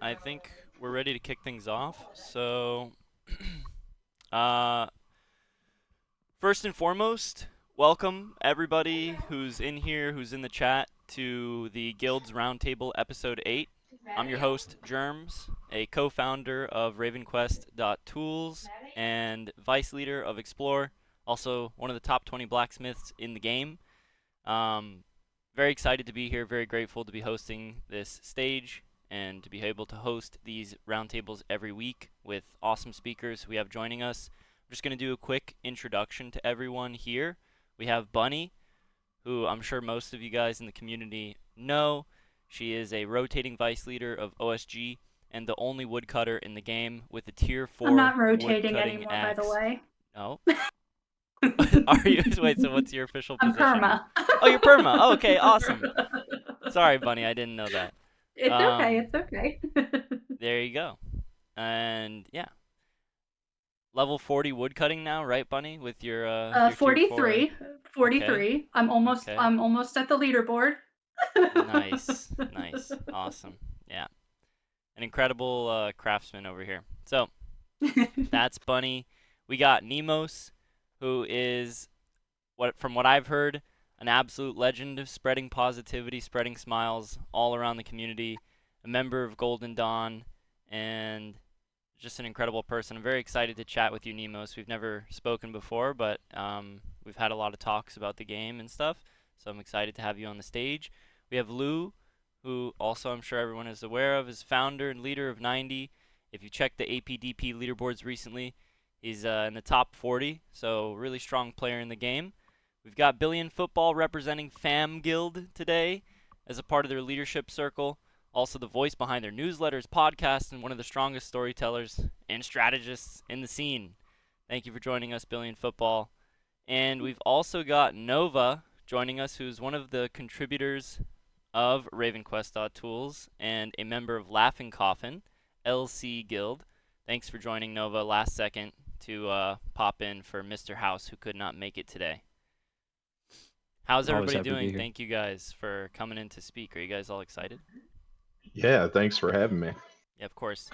I think we're ready to kick things off. So, uh, first and foremost, welcome everybody who's in here, who's in the chat, to the Guilds Roundtable Episode 8. I'm your host, Jyrmz, a co-founder of RavenQuest.tools and vice leader of Explore, also one of the top 20 blacksmiths in the game. Very excited to be here, very grateful to be hosting this stage and to be able to host these roundtables every week with awesome speakers we have joining us. I'm just going to do a quick introduction to everyone here. We have Bunny, who I'm sure most of you guys in the community know. She is a rotating vice leader of OSG and the only woodcutter in the game with a tier 4 I'm not rotating woodcutting anymore, axe. by the way. No? Are you? Wait, so what's your official I'm position? perma. Oh, you're perma. Oh, okay, awesome. Sorry, Bunny, I didn't know that. It's okay, it's okay. There you go. And yeah. Level 40 woodcutting now, right, Bunny? With your 43. 43. Okay. I'm almost Okay. I'm almost at the leaderboard. Nice. Nice. Awesome. Yeah. An incredible craftsman over here. So, that's Bunny. We got Nemos, who is, from what I've heard, an absolute legend of spreading positivity, spreading smiles all around the community, a member of Golden Dawn, and just an incredible person. I'm very excited to chat with you, Nemos. We've never spoken before, but we've had a lot of talks about the game and stuff, so I'm excited to have you on the stage. We have Lou, who also I'm sure everyone is aware of, is founder and leader of 90. If you checked the APDP leaderboards recently, he's in the top 40, so really strong player in the game. We've got Billion Football representing Fam Guild today as a part of their leadership circle. Also the voice behind their newsletters, podcasts, and one of the strongest storytellers and strategists in the scene. Thank you for joining us, Billion Football. And we've also got Nova joining us, who's one of the contributors of RavenQuest.tools and a member of Laughing Coffin, LC Guild. Thanks for joining, Nova, last second to pop in for Mr. House, who could not make it today. How's everybody doing? Thank you guys for coming in to speak. Are you guys all excited? Yeah, thanks for having me. Yeah, of course.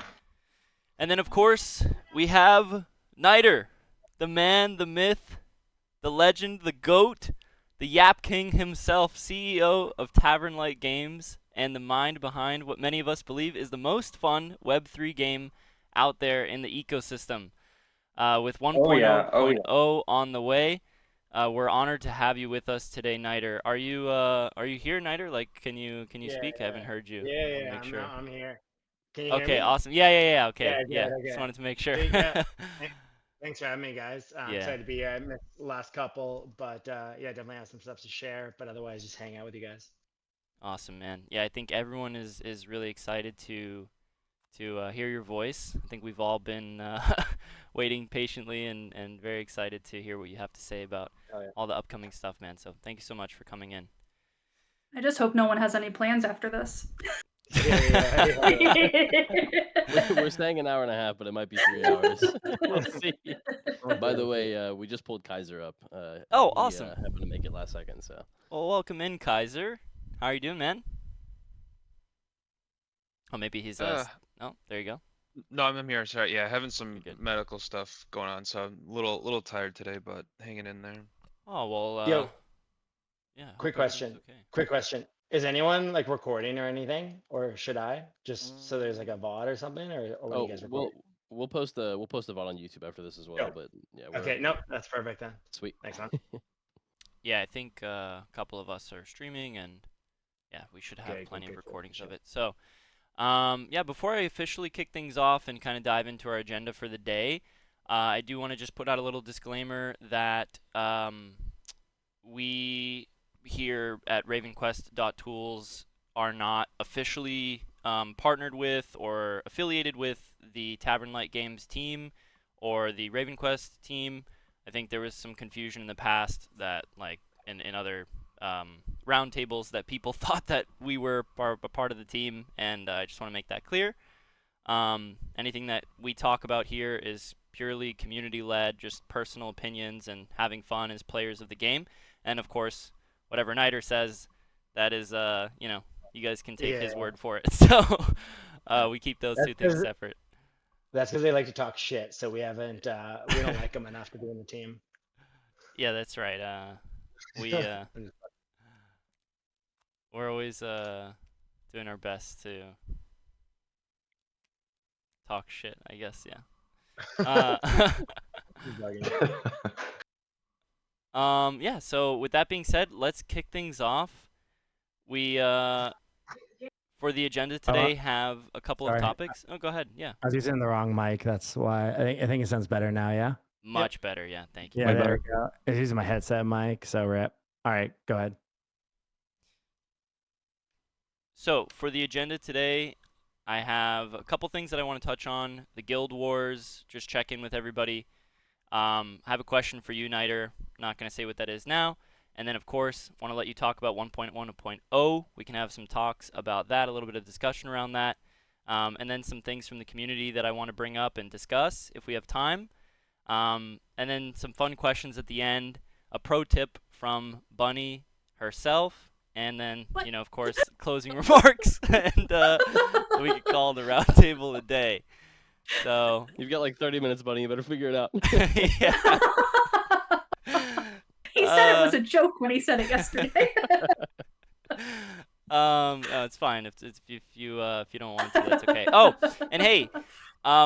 And then, of course, we have Niter, the man, the myth, the legend, the GOAT, the Yap King himself, CEO of Tavernlight Games, and the mind behind what many of us believe is the most fun Web3 game out there in the ecosystem. With 1.0 on the way. We're honored to have you with us today, Niter. Are you here, Niter? Like, can you speak? I haven't heard you. Yeah, I'm here. Can you hear me? Okay, awesome. Yeah. Okay. Yeah, Okay. Just wanted to make sure. Thanks for having me, guys. I'm excited to be here. I missed the last couple, but yeah, definitely have some stuff to share. But otherwise, just hang out with you guys. Awesome, man. Yeah, I think everyone is really excited to hear your voice. I think we've all been waiting patiently and very excited to hear what you have to say about all the upcoming stuff, man. So thank you so much for coming in. I just hope no one has any plans after this. We're saying an hour and a half, but it might be 3 hours. We'll see. By the way, we just pulled Kaiser up. Awesome. He happened to make it last second, so. Well, welcome in, Kaiser. How are you doing, man? Oh, maybe he's oh, there you go. No, I'm here. Sorry, yeah, having some medical stuff going on, so I'm a little tired today, but hanging in there. Oh well. Yo. Yeah. Quick question. Okay. Quick question. Is anyone like recording or anything, or should I just so there's like a VOD or something, or when you guys record? We'll post the VOD on YouTube after this as well. But yeah. Okay. Nope. That's perfect then. Sweet. Thanks, man. Yeah, I think a couple of us are streaming, and yeah, we should have plenty of recordings of it. So. Yeah, before I officially kick things off and kind of dive into our agenda for the day, I do want to just put out a little disclaimer that we here at RavenQuest.tools are not officially partnered with or affiliated with the Tavernlight Games team or the RavenQuest team. I think there was some confusion in the past that, like, in other roundtables, that people thought that we were a part of the team, and I just want to make that clear. Anything that we talk about here is purely community-led, just personal opinions and having fun as players of the game. And of course, whatever Niter says, that is, you guys can take his word for it. So, We keep those That's two things 'cause- separate. That's because they like to talk shit, so we haven't we don't like them enough to be in the team. Yeah, that's right. We're always doing our best to talk shit, I guess. Yeah. Yeah. So with that being said, let's kick things off. We for the agenda today have a couple of topics. Oh, go ahead. Yeah. I was using the wrong mic. That's why I think it sounds better now. Yeah. Much better. Yeah. Thank you. Yeah. There we go. I was using my headset mic. So rip. All right. Go ahead. So for the agenda today, I have a couple things that I want to touch on. The Guild Wars. Just check in with everybody. I have a question for you, Niter. Not going to say what that is now. And then, of course, want to let you talk about 1.1 and 1.0. We can have some talks about that, a little bit of discussion around that. And then some things from the community that I want to bring up and discuss if we have time. And then some fun questions at the end. A pro tip from Bunny herself. And then, of course, closing remarks. And we could call the roundtable a day. So you've got like 30 minutes, Bunny. You better figure it out. Yeah. He said it was a joke when he said it yesterday. No, it's fine. If you don't want to, that's okay. Oh, and hey,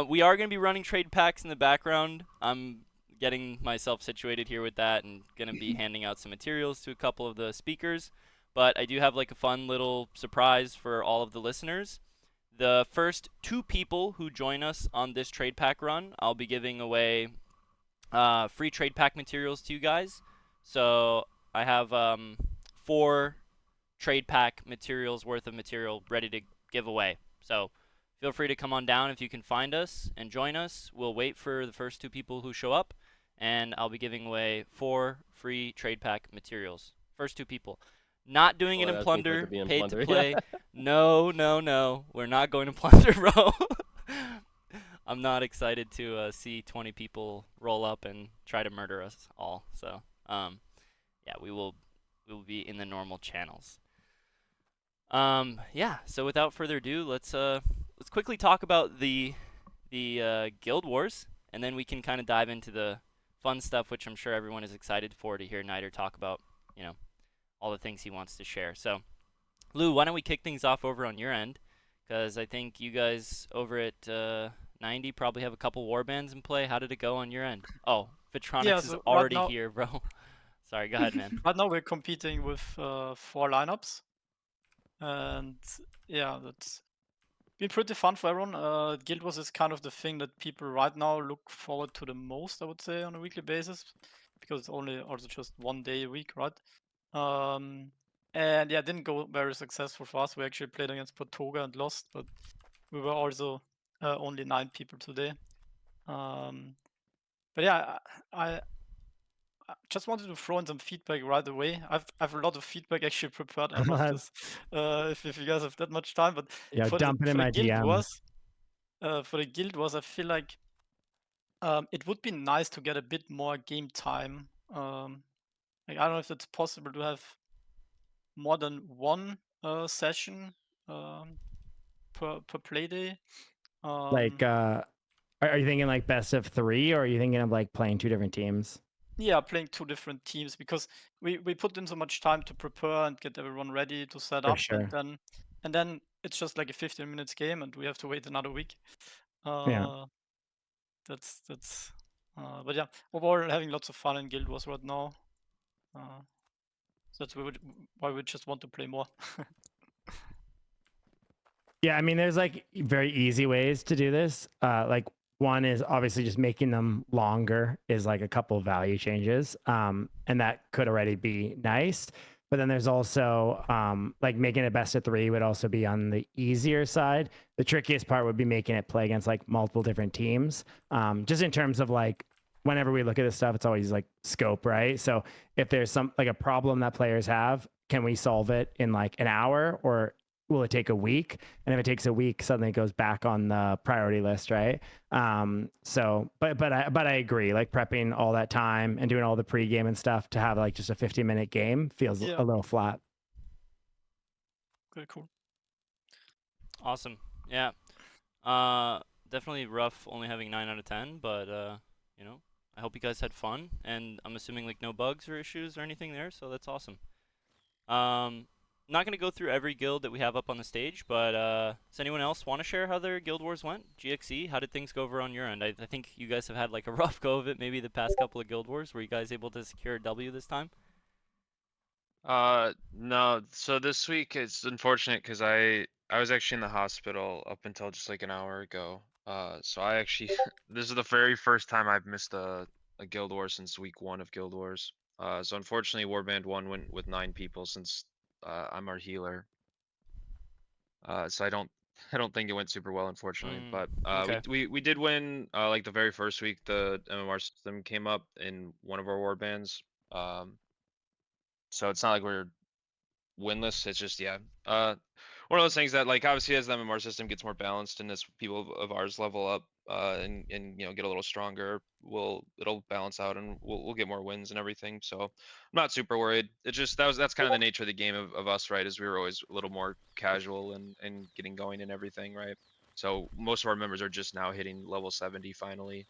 we are gonna be running trade packs in the background. I'm getting myself situated here with that, and gonna be handing out some materials to a couple of the speakers. But I do have like a fun little surprise for all of the listeners. The first 2 people who join us on this trade pack run, I'll be giving away free trade pack materials to you guys. So I have 4 trade pack materials worth of material ready to give away. So feel free to come on down if you can find us and join us. We'll wait for the first 2 people who show up, and I'll be giving away 4 free trade pack materials. First 2 people. Not doing it in Plunder, paid to play. No. We're not going to Plunder, bro. I'm not excited to see 20 people roll up and try to murder us all. So, yeah, we will be in the normal channels. Yeah. So without further ado, let's quickly talk about the Guild Wars, and then we can kind of dive into the fun stuff, which I'm sure everyone is excited for to hear Niter talk about. All the things he wants to share. So, Lou, why don't we kick things off over on your end? Because I think you guys over at 90 probably have a couple warbands in play. How did it go on your end? Oh, Vitronics is already here, bro. Sorry, go ahead, man. Right now we're competing with 4 lineups. And yeah, that's been pretty fun for everyone. Guild Wars is kind of the thing that people right now look forward to the most, I would say, on a weekly basis. Because it's only also just 1 day a week, right? And yeah, it didn't go very successful for us. We actually played against Portoga and lost, but we were also only 9 people today. But yeah, I just wanted to throw in some feedback right away. I've a lot of feedback actually prepared out of this, if you guys have that much time. But yeah, dump it in my DMs. For the Guild Wars, I feel like it would be nice to get a bit more game time. Like, I don't know if it's possible to have more than 1 session per play day. Like, are you thinking like best of 3, or are you thinking of like playing 2 different teams? Yeah, playing 2 different teams, because we put in so much time to prepare and get everyone ready to set up, sure. and then it's just like a 15 minutes game, and we have to wait another week. Yeah. That's but yeah, overall having lots of fun in Guild Wars right now. So that's why we just want to play more. Yeah, I mean, there's like very easy ways to do this. Like, one is obviously just making them longer is like a couple value changes. And that could already be nice. But then there's also like making it best of 3 would also be on the easier side. The trickiest part would be making it play against like multiple different teams. Just in terms of like, whenever we look at this stuff, it's always like scope, right? So if there's some like a problem that players have, can we solve it in like an hour, or will it take a week? And if it takes a week, suddenly it goes back on the priority list, right? So, but I agree, like prepping all that time and doing all the pregame and stuff to have like just a 15-minute game feels a little flat. Okay, cool. Awesome. Yeah. Definitely rough only having 9 out of 10, but you know, I hope you guys had fun, and I'm assuming like no bugs or issues or anything there, so that's awesome. Not gonna go through every guild that we have up on the stage, but does anyone else want to share how their guild wars went? GXE, how did things go over on your end? I think you guys have had like a rough go of it, maybe the past couple of guild wars. Were you guys able to secure a W this time? No. So this week it's unfortunate because I was actually in the hospital up until just like an hour ago. So I actually this is the very first time I've missed a guild war since week 1 of guild wars. So unfortunately Warband 1 went with 9 people since I'm our healer. So I don't think it went super well, unfortunately. But okay. we did win like the very first week the MMR system came up in one of our war bands. So it's not like we're winless. It's just one of those things that like obviously as the MMR system gets more balanced and as people of ours level up and you know get a little stronger, it'll balance out and we'll get more wins and everything. So I'm not super worried. It's just that's kind of the nature of the game of us, right? Is we were always a little more casual and getting going and everything, right? So most of our members are just now hitting level 70 finally.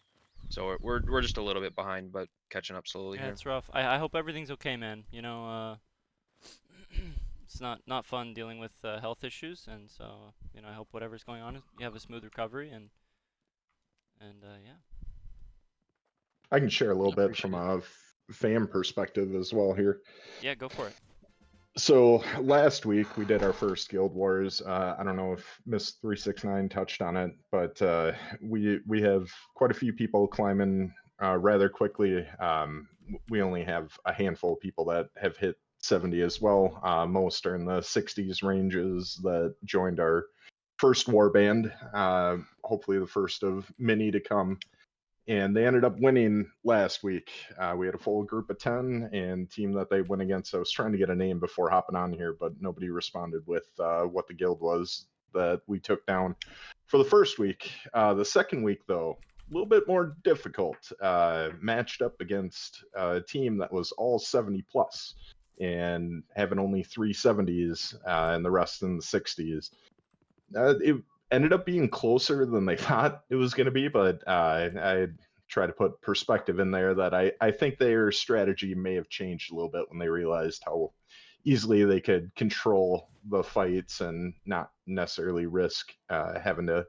So we're just a little bit behind, but catching up slowly Yeah, here. it's rough. I hope everything's okay, man. You know, it's not fun dealing with health issues, and so you know I hope whatever's going on, you have a smooth recovery, and yeah. I can share a little bit Appreciate from it. a fan perspective as well here. Yeah, go for it. So last week we did our first Guild Wars. I don't know if Miss 369 touched on it, but we have quite a few people climbing rather quickly. We only have a handful of people that have hit 70 as well. Most are in the 60s ranges that joined our first war band. Hopefully the first of many to come. And they ended up winning last week. We had a full group of 10 and team that they went against. I was trying to get a name before hopping on here, but nobody responded with what the guild was that we took down for the first week. The second week, though, a little bit more difficult. Matched up against a team that was all 70 plus and having only 370s and the rest in the 60s. It ended up being closer than they thought it was going to be, but I try to put perspective in there that I think their strategy may have changed a little bit when they realized how easily they could control the fights and not necessarily risk having to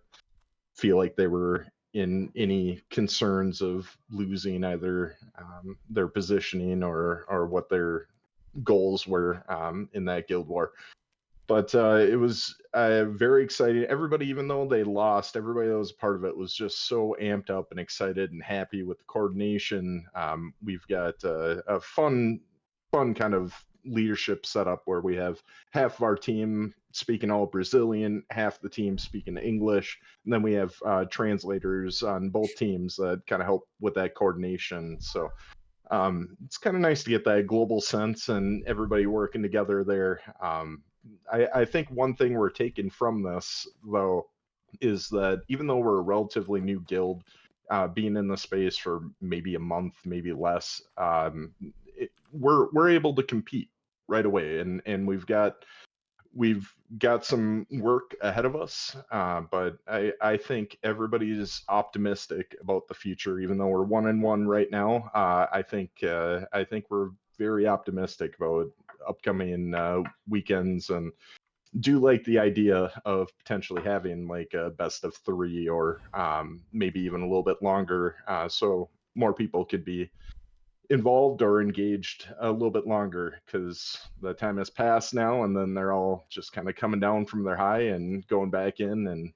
feel like they were in any concerns of losing either their positioning or what their goals were in that guild war. But it was very exciting. Everybody, even though they lost, everybody that was a part of it was just so amped up and excited and happy with the coordination. We've got a fun kind of leadership setup where we have half of our team speaking all Brazilian, half the team speaking English, and then we have translators on both teams that kind of help with that coordination. So it's kind of nice to get that global sense and everybody working together there. I think one thing we're taking from this, though, is that even though we're a relatively new guild, being in the space for maybe a month, maybe less, we're able to compete right away, and we've got some work ahead of us, but I think everybody's optimistic about the future. Even though we're 1-1 right now, I think we're very optimistic about upcoming weekends, and do like the idea of potentially having like a best of 3 or maybe even a little bit longer, so more people could be involved or engaged a little bit longer, because the time has passed now and then they're all just kind of coming down from their high and going back in and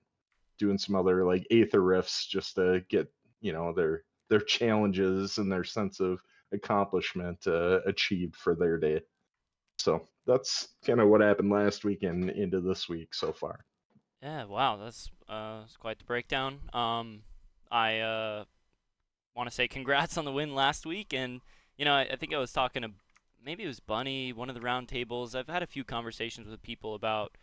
doing some other like aether rifts just to get their challenges and their sense of accomplishment achieved for their day. So that's kind of what happened last week and into this week so far. Yeah, wow, that's quite the breakdown. I want to say congrats on the win last week, and you know I think I was talking to maybe it was Bunny, one of the round tables. I've had a few conversations with people about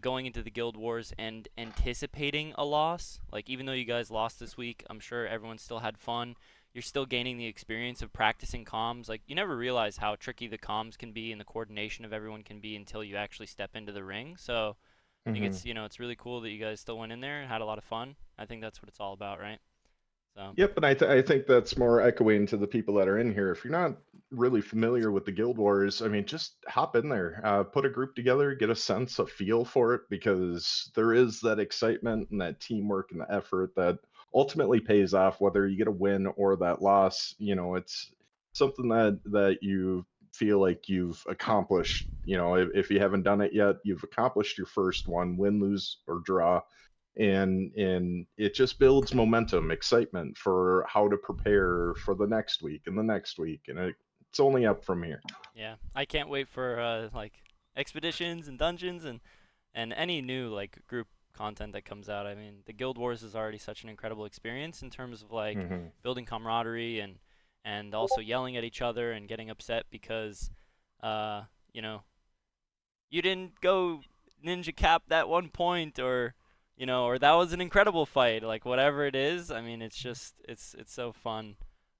going into the guild wars and anticipating a loss. Like even though you guys lost this week, I'm sure everyone still had fun. You're still gaining the experience of practicing comms. Like you never realize how tricky the comms can be and the coordination of everyone can be until you actually step into the ring. So I think it's, it's really cool that you guys still went in there and had a lot of fun. I think that's what it's all about, right? So. Yep, and I think that's more echoing to the people that are in here. If you're not really familiar with the Guild Wars, I mean, just hop in there, put a group together, get a sense, a feel for it, because there is that excitement and that teamwork and the effort that ultimately pays off, whether you get a win or that loss. It's something that you feel like you've accomplished. If you haven't done it yet, you've accomplished your first one, win, lose, or draw. And it just builds momentum, excitement for how to prepare for the next week and the next week, and it's only up from here. Yeah, I can't wait for like expeditions and dungeons and any new like group content that comes out. I mean, the Guild Wars is already such an incredible experience in terms of like building camaraderie and also yelling at each other and getting upset because you didn't go ninja cap that one point, or or that was an incredible fight, like whatever it is. I mean, it's just it's so fun.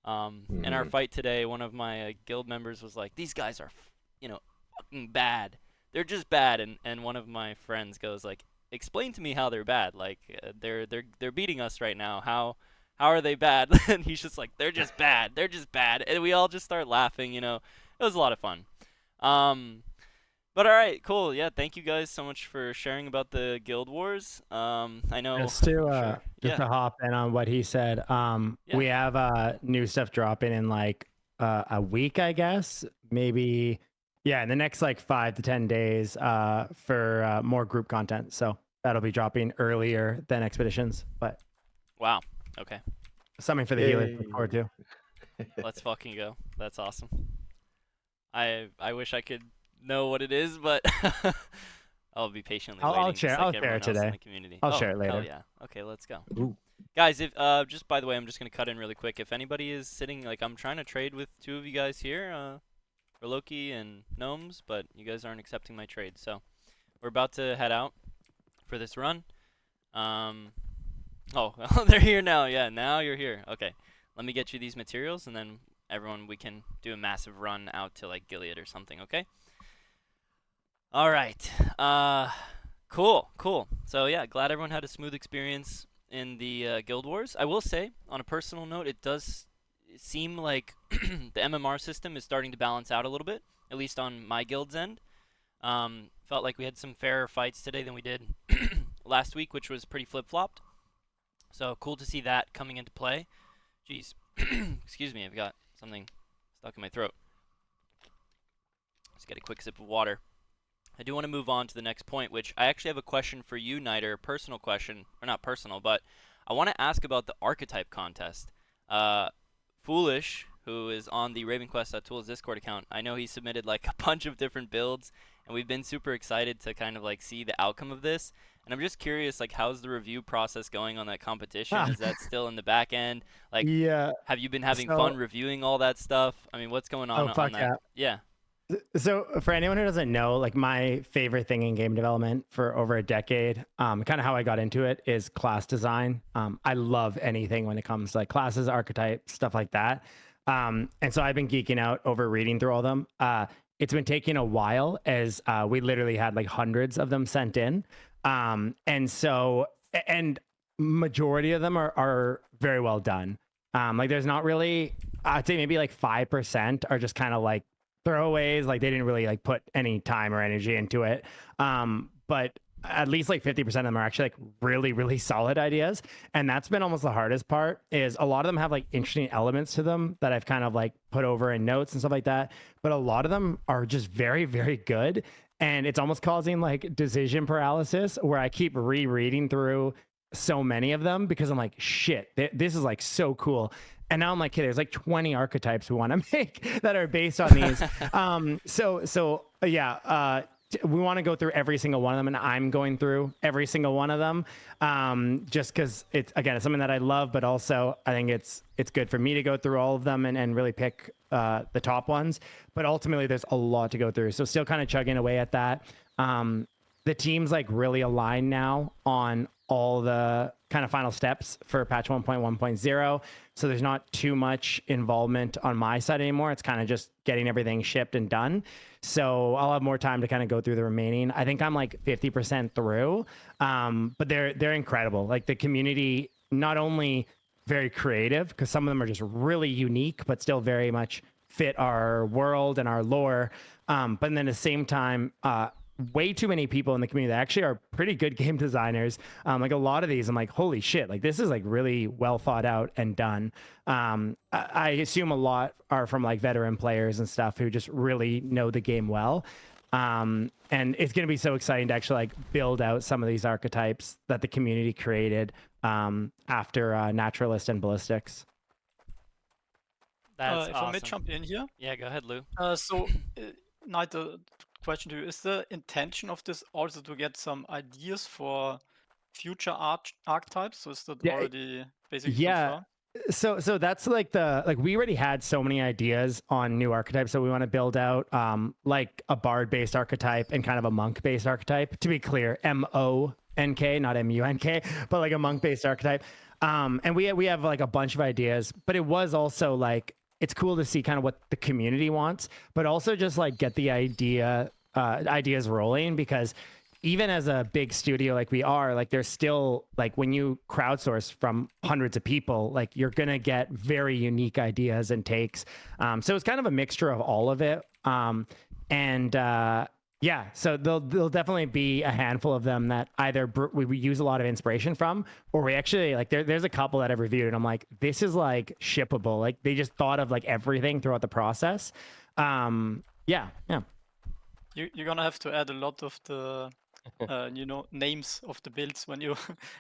In our fight today, one of my guild members was like, "These guys are, fucking bad. They're just bad." And one of my friends goes like, "Explain to me how they're bad. Like they're beating us right now. How are they bad?" And he's just like, "They're just bad. They're just bad." And we all just start laughing. It was a lot of fun. But all right, cool. Yeah, thank you guys so much for sharing about the Guild Wars. I know. Just to hop in on what he said. We have new stuff dropping in like a week, I guess. Maybe, in the next like 5 to 10 days for more group content. So that'll be dropping earlier than Expeditions. But wow. Okay. Something for the healers to look forward to. Let's fucking go. That's awesome. I wish I could know what it is, but I'll be patiently waiting. I'll share it today. In the community. I'll share it later. Hell yeah. Okay, let's go. Guys, if just by the way, I'm just gonna cut in really quick. If anybody is sitting, like, I'm trying to trade with 2 of you guys here, for Loki and Gnomes, but you guys aren't accepting my trade, so we're about to head out for this run. Oh, they're here now. Yeah, now you're here. Okay, let me get you these materials, and then everyone, we can do a massive run out to like Gilead or something. Okay. All right. Cool. So yeah, glad everyone had a smooth experience in the Guild Wars. I will say, on a personal note, it does seem like the MMR system is starting to balance out a little bit, at least on my guild's end. Felt like we had some fairer fights today than we did last week, which was pretty flip-flopped. So cool to see that coming into play. Jeez. Excuse me, I've got something stuck in my throat. Let's get a quick sip of water. I do want to move on to the next point, which I actually have a question for you, Niter, a personal question, or not personal, but I want to ask about the Archetype Contest. Foolish, who is on the RavenQuest.tools Discord account, I know he submitted like a bunch of different builds, and we've been super excited to kind of like see the outcome of this. And I'm just curious, like, how's the review process going on that competition? Is that still in the back end? Like, have you been having fun reviewing all that stuff? I mean, what's going on on that? Yeah. So for anyone who doesn't know, like, my favorite thing in game development for over a decade, kind of how I got into it, is class design. I love anything when it comes to like classes, archetypes, stuff like that. And so I've been geeking out over reading through all of them. It's been taking a while, as we literally had like hundreds of them sent in. And majority of them are very well done. Like, there's not really, I'd say maybe like 5% are just kind of like throwaways, like they didn't really like put any time or energy into it. But at least like 50% of them are actually like really, really solid ideas. And that's been almost the hardest part, is a lot of them have like interesting elements to them that I've kind of like put over in notes and stuff like that. But a lot of them are just very, very good. And it's almost causing like decision paralysis, where I keep rereading through so many of them because I'm like, shit, this is like so cool. And now I'm like, hey, there's like 20 archetypes we want to make that are based on these. We want to go through every single one of them, and I'm going through every single one of them, just because it's something that I love, but also I think it's good for me to go through all of them and really pick the top ones. But ultimately, there's a lot to go through, so still kind of chugging away at that. The team's like really aligned now on all the kind of final steps for patch 1.1.0. So there's not too much involvement on my side anymore. It's kind of just getting everything shipped and done. So I'll have more time to kind of go through the remaining. I think I'm like 50% through, but they're incredible. Like the community, not only very creative, because some of them are just really unique, but still very much fit our world and our lore. But then at the same time, way too many people in the community that actually are pretty good game designers. Like a lot of these, I'm like, holy shit, like this is like really well thought out and done. I assume a lot are from like veteran players and stuff who just really know the game well. And it's going to be so exciting to actually like build out some of these archetypes that the community created after Naturalist and Ballistics. That's if awesome. I may jump in here. Yeah, go ahead, Lou. Knight, question to you: is the intention of this also to get some ideas for future archetypes? So is that already basically confirmed? So that's like we already had so many ideas on new archetypes that we want to build out, like a bard based archetype and kind of a monk based archetype. To be clear, MONK, not MUNK, but like a monk based archetype. And we have like a bunch of ideas, but it was also like, it's cool to see kind of what the community wants, but also just like get the ideas rolling, because even as a big studio like we are, like there's still like when you crowdsource from hundreds of people, like you're gonna get very unique ideas and takes. So it's kind of a mixture of all of it. Yeah, so there'll definitely be a handful of them that either we use a lot of inspiration from, or we actually like there's a couple that I've reviewed and I'm like, this is like shippable. Like they just thought of like everything throughout the process. Yeah. You're gonna have to add a lot of the names of the builds when you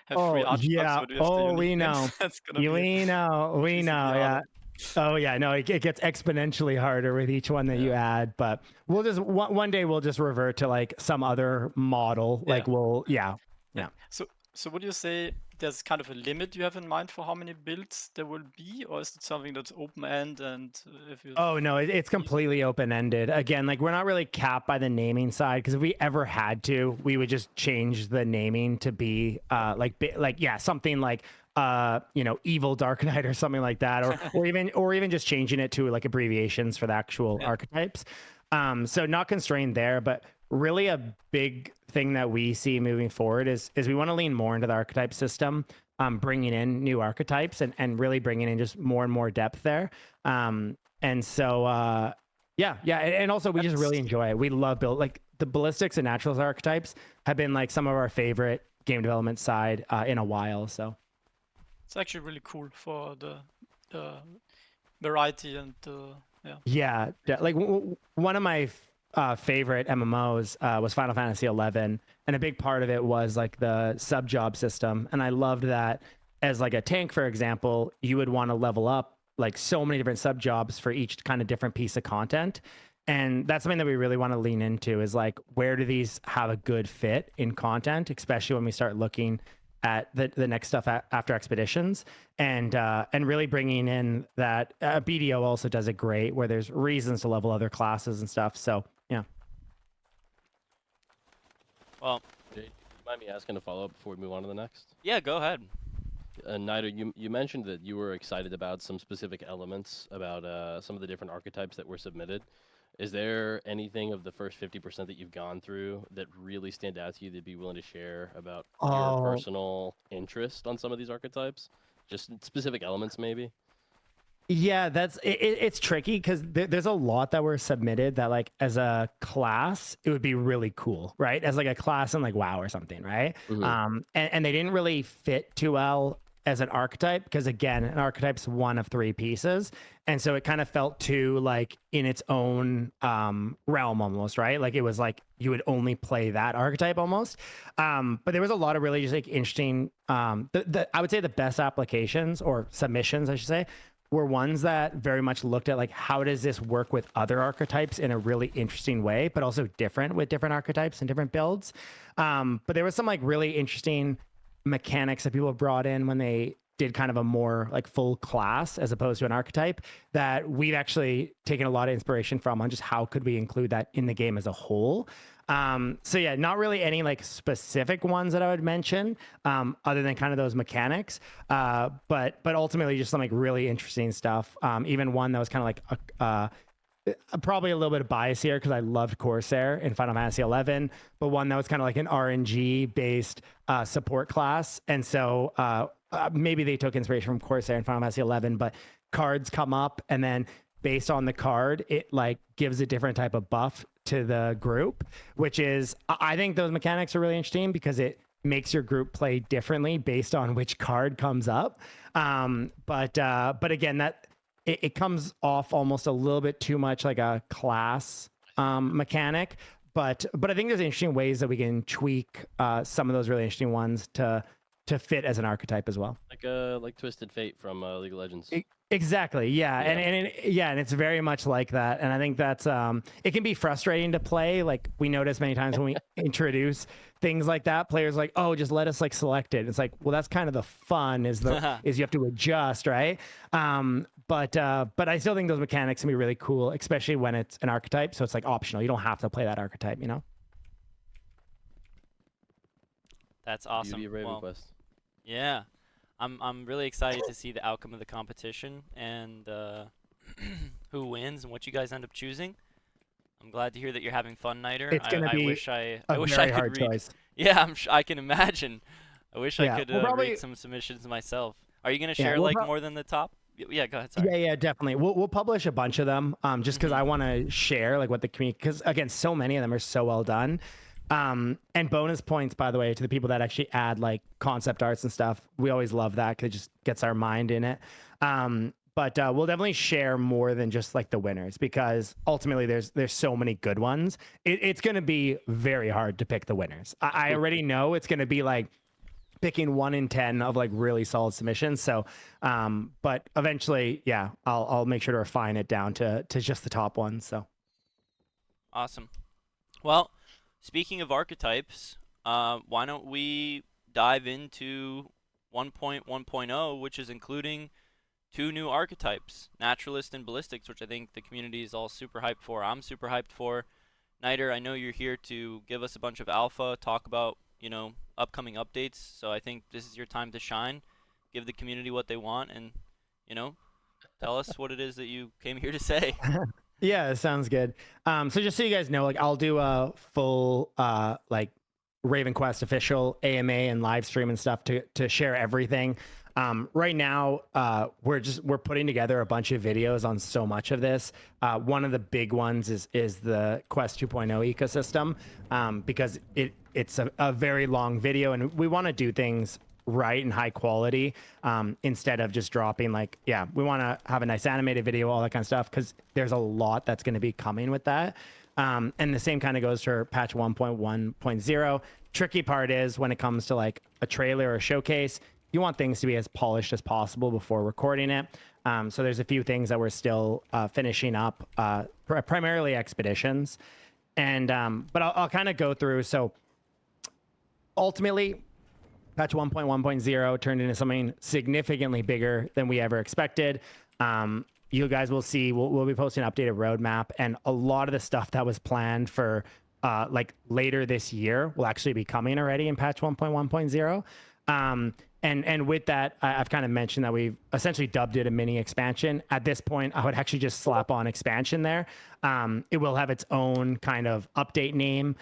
have free archetypes. Yeah. We know. That's gonna we know. Yeah. Oh yeah, no, it gets exponentially harder with each one that you add, but we'll just one day we'll just revert to like some other model. Like yeah. So would you say there's kind of a limit you have in mind for how many builds there will be, or is it something that's open end and if you? Oh no, it's completely open ended. Again, like we're not really capped by the naming side, because if we ever had to, we would just change the naming to be something like Evil Dark Knight or something like that, or even just changing it to like abbreviations for the actual archetypes. So not constrained there, but really a big thing that we see moving forward is we want to lean more into the archetype system, bringing in new archetypes and really bringing in just more and more depth there. And so and also we just really enjoy it. We love like the ballistics and naturalist archetypes have been like some of our favorite game development side in a while. So it's actually really cool for the variety and like one of my favorite MMOs was Final Fantasy 11, and a big part of it was like the sub job system, and I loved that. As like a tank, for example, you would want to level up like so many different sub jobs for each kind of different piece of content, and that's something that we really want to lean into, is like, where do these have a good fit in content, especially when we start looking at the next stuff after expeditions, and really bringing in that BDO also does it great, where there's reasons to level other classes and stuff. So yeah. Well, Jay, do you mind me asking a follow up before we move on to the next? Yeah, go ahead. Nido, you mentioned that you were excited about some specific elements about some of the different archetypes that were submitted. Is there anything of the first 50% that you've gone through that really stand out to you that'd be willing to share about your personal interest on some of these archetypes? Just specific elements, maybe? Yeah, it's tricky because there's a lot that were submitted that like as a class, it would be really cool, right? As like a class in like WoW or something, right? Mm-hmm. And they didn't really fit too well as an archetype, because again, an archetype's one of three pieces, and so it kind of felt too like in its own realm almost, right? Like it was like you would only play that archetype almost. But there was a lot of really just like interesting I would say the best applications or submissions, I should say, were ones that very much looked at like, how does this work with other archetypes in a really interesting way, but also different with different archetypes and different builds. But there was some like really interesting mechanics that people brought in when they did kind of a more like full class as opposed to an archetype, that we've actually taken a lot of inspiration from on just how could we include that in the game as a whole. So yeah, not really any like specific ones that I would mention, other than kind of those mechanics. But ultimately just some like really interesting stuff. Even one that was kind of like probably a little bit of bias here because I loved Corsair in Final Fantasy 11, but one that was kind of like an RNG based support class, and so maybe they took inspiration from Corsair in Final Fantasy 11, but cards come up and then based on the card, it like gives a different type of buff to the group, which is, I think those mechanics are really interesting because it makes your group play differently based on which card comes up. But again, that it comes off almost a little bit too much like a class mechanic. But I think there's interesting ways that we can tweak some of those really interesting ones to fit as an archetype as well. Like Twisted Fate from League of Legends. Exactly. Yeah. And it's very much like that. And I think that's it can be frustrating to play. Like we notice many times when we introduce things like that, players are like, oh, just let us like select it. It's like, well, that's kind of the fun is you have to adjust, right? But I still think those mechanics can be really cool, especially when it's an archetype. So it's like optional. You don't have to play that archetype, you know? That's awesome. Beauty of RavenQuest. Well, yeah. I'm really excited to see the outcome of the competition and who wins and what you guys end up choosing. I'm glad to hear that you're having fun, Niter. It's gonna be I wish I could read. Choice. Yeah, I can imagine. I wish I could read some submissions myself. Are you gonna share like more than the top? Yeah, go ahead. Sorry. Yeah, definitely. We'll publish a bunch of them just because I want to share like what the community, because again, so many of them are so well done. And bonus points, by the way, to the people that actually add like concept arts and stuff. We always love that because it just gets our mind in it. But we'll definitely share more than just like the winners because ultimately there's so many good ones. It's going to be very hard to pick the winners. I already know it's going to be like picking 1 in 10 of like really solid submissions. So, but eventually, yeah, I'll make sure to refine it down to just the top ones. So awesome. Well, speaking of archetypes, why don't we dive into 1.1.0, which is including 2 new archetypes, Naturalist and Ballistics, which I think the community is all super hyped for. I'm super hyped for. Niter, I know you're here to give us a bunch of alpha, talk about, upcoming updates. So I think this is your time to shine, give the community what they want, and, tell us what it is that you came here to say. Yeah, it sounds good. So just so you guys know, like I'll do a full like RavenQuest official AMA and live stream and stuff to share everything. Right now, we're putting together a bunch of videos on so much of this. One of the big ones is the Quest 2.0 ecosystem because it's a very long video and we want to do things right and high quality instead of just dropping we want to have a nice animated video, all that kind of stuff, because there's a lot that's going to be coming with that. And the same kind of goes for patch 1.1.0. Tricky part is when it comes to like a trailer or a showcase, you want things to be as polished as possible before recording it. So there's a few things that we're still finishing up, primarily expeditions. And but I'll kind of go through. So ultimately, patch 1.1.0 turned into something significantly bigger than we ever expected. You guys will see, we'll be posting an updated roadmap, and a lot of the stuff that was planned for like later this year will actually be coming already in patch 1.1.0. And with that, I've kind of mentioned that we've essentially dubbed it a mini expansion. At this point, I would actually just slap on expansion there. It will have its own kind of update name.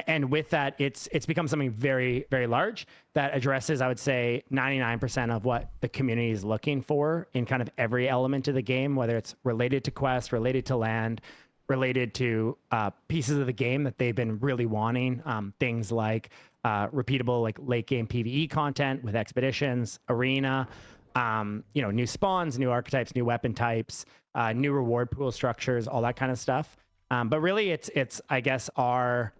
And with that, it's become something very, very large that addresses, I would say, 99% of what the community is looking for in kind of every element of the game, whether it's related to quest, related to land, related to pieces of the game that they've been really wanting. Things like repeatable like late game PvE content with expeditions, arena, new spawns, new archetypes, new weapon types, new reward pool structures, all that kind of stuff. But really, it's I guess our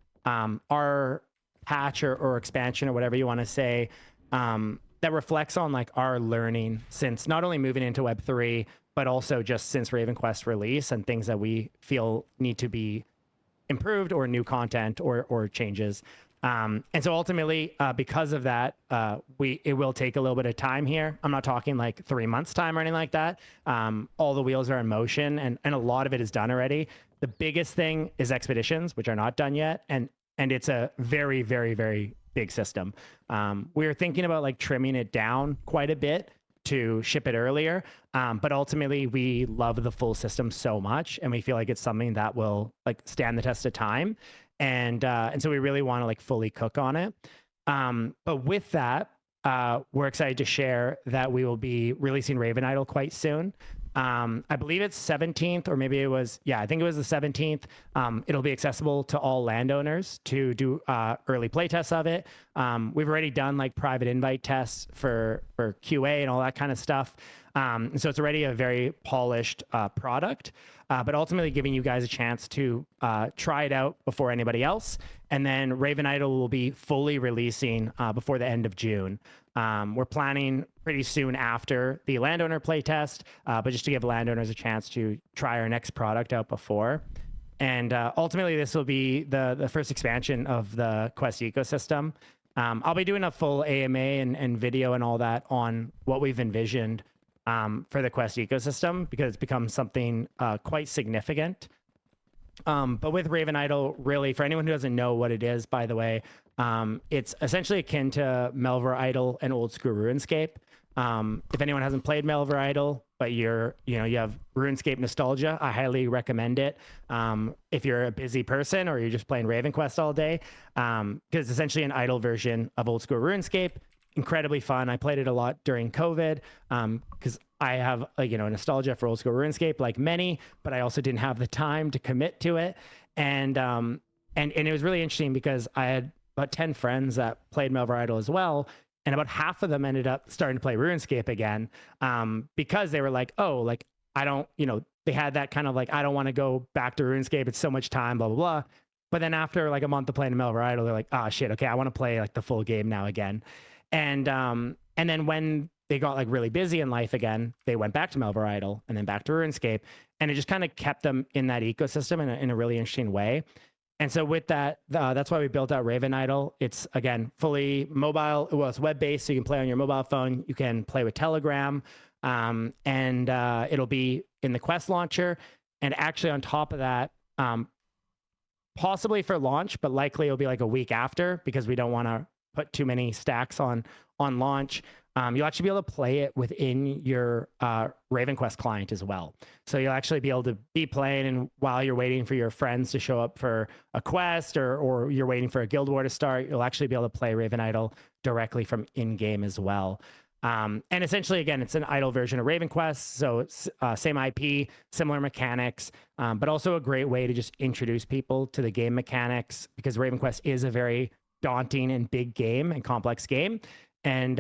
patch or expansion or whatever you want to say that reflects on like our learning since not only moving into Web3, but also just since RavenQuest release and things that we feel need to be improved or new content or changes. And so ultimately, because of that, it will take a little bit of time here. I'm not talking like 3 months time or anything like that. All the wheels are in motion and a lot of it is done already. The biggest thing is expeditions, which are not done yet, and it's a very, very, very big system. We were thinking about like trimming it down quite a bit to ship it earlier, but ultimately we love the full system so much, and we feel like it's something that will like stand the test of time, and so we really want to like fully cook on it. But with that, we're excited to share that we will be releasing Raven Idol quite soon. I believe it's 17th, or maybe it was, yeah, I think it was the 17th. It'll be accessible to all landowners to do early play tests of it. We've already done like private invite tests for QA and all that kind of stuff. And so it's already a very polished product, but ultimately giving you guys a chance to try it out before anybody else. And then Raven Idol will be fully releasing before the end of June. We're planning pretty soon after the landowner playtest, but just to give landowners a chance to try our next product out before. And ultimately, this will be the first expansion of the Quest ecosystem. I'll be doing a full AMA and video and all that on what we've envisioned for the Quest ecosystem, because it's become something quite significant. But with Raven Idol, really, for anyone who doesn't know what it is, by the way, it's essentially akin to Melver Idol and old school RuneScape. If anyone hasn't played Melver Idol, but you have RuneScape nostalgia, I highly recommend it. If you're a busy person or you're just playing RavenQuest all day, because it's essentially an idle version of old school RuneScape. Incredibly fun. I played it a lot during COVID because I have nostalgia for old school RuneScape, like many, but I also didn't have the time to commit to it. And it was really interesting because I had about 10 friends that played Melver Idol as well, and about half of them ended up starting to play RuneScape again because they were like, oh, like I don't, they had that kind of like, I don't want to go back to RuneScape. It's so much time, blah, blah, blah. But then after like a month of playing Melver Idol, they're like, oh shit, okay, I want to play like the full game now again. And then when they got like really busy in life again, they went back to Melver Idol and then back to RuneScape, and it just kind of kept them in that ecosystem in a really interesting way. And so with that, that's why we built out Raven Idol. It's again fully mobile. Well, it's web-based, so you can play on your mobile phone. You can play with Telegram, and it'll be in the Quest launcher. And actually, on top of that, possibly for launch, but likely it'll be like a week after because we don't want to put too many stacks on launch. You'll actually be able to play it within your RavenQuest client as well. So you'll actually be able to be playing, and while you're waiting for your friends to show up for a quest or you're waiting for a guild war to start, you'll actually be able to play Raven Idol directly from in-game as well. And essentially, again, it's an idle version of RavenQuest, so it's same IP, similar mechanics, but also a great way to just introduce people to the game mechanics, because RavenQuest is a very daunting and big game and complex game, and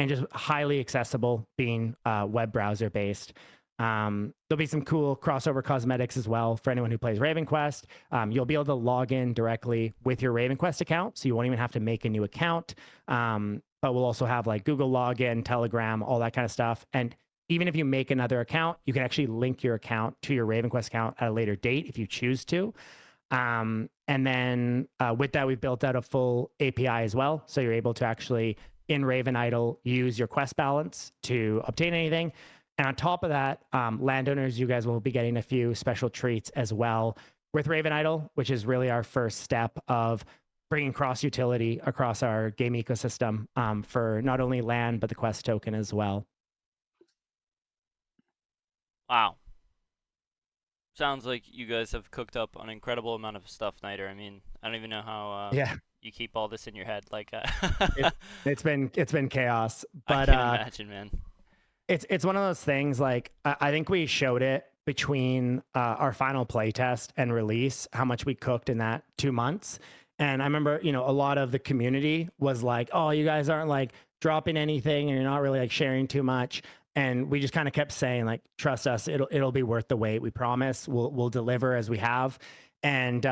just highly accessible, being web browser based. There'll be some cool crossover cosmetics as well for anyone who plays RavenQuest. You'll be able to log in directly with your RavenQuest account, so you won't even have to make a new account. But we'll also have like Google login, Telegram, all that kind of stuff. And even if you make another account, you can actually link your account to your RavenQuest account at a later date if you choose to. And then with that, we've built out a full API as well. So you're able to actually, in Raven Idol, use your quest balance to obtain anything. And on top of that, landowners, you guys will be getting a few special treats as well with Raven Idol, which is really our first step of bringing cross utility across our game ecosystem for not only land, but the quest token as well. Wow. Sounds like you guys have cooked up an incredible amount of stuff, Niter. I mean, I don't even know how you keep all this in your head. Like, it's been chaos. But I can imagine, man. It's one of those things. Like, I think we showed it between our final playtest and release how much we cooked in that 2 months. And I remember, a lot of the community was like, "Oh, you guys aren't like dropping anything, and you're not really like sharing too much." And we just kind of kept saying, like, trust us, it'll be worth the wait. We promise. We'll deliver as we have. And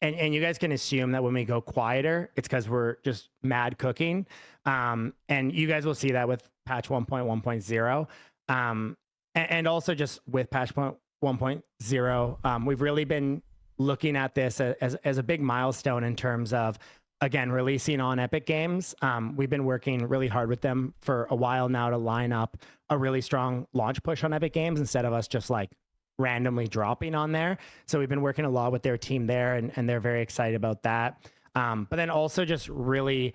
you guys can assume that when we go quieter, it's because we're just mad cooking. And you guys will see that with patch 1.1.0. And also just with patch 1.0, we've really been looking at this as a big milestone in terms of, again, releasing on Epic Games. We've been working really hard with them for a while now to line up a really strong launch push on Epic Games instead of us just like randomly dropping on there. So we've been working a lot with their team there, and they're very excited about that. But then also just really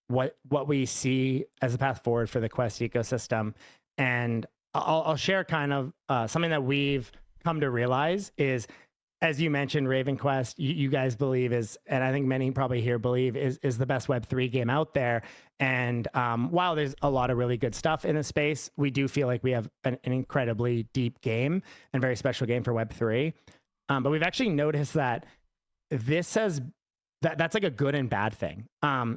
what we see as a path forward for the Quest ecosystem. And I'll share kind of something that we've come to realize is, as you mentioned, RavenQuest, you guys believe is, and I think many probably here believe is the best Web3 game out there. And while there's a lot of really good stuff in the space, we do feel like we have an incredibly deep game and very special game for Web3. But we've actually noticed that this has that's like a good and bad thing.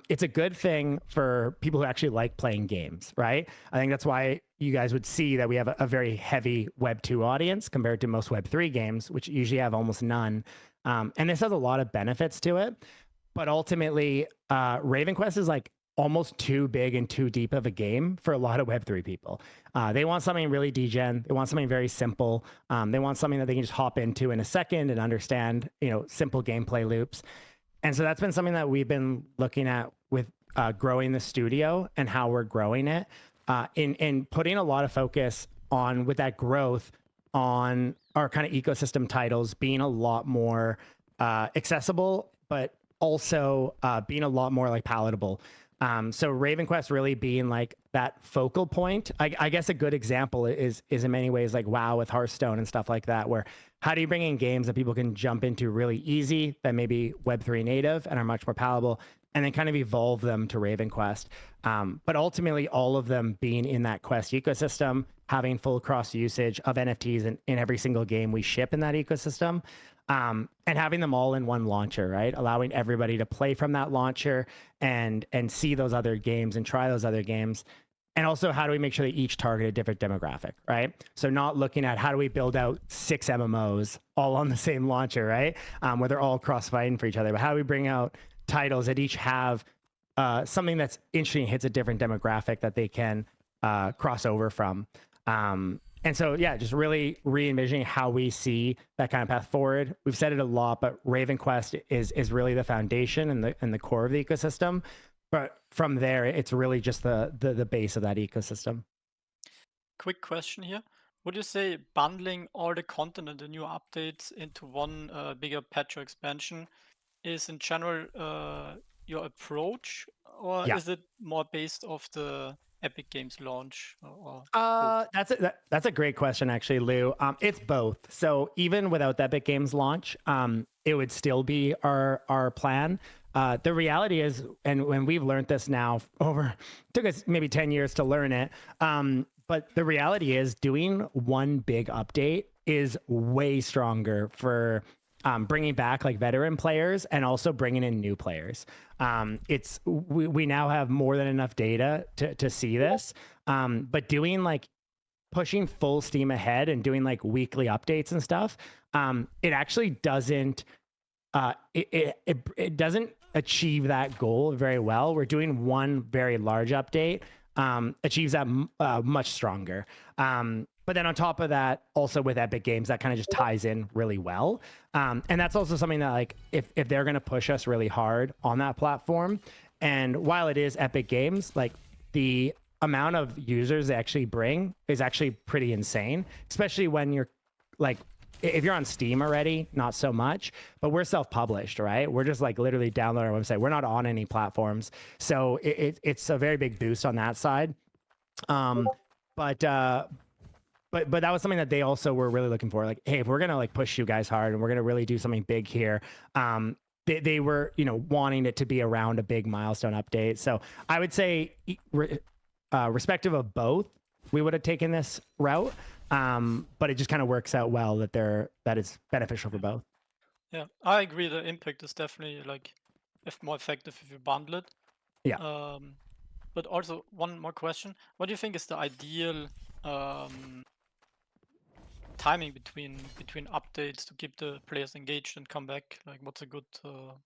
It's a good thing for people who actually like playing games, right? I think that's why you guys would see that we have a very heavy Web 2 audience compared to most Web 3 games, which usually have almost none. And this has a lot of benefits to it. But ultimately, RavenQuest is like almost too big and too deep of a game for a lot of Web 3 people. They want something really degen. They want something very simple. They want something that they can just hop into in a second and understand, simple gameplay loops. And so that's been something that we've been looking at with growing the studio and how we're growing it, in putting a lot of focus on, with that growth, on our kind of ecosystem titles being a lot more accessible, but also being a lot more like palatable. So RavenQuest really being like that focal point. I guess a good example is in many ways like WoW with Hearthstone and stuff like that, where how do you bring in games that people can jump into really easy, that may be Web3 native and are much more palatable, and then kind of evolve them to RavenQuest. But ultimately, all of them being in that Quest ecosystem, having full cross usage of NFTs in every single game we ship in that ecosystem, and having them all in one launcher, right? Allowing everybody to play from that launcher and see those other games and try those other games. And also, how do we make sure they each target a different demographic, right? So not looking at how do we build out 6 MMOs all on the same launcher, right? Where they're all cross-fighting for each other, but how do we bring out titles that each have something that's interesting, hits a different demographic that they can cross over from. And so, yeah, just really re-envisioning how we see that kind of path forward. We've said it a lot, but RavenQuest is really the foundation and the core of the ecosystem. But from there, it's really just the base of that ecosystem. Quick question here. Would you say bundling all the content and the new updates into one bigger patch or expansion is in general your approach, or is it more based off the Epic Games launch? That's a great question, actually, Lou. It's both. So even without the Epic Games launch, it would still be our plan. The reality is, and when we've learned this now took us maybe 10 years to learn it. But the reality is doing one big update is way stronger for bringing back like veteran players and also bringing in new players. We now have more than enough data to see this, but doing like pushing full steam ahead and doing like weekly updates and stuff, it actually doesn't it doesn't achieve that goal very well. We're doing one very large update, achieves that much stronger. But then on top of that, also with Epic Games, that kind of just ties in really well. And that's also something that like, if they're going to push us really hard on that platform, and while it is Epic Games, like the amount of users they actually bring is actually pretty insane, especially when you're like, if you're on Steam already, not so much, but we're self-published, right? We're just like literally downloading our website. We're not on any platforms. So it's a very big boost on that side. But that was something that they also were really looking for. Like, hey, if we're gonna like push you guys hard and we're gonna really do something big here, they were wanting it to be around a big milestone update. So I would say, respective of both, we would have taken this route. But it just kind of works out well that it's beneficial for both. Yeah, I agree. The impact is definitely like more effective if you bundle it. Yeah. But also one more question: what do you think is the ideal timing between updates to keep the players engaged and come back? Like, what's a good cycle?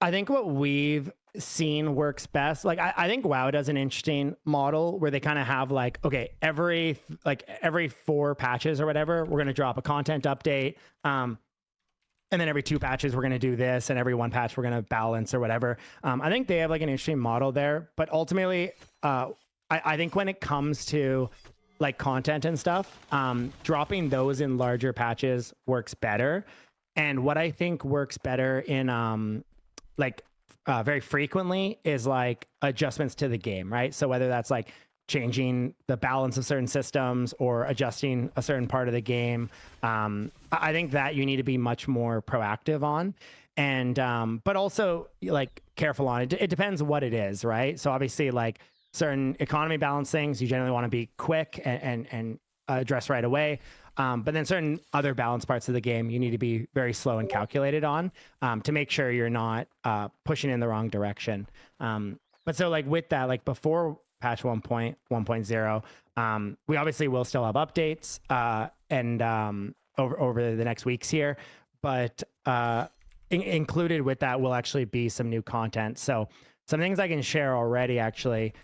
I think what we've seen works best. Like, I think WoW does an interesting model where they kind of have like, okay, every 4 patches or whatever, we're going to drop a content update. And then every 2 patches, we're going to do this. And every 1 patch, we're going to balance or whatever. I think they have like an interesting model there. But ultimately, I think when it comes to like content and stuff, dropping those in larger patches works better. And what I think works better in very frequently is like adjustments to the game, right? So whether that's like changing the balance of certain systems or adjusting a certain part of the game, I think that you need to be much more proactive on. And but also like careful on it. It depends what it is, right? So obviously like certain economy balance things, you generally want to be quick and address right away. But then certain other balance parts of the game, you need to be very slow and calculated on to make sure you're not pushing in the wrong direction. But so like with that, like before patch 1.1.0, we obviously will still have updates and over the next weeks here. But included with that will actually be some new content. So some things I can share already, actually.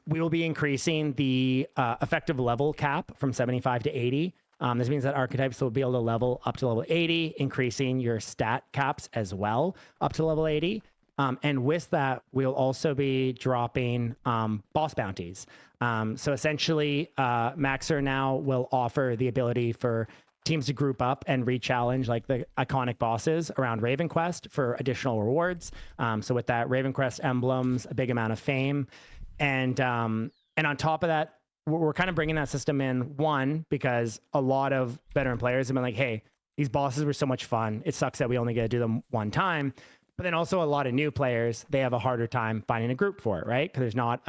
We will be increasing the effective level cap from 75 to 80. This means that archetypes will be able to level up to level 80, increasing your stat caps as well up to level 80. And with that, we'll also be dropping boss bounties. So essentially, Maxer now will offer the ability for teams to group up and re-challenge like the iconic bosses around RavenQuest for additional rewards. So with that, RavenQuest emblems, a big amount of fame. And on top of that, we're kind of bringing that system in, one, because a lot of veteran players have been like, hey, these bosses were so much fun. It sucks that we only get to do them one time. But then also a lot of new players, they have a harder time finding a group for it, right? Because there's not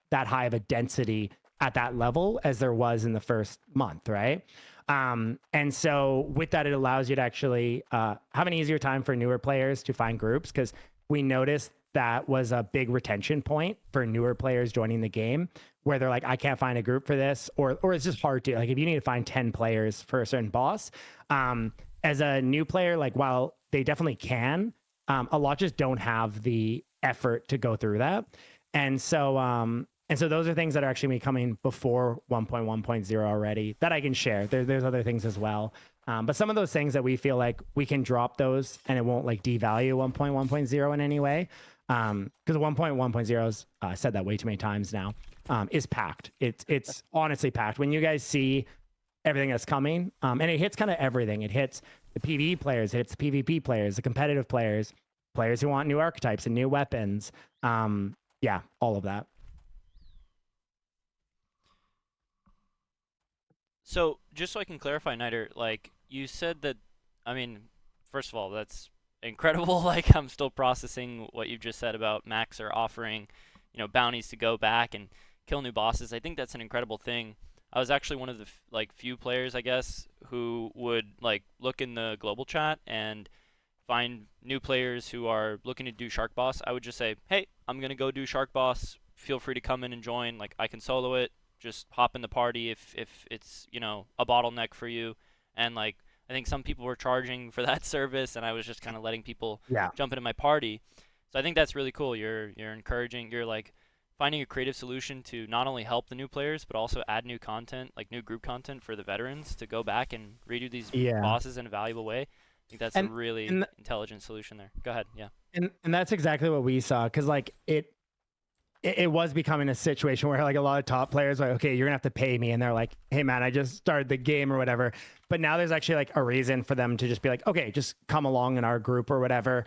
that high of a density at that level as there was in the first month, right? And so with that, it allows you to actually have an easier time for newer players to find groups, because we noticed that was a big retention point for newer players joining the game, where they're like, I can't find a group for this, or it's just hard to, like, if you need to find 10 players for a certain boss, as a new player, like, while they definitely can, a lot just don't have the effort to go through that. And so those are things that are actually coming before 1.1.0 already that I can share. There's other things as well. But some of those things that we feel like we can drop those and it won't like devalue 1.1.0 in any way. Because 1.1.0 is, I said that way too many times now, is packed. It's honestly packed. When you guys see everything that's coming, and it hits kind of everything. It hits the PvE players, it hits the PvP players, the competitive players, players who want new archetypes and new weapons. Yeah, all of that. So just so I can clarify, Niter, like you said that, I mean, first of all, that's incredible. Like I'm still processing what you've just said about Maxer offering, bounties to go back and kill new bosses. I think that's an incredible thing. I was actually one of the few players, I guess, who would like look in the global chat and find new players who are looking to do Shark Boss. I would just say, hey, I'm gonna go do Shark Boss. Feel free to come in and join. Like I can solo it. Just hop in the party if it's a bottleneck for you. And like I think some people were charging for that service, and I was just kind of letting people jump into my party. So I think that's really cool. You're encouraging. You're like finding a creative solution to not only help the new players, but also add new content, like new group content for the veterans to go back and redo these bosses in a valuable way. I think that's a really intelligent solution there. Go ahead. Yeah. And that's exactly what we saw, because like it was becoming a situation where like a lot of top players were like, okay, you're gonna have to pay me, and they're like, hey man, I just started the game or whatever. But now there's actually like a reason for them to just be like, okay, just come along in our group or whatever,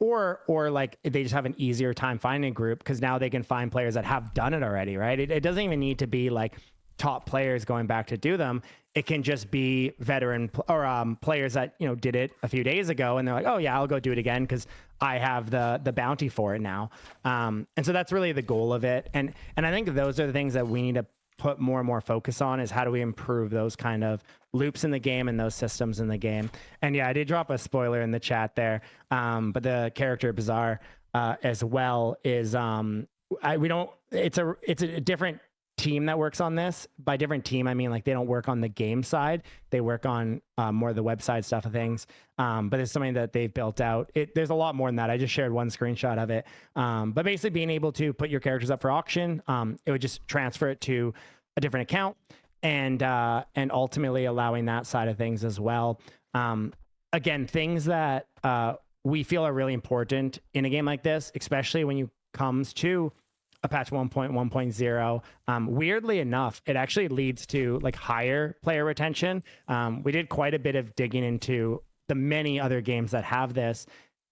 or like they just have an easier time finding a group because now they can find players that have done it already, right? It doesn't even need to be like top players going back to do them. It can just be veteran or players that did it a few days ago, and they're like, oh yeah, I'll go do it again because I have the bounty for it now. And so that's really the goal of it. And I think those are the things that we need to put more and more focus on, is how do we improve those kind of loops in the game and those systems in the game. And yeah, I did drop a spoiler in the chat there, but the character Bazaar as well is it's a different team that works on this. By different team, I mean like they don't work on the game side, they work on more of the website stuff of things, but it's something that they've built out. There's a lot more than that. I just shared one screenshot of it, but basically being able to put your characters up for auction, it would just transfer it to a different account, and ultimately allowing that side of things as well. Again, things that we feel are really important in a game like this, especially when you comes to a patch 1.1.0. Weirdly enough, it actually leads to like higher player retention. We did quite a bit of digging into the many other games that have this,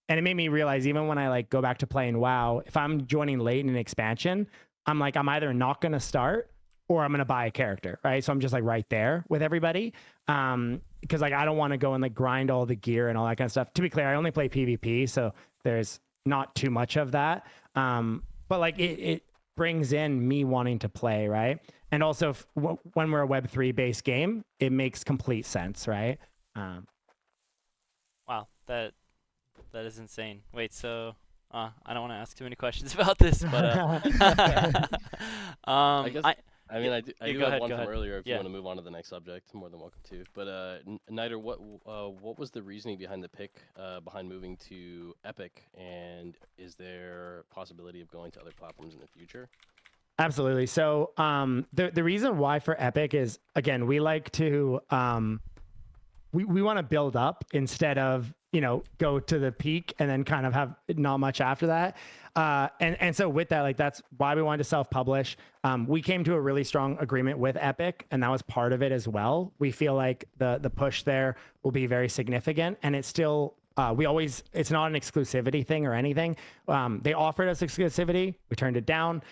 and it made me realize even when I like go back to playing WoW, if I'm joining late in an expansion, I'm either not going to start or I'm going to buy a character, right? So I'm just like right there with everybody. Because like I don't want to go and like grind all the gear and all that kind of stuff. To be clear, I only play PvP, so there's not too much of that. But like it brings in me wanting to play, right? And also when we're a Web3 based game, it makes complete sense, right? Wow, that is insane. Wait, so I don't want to ask too many questions about this, but I guess. I do have one from ahead. earlier. If you Yeah. want to move on to the next subject, more than welcome to. But Niter, what was the reasoning behind the pick behind moving to Epic, and is there possibility of going to other platforms in the future? Absolutely. So the reason why for Epic is, again, we like to we want to build up instead of, you know, go to the peak and then kind of have not much after that. And so with that, like, that's why we wanted to self-publish. We came to a really strong agreement with Epic, and that was part of it as well. We feel like the push there will be very significant, and it's still, it's not an exclusivity thing or anything. They offered us exclusivity. We turned it down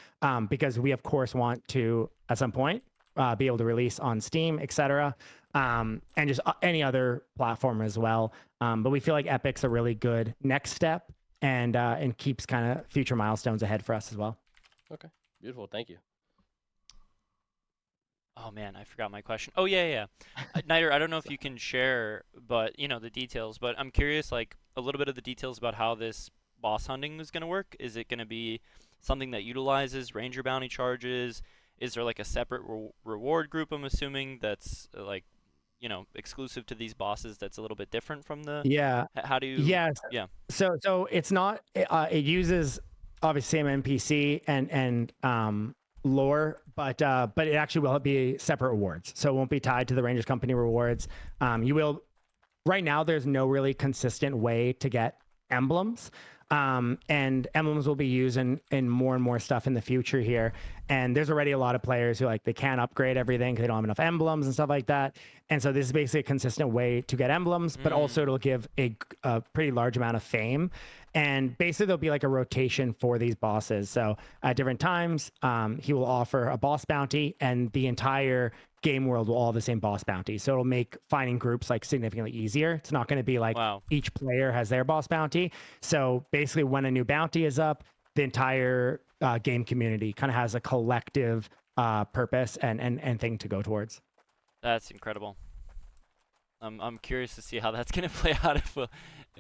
because we, of course, want to, at some point, be able to release on Steam, etc. And just any other platform as well. But we feel like Epic's a really good next step, and keeps kind of future milestones ahead for us as well. Okay, beautiful. Thank you. Oh man, I forgot my question. Oh yeah. Niter, I don't know if you can share, but you know, the details. But I'm curious, like a little bit of the details about how this boss hunting is going to work. Is it going to be something that utilizes ranger bounty charges? Is there like a separate reward group? I'm assuming that's like, you know, exclusive to these bosses. That's a little bit different from the. Yeah. How do you? Yeah. Yeah. So it's not. It uses obviously same NPC and lore, but it actually will be separate rewards. So it won't be tied to the Rangers Company rewards. You will. Right now, there's no really consistent way to get emblems. And emblems will be used in more and more stuff in the future here. And there's already a lot of players who like they can't upgrade everything because they don't have enough emblems and stuff like that. And so this is basically a consistent way to get emblems, but also it'll give a pretty large amount of fame. And basically there'll be like a rotation for these bosses. So at different times, he will offer a boss bounty, and the entire game world will all have the same boss bounty. So it'll make finding groups like significantly easier. It's not going to be like each player has their boss bounty. So basically when a new bounty is up, the entire game community kind of has a collective purpose and thing to go towards. That's incredible. I'm curious to see how that's going to play out. If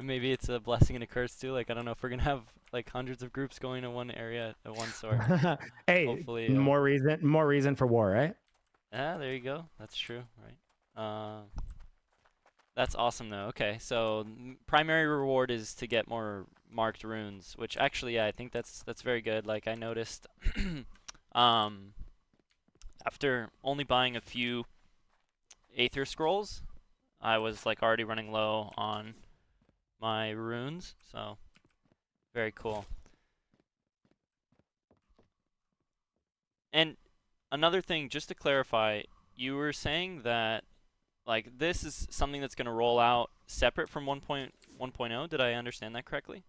maybe it's a blessing and a curse too. Like, I don't know if we're going to have like hundreds of groups going to one area at one sort. Hey, hopefully, more reason for war, right? Yeah, there you go. That's true, right? That's awesome though. Okay, so primary reward is to get more marked runes, which actually, yeah, I think that's very good. Like I noticed, after only buying a few Aether Scrolls, I was like already running low on my runes, so very cool. And another thing, just to clarify, you were saying that like this is something that's going to roll out separate from 1.1.0. Did I understand that correctly?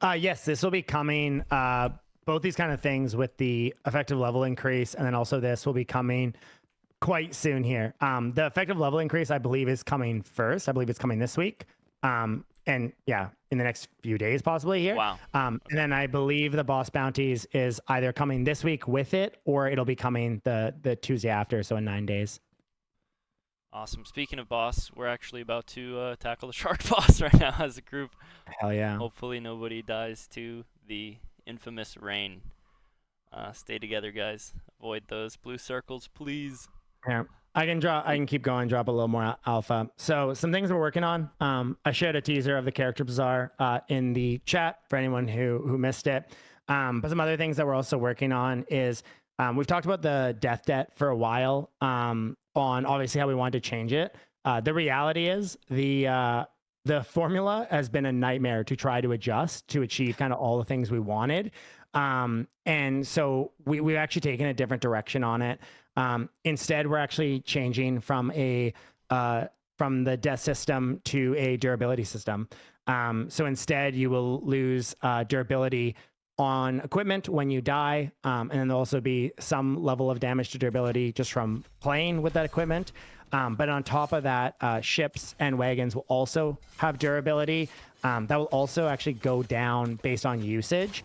Yes, this will be coming. Both these kind of things with the effective level increase, and then also this will be coming quite soon here. The effective level increase, I believe, is coming first. I believe it's coming this week. And yeah, in the next few days possibly here. Wow. And then I believe the boss bounties is either coming this week with it, or it'll be coming the Tuesday after, so in 9 days. Awesome. Speaking of boss, we're actually about to tackle the shark boss right now as a group. Hell yeah. Hopefully nobody dies to the infamous rain. Stay together, guys. Avoid those blue circles, please. Yeah. I can keep going, drop a little more alpha. So some things we're working on. I shared a teaser of the character Bazaar in the chat for anyone who missed it. But some other things that we're also working on is we've talked about the death debt for a while on obviously how we wanted to change it. The reality is the the formula has been a nightmare to try to adjust to achieve kind of all the things we wanted. And so we've actually taken a different direction on it. Instead, we're actually changing from the death system to a durability system. So instead, you will lose durability on equipment when you die, and then there'll also be some level of damage to durability just from playing with that equipment. But on top of that, ships and wagons will also have durability. That will also actually go down based on usage.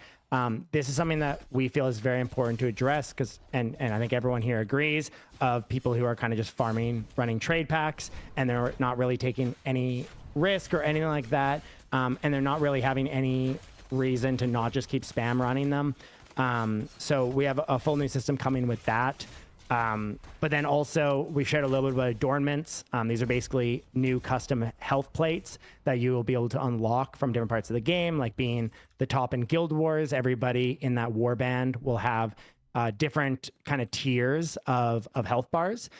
This is something that we feel is very important to address because, and I think everyone here agrees, of people who are kind of just farming, running trade packs, and they're not really taking any risk or anything like that. And they're not really having any reason to not just keep spam running them. So we have a full new system coming with that. But then also we shared a little bit about adornments. These are basically new custom health plates that you will be able to unlock from different parts of the game, like being the top in Guild Wars. Everybody in that warband will have different kind of tiers of health bars.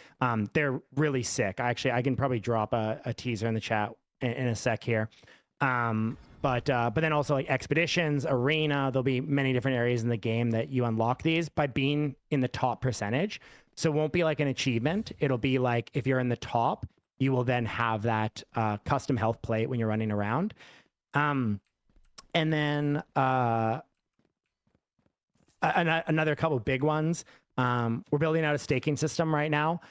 They're really sick. Actually, I can probably drop a teaser in the chat in a sec here. But then also like expeditions, arena, there'll be many different areas in the game that you unlock these by being in the top percentage. So it won't be like an achievement. It'll be like if you're in the top, you will then have that custom health plate when you're running around. And then another couple big ones. We're building out a staking system right now.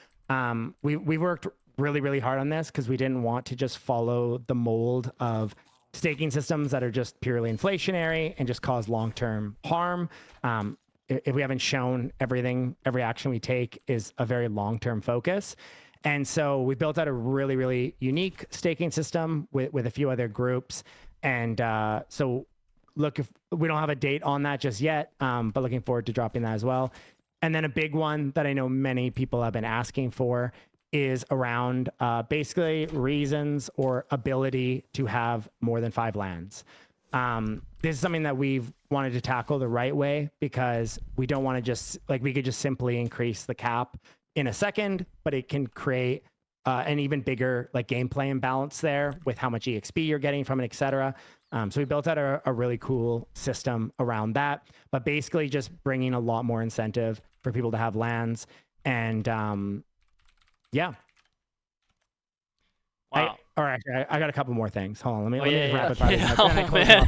We worked really, really hard on this because we didn't want to just follow the mold of staking systems that are just purely inflationary and just cause long-term harm. If we haven't shown everything, every action we take is a very long-term focus. And so we built out a really, really unique staking system with a few other groups. And so look, if we don't have a date on that just yet, but looking forward to dropping that as well. And then a big one that I know many people have been asking for is around basically reasons or ability to have more than 5 lands. This is something that we've wanted to tackle the right way because we don't want to just, like, we could just simply increase the cap in a second, but it can create an even bigger like gameplay imbalance there with how much EXP you're getting from it, etc. So we built out a really cool system around that, but basically just bringing a lot more incentive for people to have lands. And yeah. Wow. All right, I got a couple more things. Hold on, let me Yeah, rapid fire. yeah. Oh, man.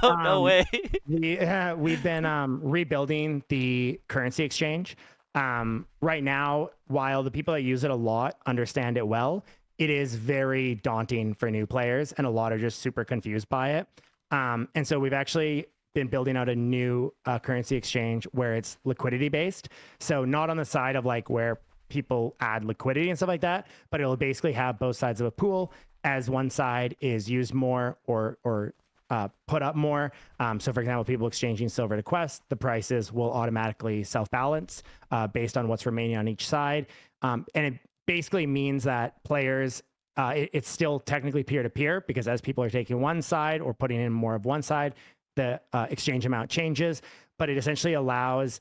Oh, no way. We've been rebuilding the currency exchange. Right now, while the people that use it a lot understand it well, it is very daunting for new players, and a lot are just super confused by it. And so we've actually been building out a new currency exchange where it's liquidity based. So not on the side of like where people add liquidity and stuff like that, but it'll basically have both sides of a pool, as one side is used more or put up more. So for example, people exchanging silver to quest, the prices will automatically self-balance based on what's remaining on each side. And it basically means that players, it's still technically peer-to-peer because as people are taking one side or putting in more of one side, the exchange amount changes, but it essentially allows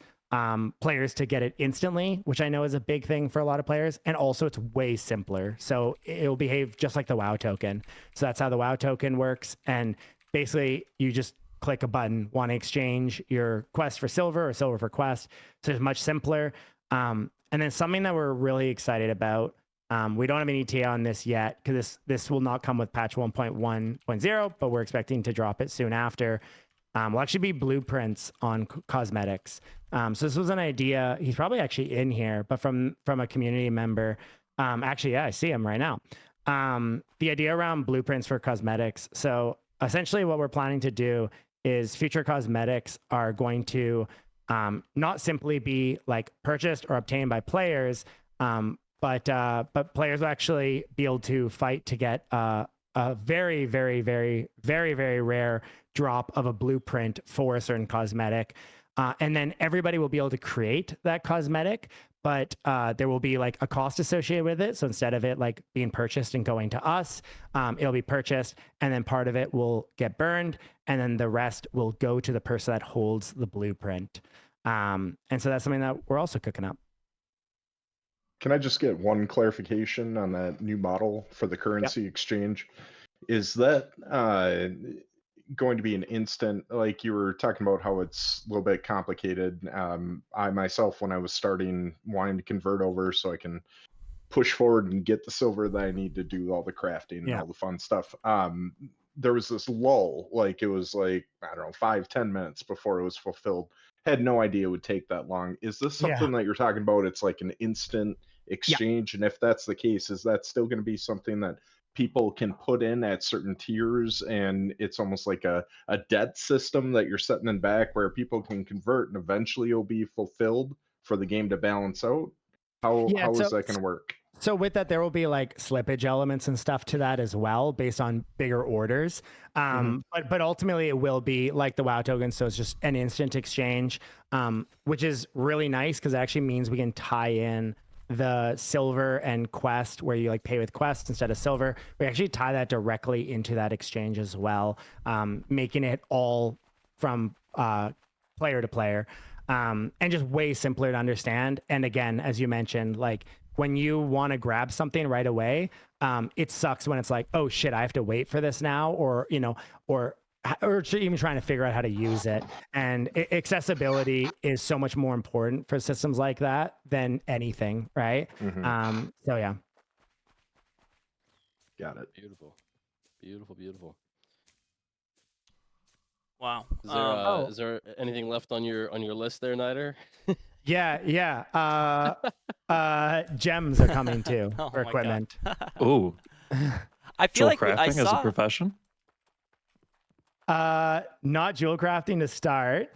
players to get it instantly, which I know is a big thing for a lot of players. And also it's way simpler. So it'll behave just like the WoW token. So that's how the WoW token works. And basically you just click a button, want to exchange your quest for silver or silver for quest. So it's much simpler. And then something that we're really excited about, we don't have any ETA on this yet because this will not come with patch 1.1.0, but we're expecting to drop it soon after. Will actually be blueprints on cosmetics. So this was an idea. He's probably actually in here, but from a community member. Actually, yeah, I see him right now. The idea around blueprints for cosmetics. So essentially what we're planning to do is future cosmetics are going to not simply be like purchased or obtained by players, but players will actually be able to fight to get a very, very, very, very, very rare drop of a blueprint for a certain cosmetic. And then everybody will be able to create that cosmetic, but there will be like a cost associated with it. So instead of it like being purchased and going to us, it'll be purchased and then part of it will get burned and then the rest will go to the person that holds the blueprint. And so that's something that we're also cooking up. Can I just get one clarification on that new model for the currency exchange? Is that going to be an instant, like you were talking about how it's a little bit complicated? I myself, when I was starting, wanting to convert over so I can push forward and get the silver that I need to do all the crafting and all the fun stuff. There was this lull, like it was like, I don't know, 5-10 minutes before it was fulfilled. Had no idea it would take that long. Is this something that you're talking about? It's like an instant exchange. And if that's the case, is that still going to be something that people can put in at certain tiers, and it's almost like a debt system that you're setting in back where people can convert and eventually it'll be fulfilled for the game to balance out? How is that going to work? So with that, there will be like slippage elements and stuff to that as well, based on bigger orders. But ultimately, it will be like the WoW token. So it's just an instant exchange, which is really nice because it actually means we can tie in the silver and quest, where you like pay with quest instead of silver. We actually tie that directly into that exchange as well, making it all from player to player, and just way simpler to understand. And again, as you mentioned, like when you want to grab something right away, it sucks when it's like, oh shit, I have to wait for this now, or or even trying to figure out how to use it. And accessibility is so much more important for systems like that than anything, right? So yeah. Got it. Beautiful, beautiful, beautiful. Wow. Is there anything left on your list there, Nider? Yeah. Gems are coming too for equipment. Ooh. I feel Jewel like crafting I as a saw. profession? Not jewel crafting to start.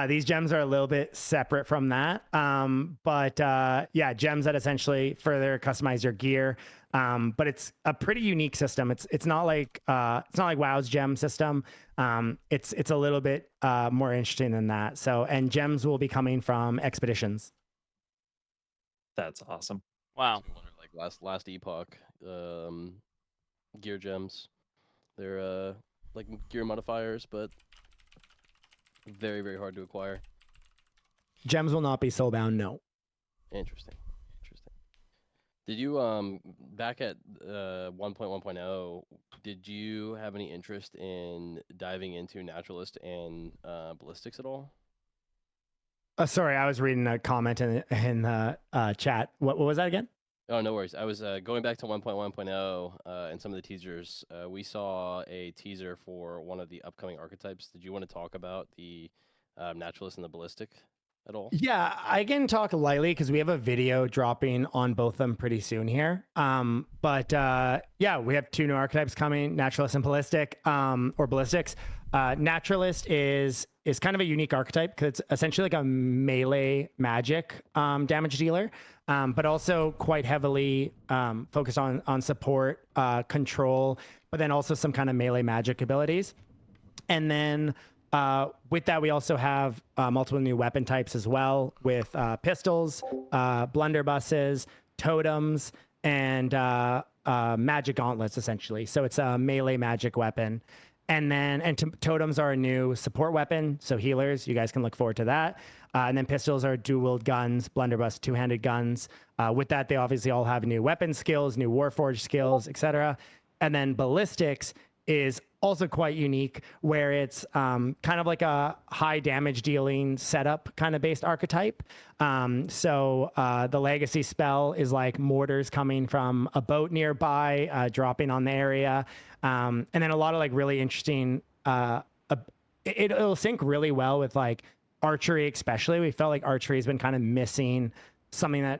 These gems are a little bit separate from that. But yeah, gems that essentially further customize your gear. But it's a pretty unique system. It's not like WoW's gem system. It's a little bit more interesting than that. So, and gems will be coming from expeditions. That's awesome. Wow. Like last epoch, gear gems. They're like gear modifiers, but very, very hard to acquire. Gems will not be soulbound, no. Interesting. Did you back at 1.1.0, did you have any interest in diving into Naturalist and Ballistics at all? Sorry, I was reading a comment in the chat. What was that again? Oh, no worries. I was going back to 1.1.0 and some of the teasers. We saw a teaser for one of the upcoming archetypes. Did you want to talk about the Naturalist and the Ballistic at all? Yeah, I can talk lightly because we have a video dropping on both of them pretty soon here. But yeah, we have two new archetypes coming, Naturalist and Ballistic, or Ballistics. Naturalist is kind of a unique archetype because it's essentially like a melee magic damage dealer, but also quite heavily focused on support, control, but then also some kind of melee magic abilities. And then with that, we also have multiple new weapon types as well, with pistols, blunderbusses, totems, and magic gauntlets, essentially. So it's a melee magic weapon. And then totems are a new support weapon, so healers, you guys can look forward to that. And then pistols are dual-wield guns, blunderbuss, two-handed guns. With that, they obviously all have new weapon skills, new warforged skills, etc. And then ballistics is also quite unique, where it's kind of like a high damage dealing setup kind of based archetype. So the legacy spell is like mortars coming from a boat nearby, dropping on the area. And then a lot of like really interesting, it'll sync really well with like archery, especially. We felt like archery has been kind of missing something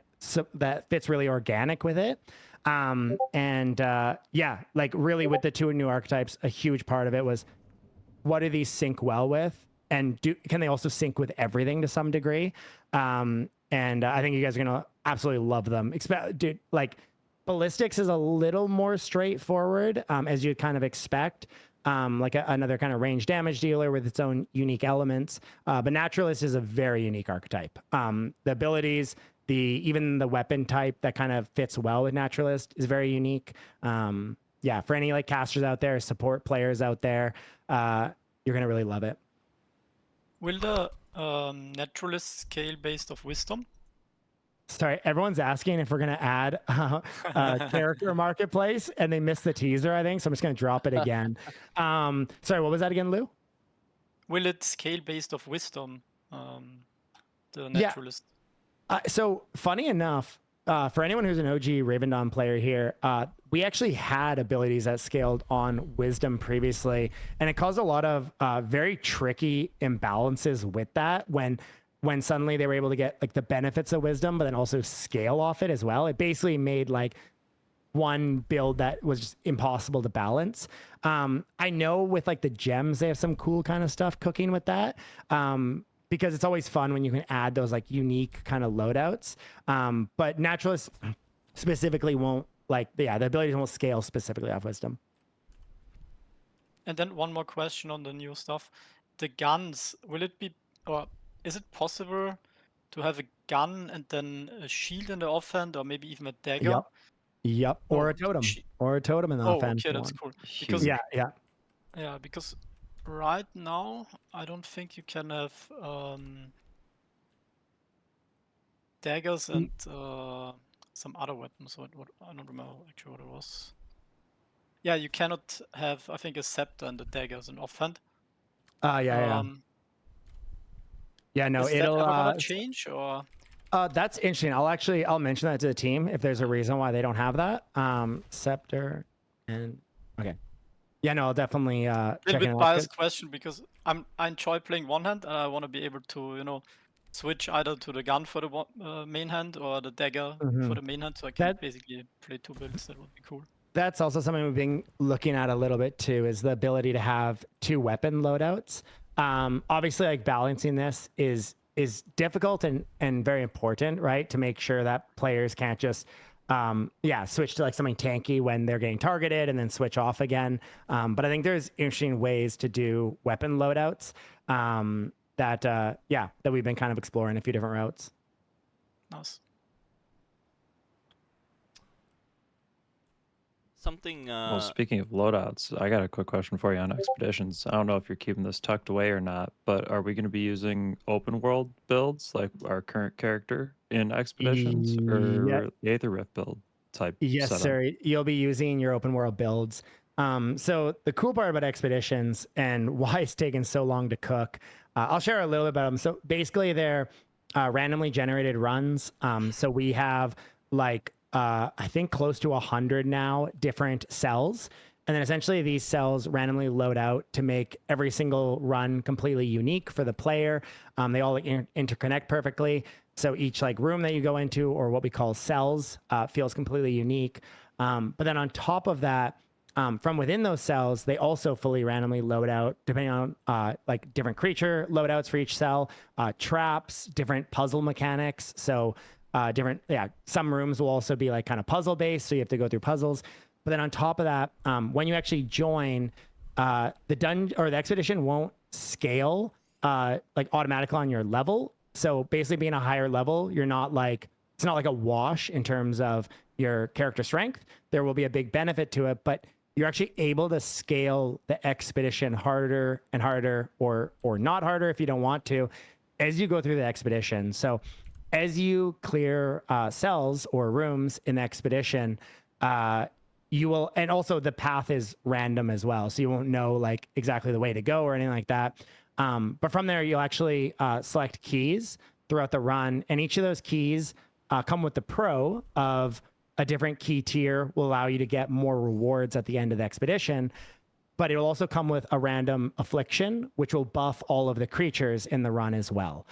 that fits really organic with it. Yeah, like really with the two new archetypes, a huge part of it was, what do these sync well with, and can they also sync with everything to some degree? And I think you guys are gonna absolutely love them. Dude, like ballistics is a little more straightforward, as you'd kind of expect. Like another kind of range damage dealer with its own unique elements. But Naturalist is a very unique archetype. The abilities, even the weapon type that kind of fits well with Naturalist is very unique. Yeah, for any like casters out there, support players out there, you're gonna really love it. Will the Naturalist scale based off wisdom? Sorry, everyone's asking if we're going to add character marketplace, and they missed the teaser, I think. So I'm just going to drop it again. Sorry, what was that again, Lou? Will it scale based off wisdom? The naturalist. Yeah. So funny enough, for anyone who's an OG Raven Dawn player here, we actually had abilities that scaled on wisdom previously, and it caused a lot of very tricky imbalances with that when suddenly they were able to get like the benefits of wisdom, but then also scale off it as well. It basically made like one build that was just impossible to balance. I know with like the gems, they have some cool kind of stuff cooking with that. Because it's always fun when you can add those like unique kind of loadouts. But Naturalist specifically won't the abilities won't scale specifically off wisdom. And then one more question on the new stuff. The guns, will it be, or is it possible to have a gun and then a shield in the offhand, or maybe even a dagger? Yep. Or a totem. Or a totem in the offhand. Okay, that's cool. Because, yeah, because right now, I don't think you can have daggers and some other weapons. What I don't remember actually what it was. Yeah, you cannot have, I think, a scepter and the daggers in offhand. Yeah, no, is it'll that ever gonna change, or? That's interesting. I'll mention that to the team if there's a reason why they don't have that. Scepter and okay. Yeah, no, I'll definitely a check bit in. biased question because I enjoy playing one hand and I want to be able to switch either to the gun for the main hand or the dagger for the main hand, so I can basically play two builds. That would be cool. That's also something we've been looking at a little bit too, is the ability to have two weapon loadouts. Obviously, like balancing this is difficult and very important, right? To make sure that players can't just switch to like something tanky when they're getting targeted and then switch off again. But I think there's interesting ways to do weapon loadouts that we've been kind of exploring a few different routes. Nice. Something. Well, speaking of loadouts, I got a quick question for you on expeditions. I don't know if you're keeping this tucked away or not, but are we going to be using open world builds like our current character in expeditions, or the Aether Rift build type? Yes, setup? sir. You'll be using your open world builds. So the cool part about expeditions and why it's taken so long to cook, I'll share a little bit about them. So basically, they're randomly generated runs. So we have like I think close to 100 now different cells. And then essentially these cells randomly load out to make every single run completely unique for the player. They all like interconnect perfectly. So each like room that you go into, or what we call cells, feels completely unique. But then on top of that, from within those cells, they also fully randomly load out depending on like different creature loadouts for each cell, traps, different puzzle mechanics. So some rooms will also be like kind of puzzle based, so you have to go through puzzles. But then on top of that, when you actually join, the dungeon or the expedition won't scale like automatically on your level. So basically, being a higher level, it's not like a wash in terms of your character strength. There will be a big benefit to it, but you're actually able to scale the expedition harder and harder, or not harder if you don't want to, as you go through the expedition. So as you clear cells or rooms in the expedition, you will, and also the path is random as well, so you won't know like exactly the way to go or anything like that. But from there, you'll actually select keys throughout the run, and each of those keys come with the pro of a different key tier will allow you to get more rewards at the end of the expedition. But it will also come with a random affliction, which will buff all of the creatures in the run as well.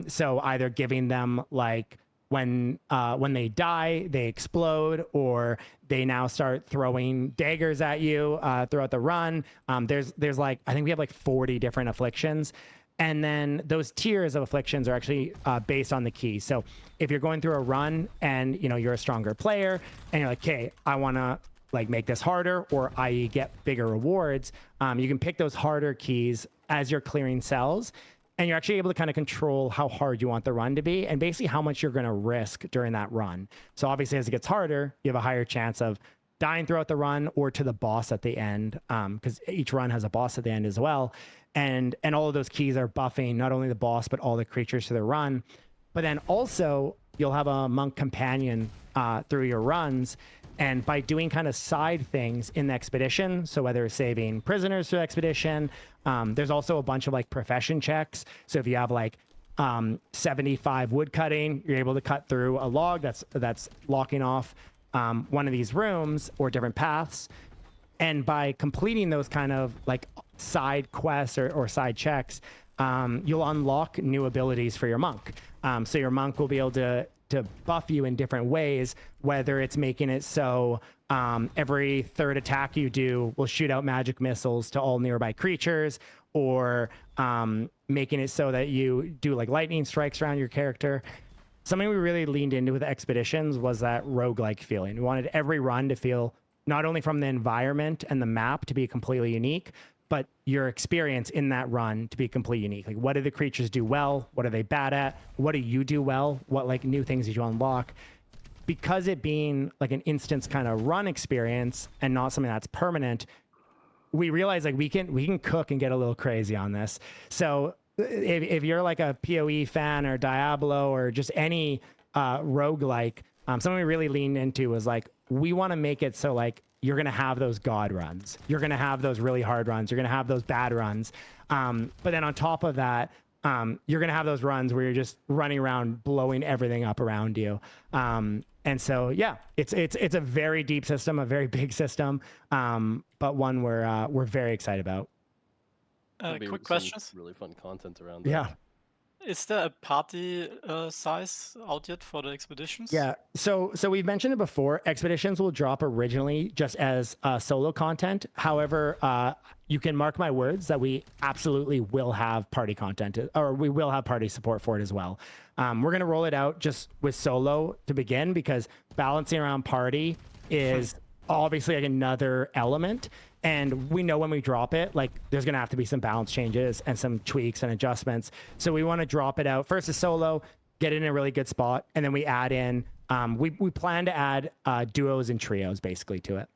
So either giving them like when they die, they explode, or they now start throwing daggers at you throughout the run. There's like, I think we have like 40 different afflictions. And then those tiers of afflictions are actually based on the key. So if you're going through a run and you're a stronger player and you're like, okay, I want to like make this harder, or i.e. get bigger rewards, you can pick those harder keys as you're clearing cells, and you're actually able to kind of control how hard you want the run to be and basically how much you're going to risk during that run. So obviously as it gets harder, you have a higher chance of dying throughout the run or to the boss at the end, because each run has a boss at the end as well. And all of those keys are buffing not only the boss, but all the creatures to the run. But then also you'll have a monk companion through your runs. And by doing kind of side things in the expedition, so whether it's saving prisoners through the expedition, there's also a bunch of like profession checks. So if you have like 75 wood cutting, you're able to cut through a log that's locking off one of these rooms or different paths. And by completing those kind of like side quests or side checks, you'll unlock new abilities for your monk. So your monk will be able to buff you in different ways, whether it's making it so every third attack you do will shoot out magic missiles to all nearby creatures, or making it so that you do like lightning strikes around your character. Something we really leaned into with expeditions was that roguelike feeling. We wanted every run to feel not only from the environment and the map to be completely unique, but your experience in that run to be completely unique. Like, what do the creatures do well? What are they bad at? What do you do well? What like new things did you unlock? Because it being like an instance kind of run experience and not something that's permanent, we realize like we can cook and get a little crazy on this. So if you're like a PoE fan or Diablo or just any roguelike, something we really leaned into was like, we want to make it so like you're going to have those god runs. You're going to have those really hard runs. You're going to have those bad runs. But then on top of that, you're going to have those runs where you're just running around blowing everything up around you. And so, yeah, it's a very deep system, a very big system, but one we're very excited about. some Quick questions. Really fun content around that. Yeah. Is there a party size out yet for the expeditions? Yeah, so we've mentioned it before. Expeditions will drop originally just as solo content. However, you can mark my words that we absolutely will have party content, or we will have party support for it as well. We're going to roll it out just with solo to begin, because balancing around party is obviously like another element. And we know when we drop it, like there's going to have to be some balance changes and some tweaks and adjustments. So we want to drop it out first as solo, get it in a really good spot. And then we add in, we plan to add duos and trios basically to it.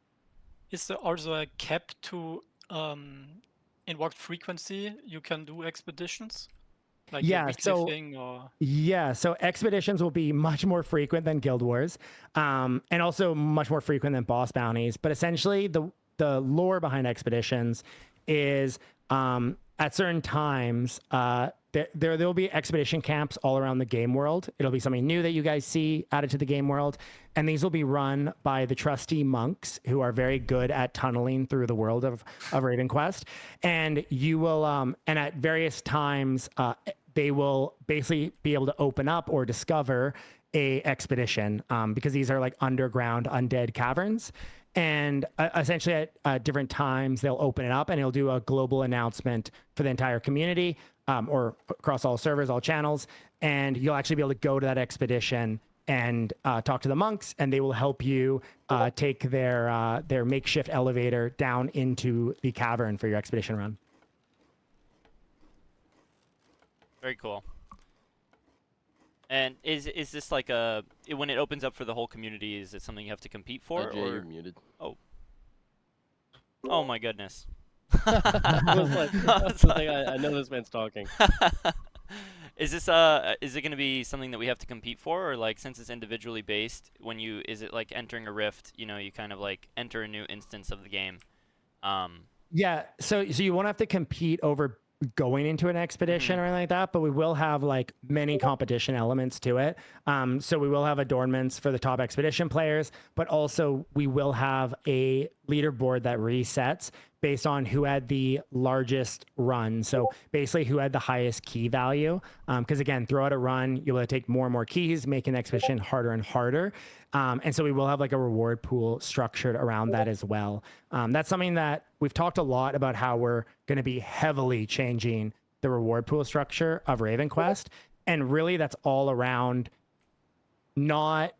Is there also a cap to in what frequency you can do expeditions? Like a weekly thing or... Yeah, so expeditions will be much more frequent than Guild Wars, and also much more frequent than boss bounties. But essentially the lore behind expeditions is at certain times there'll be expedition camps all around the game world. It'll be something new that you guys see added to the game world, and these will be run by the trusty monks who are very good at tunneling through the world of RavenQuest. And you will and at various times they will basically be able to open up or discover a expedition, because these are like underground undead caverns. And essentially at different times, they'll open it up and it'll do a global announcement for the entire community, or across all servers, all channels. And you'll actually be able to go to that expedition and talk to the monks, and they will help you take their makeshift elevator down into the cavern for your expedition run. Very cool. And is this like when it opens up for the whole community, is it something you have to compete for? Jay, or you're muted. Oh my goodness. I was like, I know this man's talking. Is it going to be something that we have to compete for, or like since it's individually based, is it like entering a rift, you kind of like enter a new instance of the game? Yeah, so you won't have to compete over going into an expedition or anything like that, but we will have like many competition elements to it. So we will have adornments for the top expedition players, but also we will have a leaderboard that resets based on who had the largest run. So basically who had the highest key value. Because again, throughout a run, you'll take more and more keys, making the expedition harder and harder. And so we will have like a reward pool structured around that as well. That's something that we've talked a lot about, how we're going to be heavily changing the reward pool structure of RavenQuest. And really that's all around, not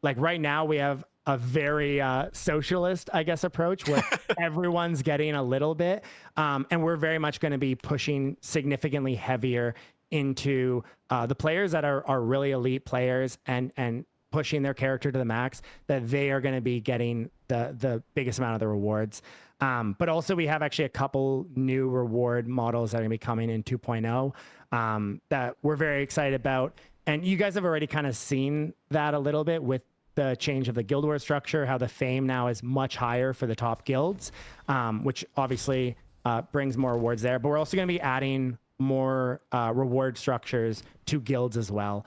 like right now we have a very socialist, I guess, approach where everyone's getting a little bit. And we're very much going to be pushing significantly heavier into the players that are really elite players and pushing their character to the max, that they are going to be getting the biggest amount of the rewards. But also we have actually a couple new reward models that are going to be coming in 2.0 that we're very excited about. And you guys have already kind of seen that a little bit with the change of the guild war structure, how the fame now is much higher for the top guilds, which obviously brings more rewards there. But we're also going to be adding more reward structures to guilds as well.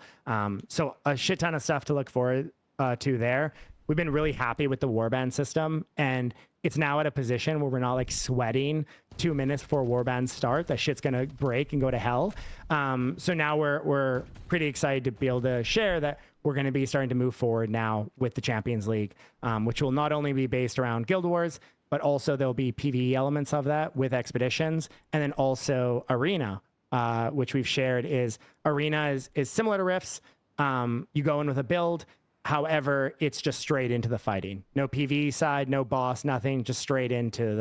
So a shit ton of stuff to look forward to there. We've been really happy with the warband system, and it's now at a position where we're not like sweating 2 minutes before warbands start. That shit's gonna break and go to hell. So now we're pretty excited to be able to share that we're going to be starting to move forward now with the Champions League, which will not only be based around Guild Wars, but also there'll be PvE elements of that with expeditions, and then also Arena, which we've shared is Arena is similar to Rifts. You go in with a build. However, it's just straight into the fighting. No PvE side, no boss, nothing. Just straight into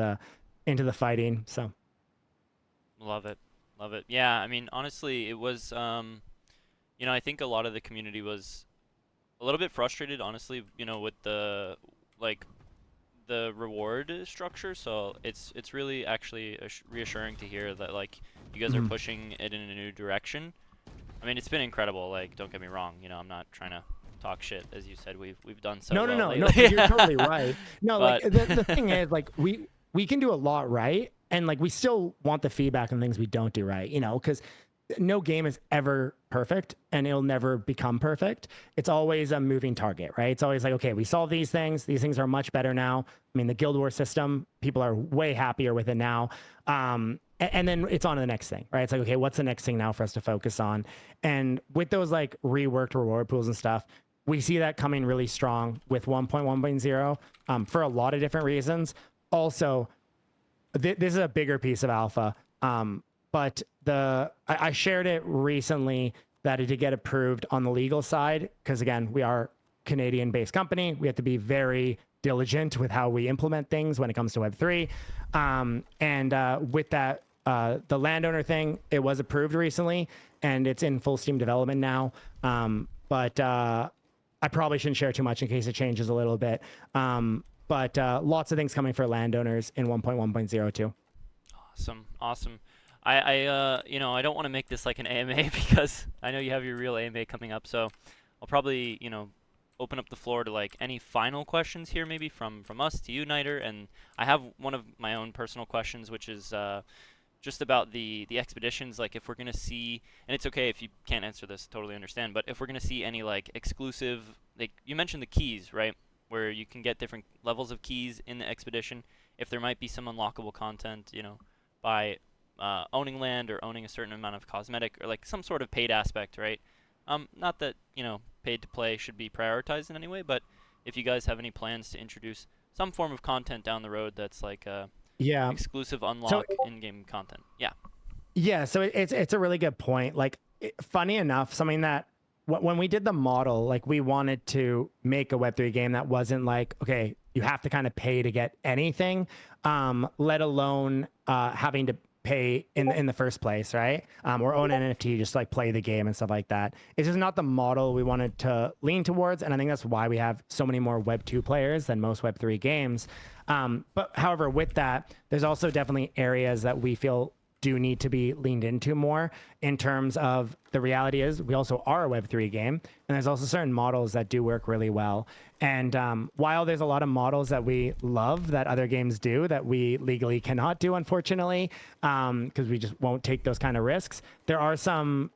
the fighting. So, love it. Yeah, I mean, honestly, it was. I think a lot of the community was a little bit frustrated, honestly. With the reward structure. So it's really actually reassuring to hear that like you guys are pushing it in a new direction. I mean, it's been incredible. Like, don't get me wrong. I'm not trying to talk shit, as you said. We've done so well no, lately. you're totally right. No, But like the thing is, like we can do a lot right, and like we still want the feedback on things we don't do right, because no game is ever perfect, and it'll never become perfect. It's always a moving target, right? It's always like, okay, we solved these things are much better now. I mean, the Guild War system, people are way happier with it now. And then it's on to the next thing, right? It's like, okay, what's the next thing now for us to focus on? And with those like reworked reward pools and stuff, we see that coming really strong with 1.1.0 for a lot of different reasons. Also, this is a bigger piece of alpha, but I shared it recently that it did get approved on the legal side, because again, we are a Canadian-based company. We have to be very diligent with how we implement things when it comes to Web3. And with that, the landowner thing, it was approved recently, and it's in full Steam development now. But I probably shouldn't share too much in case it changes a little bit. But lots of things coming for landowners in 1.1.0 too. Awesome. I don't want to make this like an AMA because I know you have your real AMA coming up. So I'll probably, open up the floor to like any final questions here, maybe from us to you, Niter. And I have one of my own personal questions, which is just about the expeditions. Like, if we're gonna see, and it's okay if you can't answer this, totally understand, but if we're gonna see any like exclusive, like you mentioned the keys, right, where you can get different levels of keys in the expedition, if there might be some unlockable content, by owning land or owning a certain amount of cosmetic or like some sort of paid aspect, right? Not that paid to play should be prioritized in any way, but if you guys have any plans to introduce some form of content down the road that's like exclusive unlock in-game content. Yeah, so it's a really good point. Like, funny enough, something that when we did the model, like, we wanted to make a Web3 game that wasn't like, okay, you have to kind of pay to get anything, let alone having to pay in the first place, right? Or own an NFT, just like play the game and stuff like that. It's just not the model we wanted to lean towards, and I think that's why we have so many more Web 2 players than most Web 3 games. But however, with that, there's also definitely areas that we feel do need to be leaned into more, in terms of the reality is we also are a Web3 game, and there's also certain models that do work really well. And while there's a lot of models that we love that other games do that we legally cannot do, unfortunately, because we just won't take those kind of risks, there are some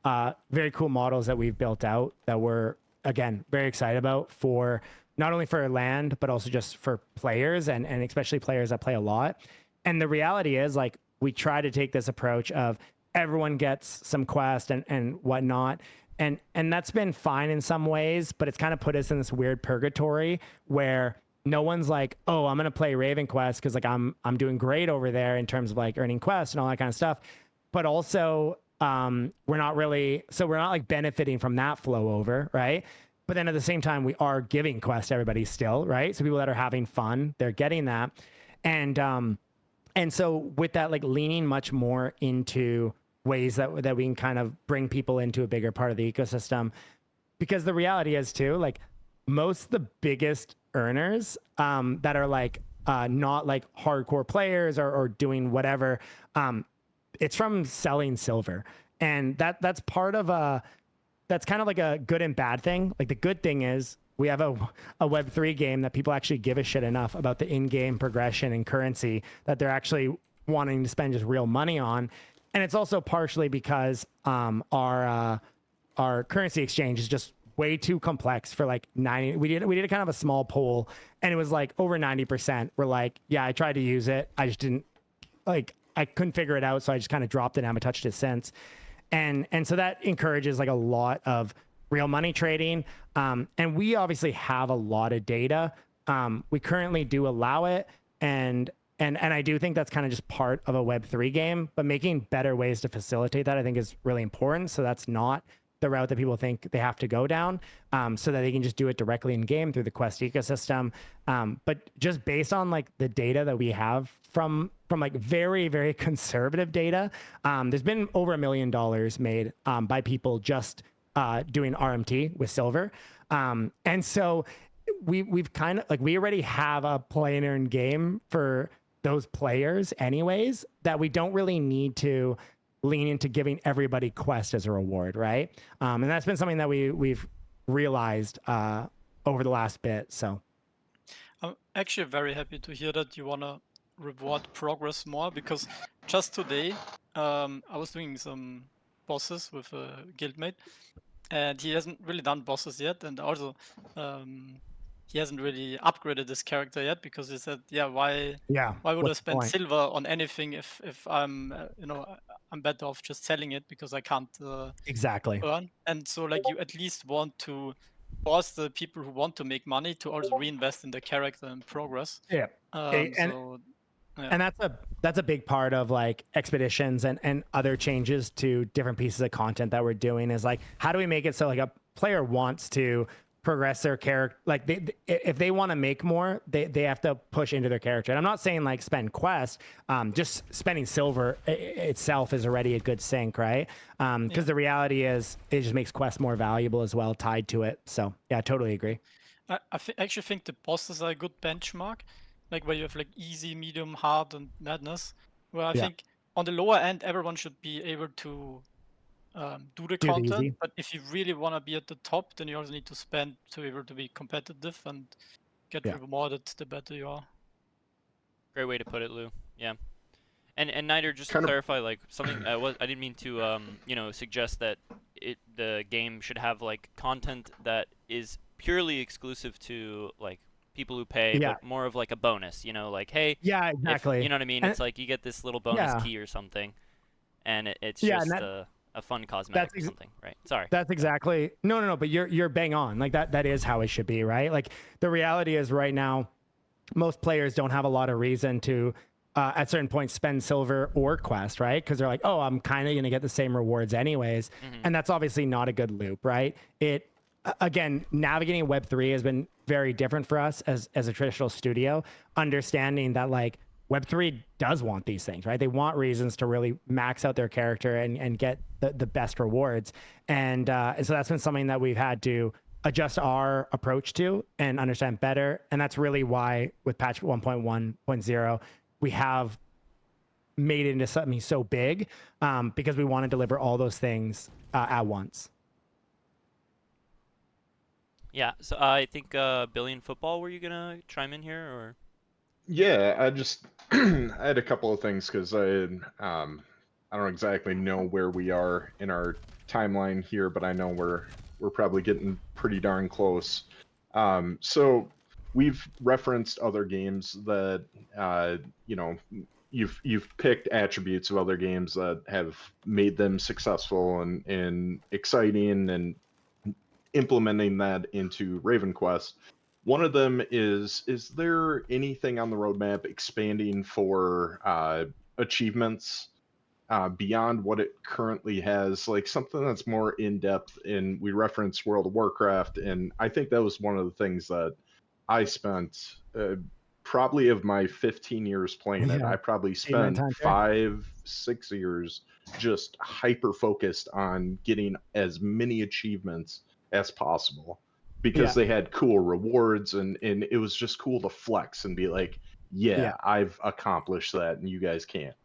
very cool models that we've built out that we're, again, very excited about, for not only for land, but also just for players, and especially players that play a lot. And the reality is, like, we try to take this approach of everyone gets some quest and whatnot. And that's been fine in some ways, but it's kind of put us in this weird purgatory where no one's like, oh, I'm going to play RavenQuest because like I'm doing great over there in terms of like earning quests and all that kind of stuff. But also we're not like benefiting from that flow over, right? But then at the same time, we are giving quests to everybody still, right? So people that are having fun, they're getting that. And so with that, like leaning much more into ways that we can kind of bring people into a bigger part of the ecosystem, because the reality is too, like most of the biggest earners that are like not like hardcore players or doing whatever, it's from selling silver. And that's part of that's kind of like a good and bad thing. Like the good thing is we have a Web3 game that people actually give a shit enough about the in-game progression and currency that they're actually wanting to spend just real money on. And it's also partially because our currency exchange is just way too complex for like 90. We did a kind of a small poll, and it was like over 90% were like, yeah, I tried to use it, I just didn't like, I couldn't figure it out, so I just kind of dropped it and haven't touched it since. And so that encourages like a lot of real money trading. And we obviously have a lot of data. We currently do allow it, and I do think that's kind of just part of a Web3 game, but making better ways to facilitate that I think is really important. So that's not the route that people think they have to go down, so that they can just do it directly in game through the Quest ecosystem. But just based on like the data that we have from like very, very conservative data, there's been over $1 million made by people just doing RMT with silver. And so we've kind of like, we already have a play and earn game for those players anyways, that we don't really need to lean into giving everybody Quest as a reward, right? And that's been something that we've realized over the last bit. So I'm actually very happy to hear that you want to reward progress more, because just today I was doing some bosses with a guildmate, and he hasn't really done bosses yet, and also he hasn't really upgraded this character yet, because he said, yeah, why would I spend silver on anything if I'm I'm better off just selling it because I can't exactly earn. And so like you at least want to force the people who want to make money to also reinvest in the character and progress. Yeah. And that's a big part of like expeditions and other changes to different pieces of content that we're doing, is like, how do we make it so like a player wants to progress their character? Like if they want to make more, they have to push into their character. And I'm not saying like spend Quest, just spending silver itself is already a good sink, right? Because the reality is it just makes Quest more valuable as well, tied to it. So yeah, I totally agree. I actually think the bosses are a good benchmark, like where you have like easy, medium, hard, and madness, where I think on the lower end everyone should be able to do the content, but if you really want to be at the top, then you also need to spend to be able to be competitive and get rewarded the better you are. Great way to put it, Lou. Yeah. And Niter, just to clarify, like something I didn't mean to suggest that the game should have like content that is purely exclusive to like people who pay, but more of like a bonus, like, hey, exactly. You know what I mean? It's like you get this little bonus key or something, and it's just a fun cosmetic or something, right? Sorry. That's exactly no, but you're bang on. Like that is how it should be, right? Like the reality is right now, most players don't have a lot of reason to at certain points spend silver or Quest, right? Because they're like, oh, I'm kind of gonna get the same rewards anyways, and that's obviously not a good loop, right? It again, navigating Web3 has been very different for us as a traditional studio, understanding that like Web3 does want these things, right? They want reasons to really max out their character and get the best rewards. And so that's been something that we've had to adjust our approach to and understand better. And that's really why with patch 1.1.0, we have made it into something so big, because we want to deliver all those things at once. Yeah, so I think Billy in Football, were you going to chime in here, or? Yeah, I just I had a couple of things because I don't exactly know where we are in our timeline here, but I know we're probably getting pretty darn close. So we've referenced other games that you've picked attributes of other games that have made them successful and exciting, and implementing that into RavenQuest. One of them is there anything on the roadmap expanding for achievements beyond what it currently has, like something that's more in-depth? And we referenced World of Warcraft, and I think that was one of the things that I spent probably of my 15 years playing it, I probably spent 5-6 years just hyper-focused on getting as many achievements as possible, because they had cool rewards, and it was just cool to flex and be like, I've accomplished that and you guys can't.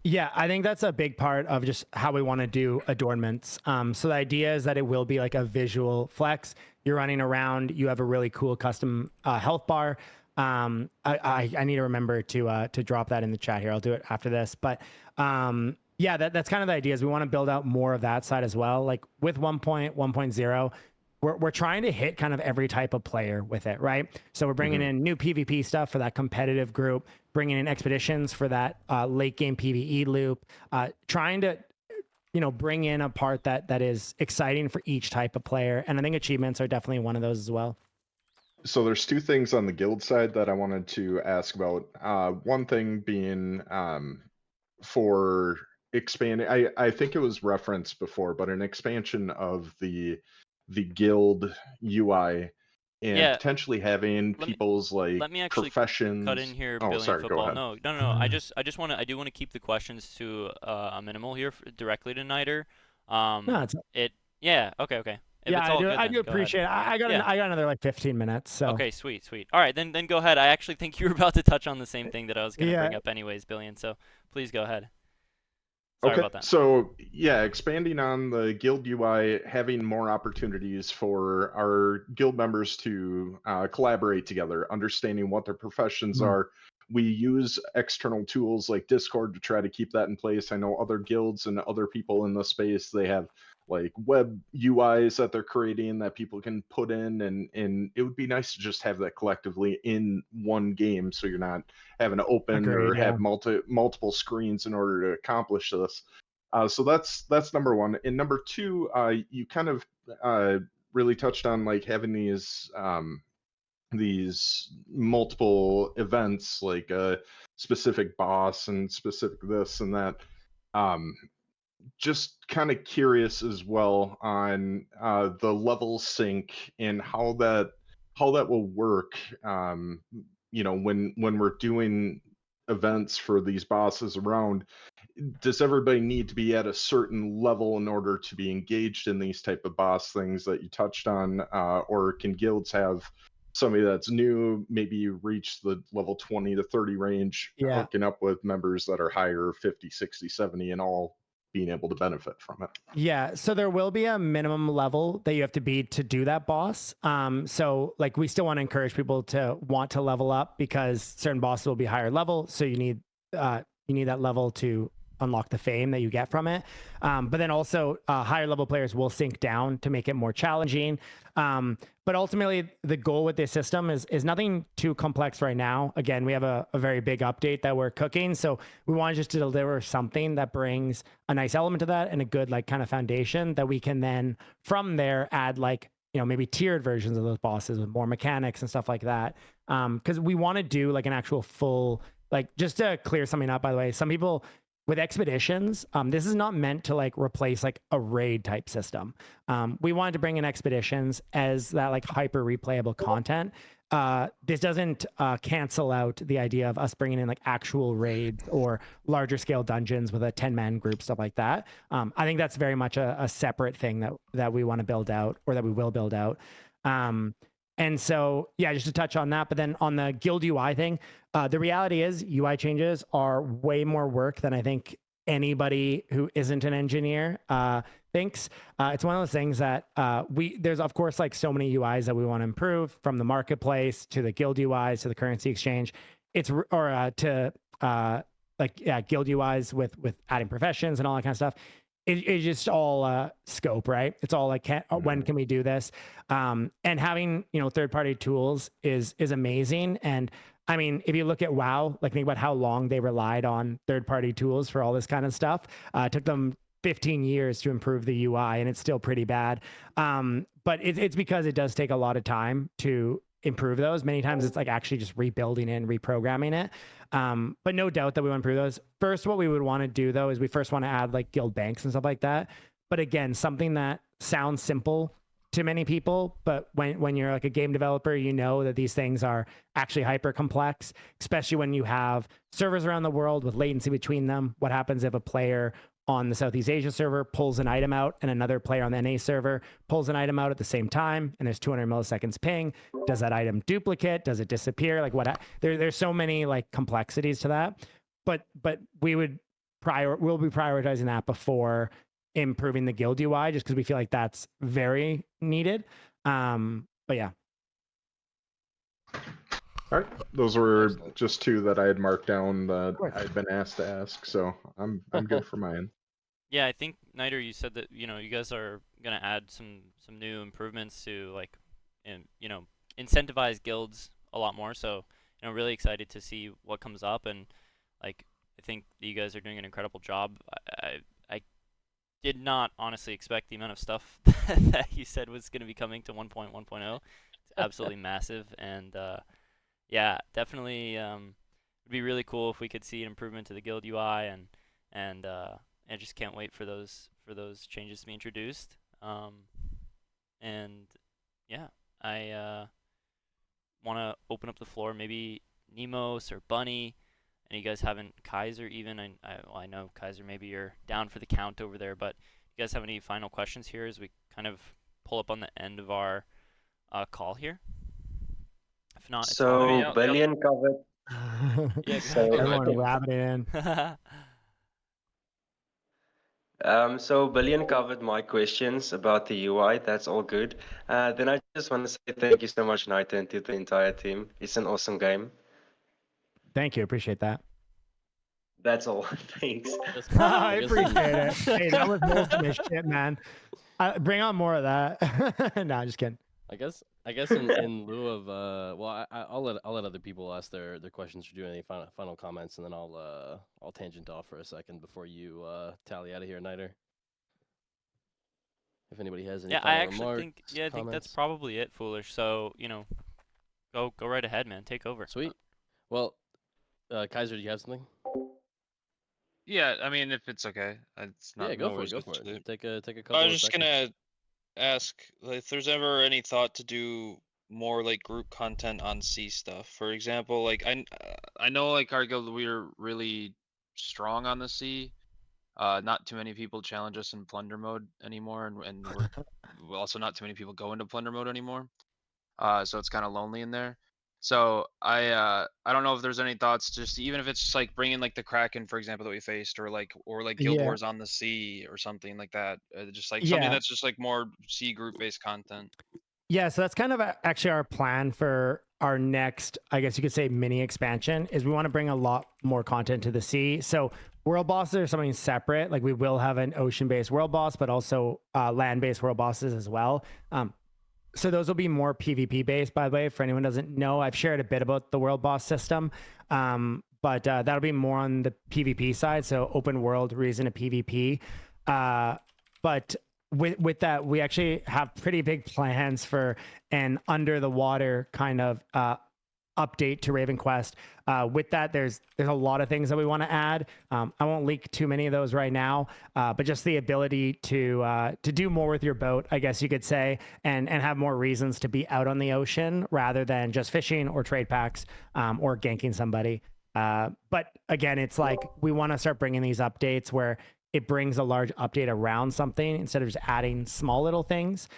Yeah, I think that's a big part of just how we want to do adornments. So the idea is that it will be like a visual flex. You're running around, you have a really cool custom health bar. I need to remember to drop that in the chat here. I'll do it after this. But yeah, that's kind of the idea is we want to build out more of that side as well. Like with 1.1.0, we're trying to hit kind of every type of player with it, right? So we're bringing in new PvP stuff for that competitive group, bringing in expeditions for that late game PvE loop, trying to, bring in a part that is exciting for each type of player. And I think achievements are definitely one of those as well. So there's two things on the guild side that I wanted to ask about. One thing being for expanding, I think it was referenced before, but an expansion of the guild UI and potentially having people's let me actually professions. cut in here. Oh, Billion sorry. Football. Go ahead. No. I do want to keep the questions to a minimal here directly to Niter. No, Yeah. Okay. If yeah, it's all I good, do appreciate it. I got another like 15 minutes. So okay, sweet. All right, then go ahead. I actually think you were about to touch on the same thing that I was going to bring up anyways, Billion. So please go ahead. Sorry about that. So yeah, expanding on the guild UI, having more opportunities for our guild members to collaborate together, understanding what their professions are. We use external tools like Discord to try to keep that in place. I know other guilds and other people in the space, they have like web UIs that they're creating that people can put in, and it would be nice to just have that collectively in one game, so you're not having to open have multiple screens in order to accomplish this. So that's number one. And number two, you kind of really touched on like having these multiple events, like a specific boss and specific this and that. Just kind of curious as well on the level sync and how that will work. When we're doing events for these bosses around, does everybody need to be at a certain level in order to be engaged in these type of boss things that you touched on, or can guilds have somebody that's new, maybe reach the level 20 to 30 range, hooking up with members that are higher, 50, 60, 70, and all being able to benefit from it? Yeah, so there will be a minimum level that you have to be to do that boss. So like we still want to encourage people to want to level up because certain bosses will be higher level. So you need that level to unlock the fame that you get from it. But then also higher level players will sink down to make it more challenging. But ultimately, the goal with this system is nothing too complex right now. Again, we have a very big update that we're cooking. So we want just to deliver something that brings a nice element to that and a good like kind of foundation that we can then from there add like, maybe tiered versions of those bosses with more mechanics and stuff like that. Because we want to do like an actual full, like just to clear something up, by the way, some people with expeditions, this is not meant to like replace like a raid type system. We wanted to bring in expeditions as that like hyper replayable content. This doesn't cancel out the idea of us bringing in like actual raids or larger scale dungeons with a 10-man group, stuff like that. I think that's very much a separate thing that we want to build out, or that we will build out. And so, yeah, just to touch on that, but then on the guild UI thing, the reality is UI changes are way more work than I think anybody who isn't an engineer thinks. It's one of those things that there's of course like so many UIs that we want to improve, from the marketplace to the guild UIs to the currency exchange. Guild UIs with adding professions and all that kind of stuff. It's just all scope, right? It's all like, when can we do this? And having, third-party tools is amazing. And I mean, if you look at WoW, like think about how long they relied on third-party tools for all this kind of stuff. It took them 15 years to improve the UI, and it's still pretty bad. But it's because it does take a lot of time to improve those. Many times it's like actually just rebuilding it and reprogramming it. But no doubt that we want to improve those. First, what we would want to do though is we first want to add like guild banks and stuff like that. But again, something that sounds simple to many people, but when you're like a game developer, you know that these things are actually hyper complex, especially when you have servers around the world with latency between them. What happens if a player on the Southeast Asia server pulls an item out and another player on the NA server pulls an item out at the same time, and there's 200 milliseconds ping? Does that item duplicate? Does it disappear? Like there's so many like complexities to that. But we would we'll be prioritizing that before improving the guild UI, just because we feel like that's very needed. But yeah. All right, those were just two that I had marked down that I'd been asked to ask, so I'm good for mine. Yeah, I think Niter, you said that you guys are gonna add some new improvements to like, incentivize guilds a lot more. So really excited to see what comes up, and like I think you guys are doing an incredible job. I did not honestly expect the amount of stuff that you said was gonna be coming to 1.1.0. It's absolutely massive, and yeah, definitely it'd be really cool if we could see an improvement to the guild UI, and I just can't wait for those changes to be introduced. And yeah, I want to open up the floor. Maybe Nemos or Bunny, and you guys haven't, Kaiser even. I know Kaiser, maybe you're down for the count over there, but you guys have any final questions here as we kind of pull up on the end of our call here? If not, it's so fine. Billion covered. Yeah, So- Everyone rabbiting in. So Billion covered my questions about the UI. That's all good. Then I just want to say thank you so much, Niter, and to the entire team. It's an awesome game. Thank you. Appreciate that. That's all. Thanks. I appreciate it. Hey, that was ultimate shit, man. Bring on more of that. No, just kidding. I guess in lieu of well, I'll let other people ask their questions or do any final comments, and then I'll tangent off for a second before you tally out of here, Niter. If anybody has any final I actually remarks, think I think that's comments. probably it, Foolish. So go right ahead, man. Take over. Sweet. Well, Kaiser, do you have something? Yeah, I mean, if it's okay, it's not. Yeah, go no for it. worries Go for with it. Take a couple. I of was just seconds. gonna ask if there's ever any thought to do more like group content on C stuff. For example, like I know like our guild we're really strong on the C. Not too many people challenge us in plunder mode anymore, and we're also not too many people go into plunder mode anymore. So it's kind of lonely in there. So I don't know if there's any thoughts, just even if it's just like bringing like the Kraken, for example, that we faced, or like Guild Yeah. Wars on the Sea or something like that. Just like Yeah. something that's just like more C group based content. Yeah, so that's kind of actually our plan for our next, I guess you could say, mini expansion, is we want to bring a lot more content to the sea. So world bosses are something separate. Like we will have an ocean-based world boss, but also land-based world bosses as well. So those will be more PvP based, by the way. For anyone who doesn't know, I've shared a bit about the world boss system, but that'll be more on the PvP side. So open world reason to PvP. But with that, we actually have pretty big plans for an under the water kind of update to RavenQuest. With that, there's a lot of things that we want to add. I won't leak too many of those right now, but just the ability to do more with your boat, I guess you could say, and have more reasons to be out on the ocean rather than just fishing or trade packs or ganking somebody. But again, it's like we want to start bringing these updates where it brings a large update around something instead of just adding small little things.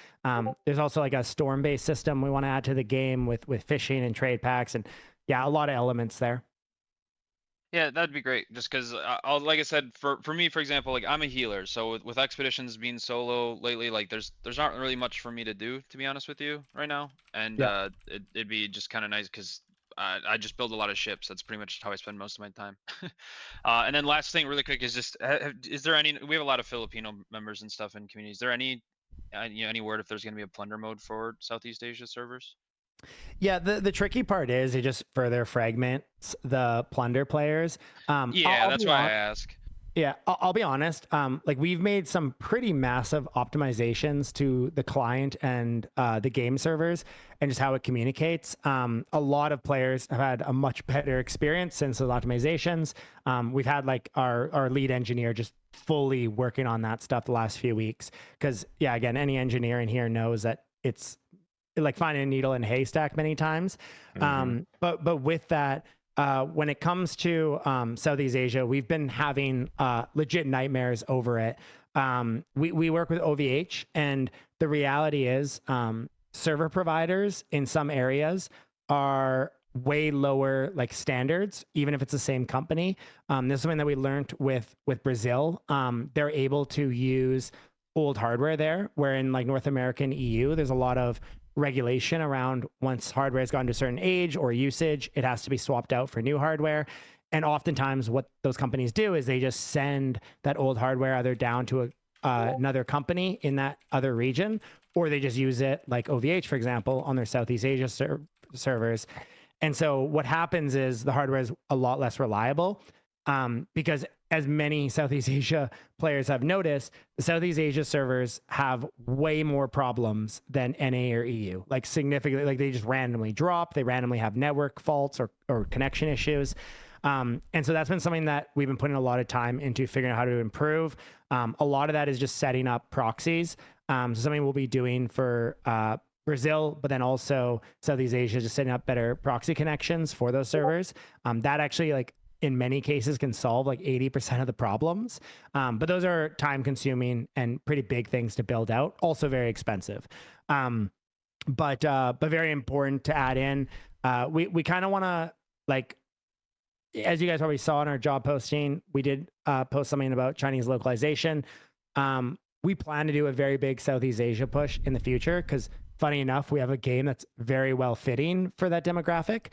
There's also like a storm-based system we want to add to the game with fishing and trade packs, and yeah, a lot of elements there. Yeah, that'd be great. Just because, like I said, for me, for example, like I'm a healer, so with expeditions being solo lately, like there's not really much for me to do, to be honest with you, right now. And Yeah. it'd be just kind of nice because I just build a lot of ships. That's pretty much how I spend most of my time. And then last thing, really quick, is just is there any? We have a lot of Filipino members and stuff in communities. Is there any any word if there's going to be a plunder mode for Southeast Asia servers? Yeah, the tricky part is it just further fragments the plunder players. Yeah, that's why I ask. Yeah, I'll be honest. Like we've made some pretty massive optimizations to the client and the game servers and just how it communicates. A lot of players have had a much better experience since those optimizations. We've had like our lead engineer just fully working on that stuff the last few weeks. Because yeah, again, any engineer in here knows that it's like finding a needle in a haystack many times. But with that, when it comes to Southeast Asia, we've been having legit nightmares over it. We work with OVH, and the reality is server providers in some areas are way lower like standards, even if it's the same company. This is something that we learned with Brazil. They're able to use old hardware there, where in like North America and EU, there's a lot of regulation around once hardware has gone to a certain age or usage, it has to be swapped out for new hardware. And oftentimes what those companies do is they just send that old hardware either down to another company in that other region, or they just use it like OVH, for example, on their Southeast Asia servers. And so what happens is the hardware is a lot less reliable because as many Southeast Asia players have noticed, the Southeast Asia servers have way more problems than NA or EU, like significantly, like they just randomly drop, they randomly have network faults or connection issues. And so that's been something that we've been putting a lot of time into figuring out how to improve. A lot of that is just setting up proxies. So something we'll be doing for Brazil, but then also Southeast Asia, just setting up better proxy connections for those servers. That actually, like in many cases, can solve like 80% of the problems. But those are time consuming and pretty big things to build out. Also very expensive. But very important to add in. We kind of want to, like, as you guys probably saw in our job posting, we did post something about Chinese localization. We plan to do a very big Southeast Asia push in the future because, funny enough, we have a game that's very well fitting for that demographic.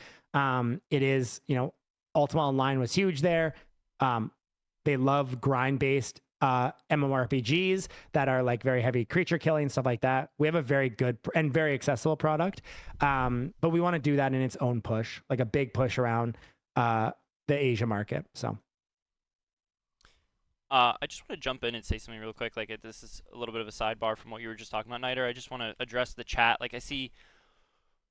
It is, you know, Ultima Online was huge there. They love grind-based MMORPGs that are like very heavy creature killing, stuff like that. We have a very good and very accessible product, but we want to do that in its own push, like a big push around the Asia market. So. I just want to jump in and say something real quick. Like, this is a little bit of a sidebar from what you were just talking about, Niter. I just want to address the chat. Like, I see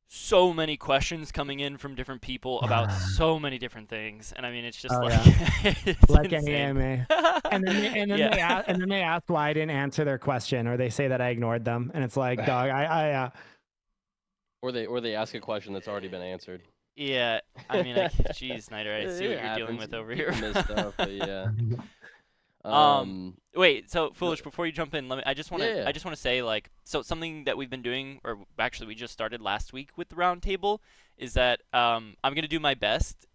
so many questions coming in from different people about so many different things, and I mean, it's just it's like insane. any anime. And then they ask why I didn't answer their question, or they say that I ignored them, and it's like, dog, I Or they ask a question that's already been answered. Yeah, I mean, geez, Niter, I see what you're dealing with over here. Stuff, but yeah. Wait, so Foolish, before you jump in, I just want to say, like, so something that we've been doing, or actually we just started last week with the roundtable, is that I'm gonna do my best.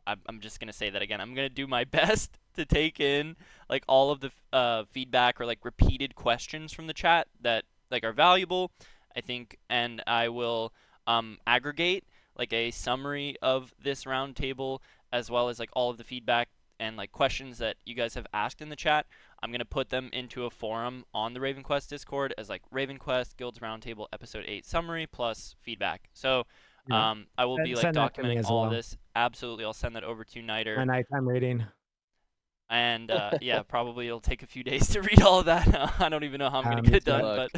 I'm just gonna say that again. I'm gonna do my best to take in like all of the feedback or like repeated questions from the chat that like are valuable, I think, and I will aggregate like a summary of this roundtable as well as like all of the feedback and like questions that you guys have asked in the chat. I'm going to put them into a forum on the RavenQuest Discord as like RavenQuest Guilds Roundtable episode 8 summary plus feedback. So I will be like documenting all of this. Absolutely. I'll send that over to Niter. My nighttime reading. And yeah, probably it'll take a few days to read all of that. I don't even know how I'm going to get it done,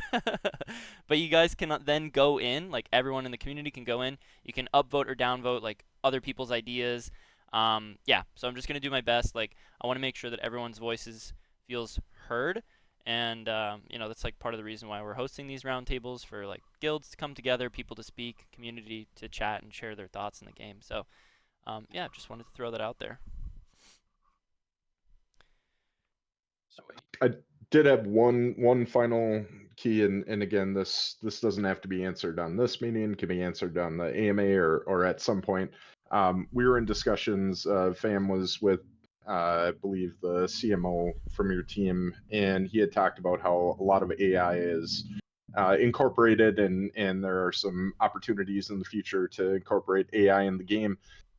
but you guys can then go in, like everyone in the community can go in. You can upvote or downvote like other people's ideas. Yeah, so I'm just going to do my best. Like, I want to make sure that everyone's voices feels heard. And, you know, that's like part of the reason why we're hosting these roundtables, for like guilds to come together, people to speak, community to chat and share their thoughts in the game. So, yeah, just wanted to throw that out there. I did have one final key, and again, this doesn't have to be answered on this meeting. It can be answered on the AMA or at some point. We were in discussions. Fam was with, I believe, the CMO from your team, and he had talked about how a lot of AI is incorporated, and there are some opportunities in the future to incorporate AI in the game.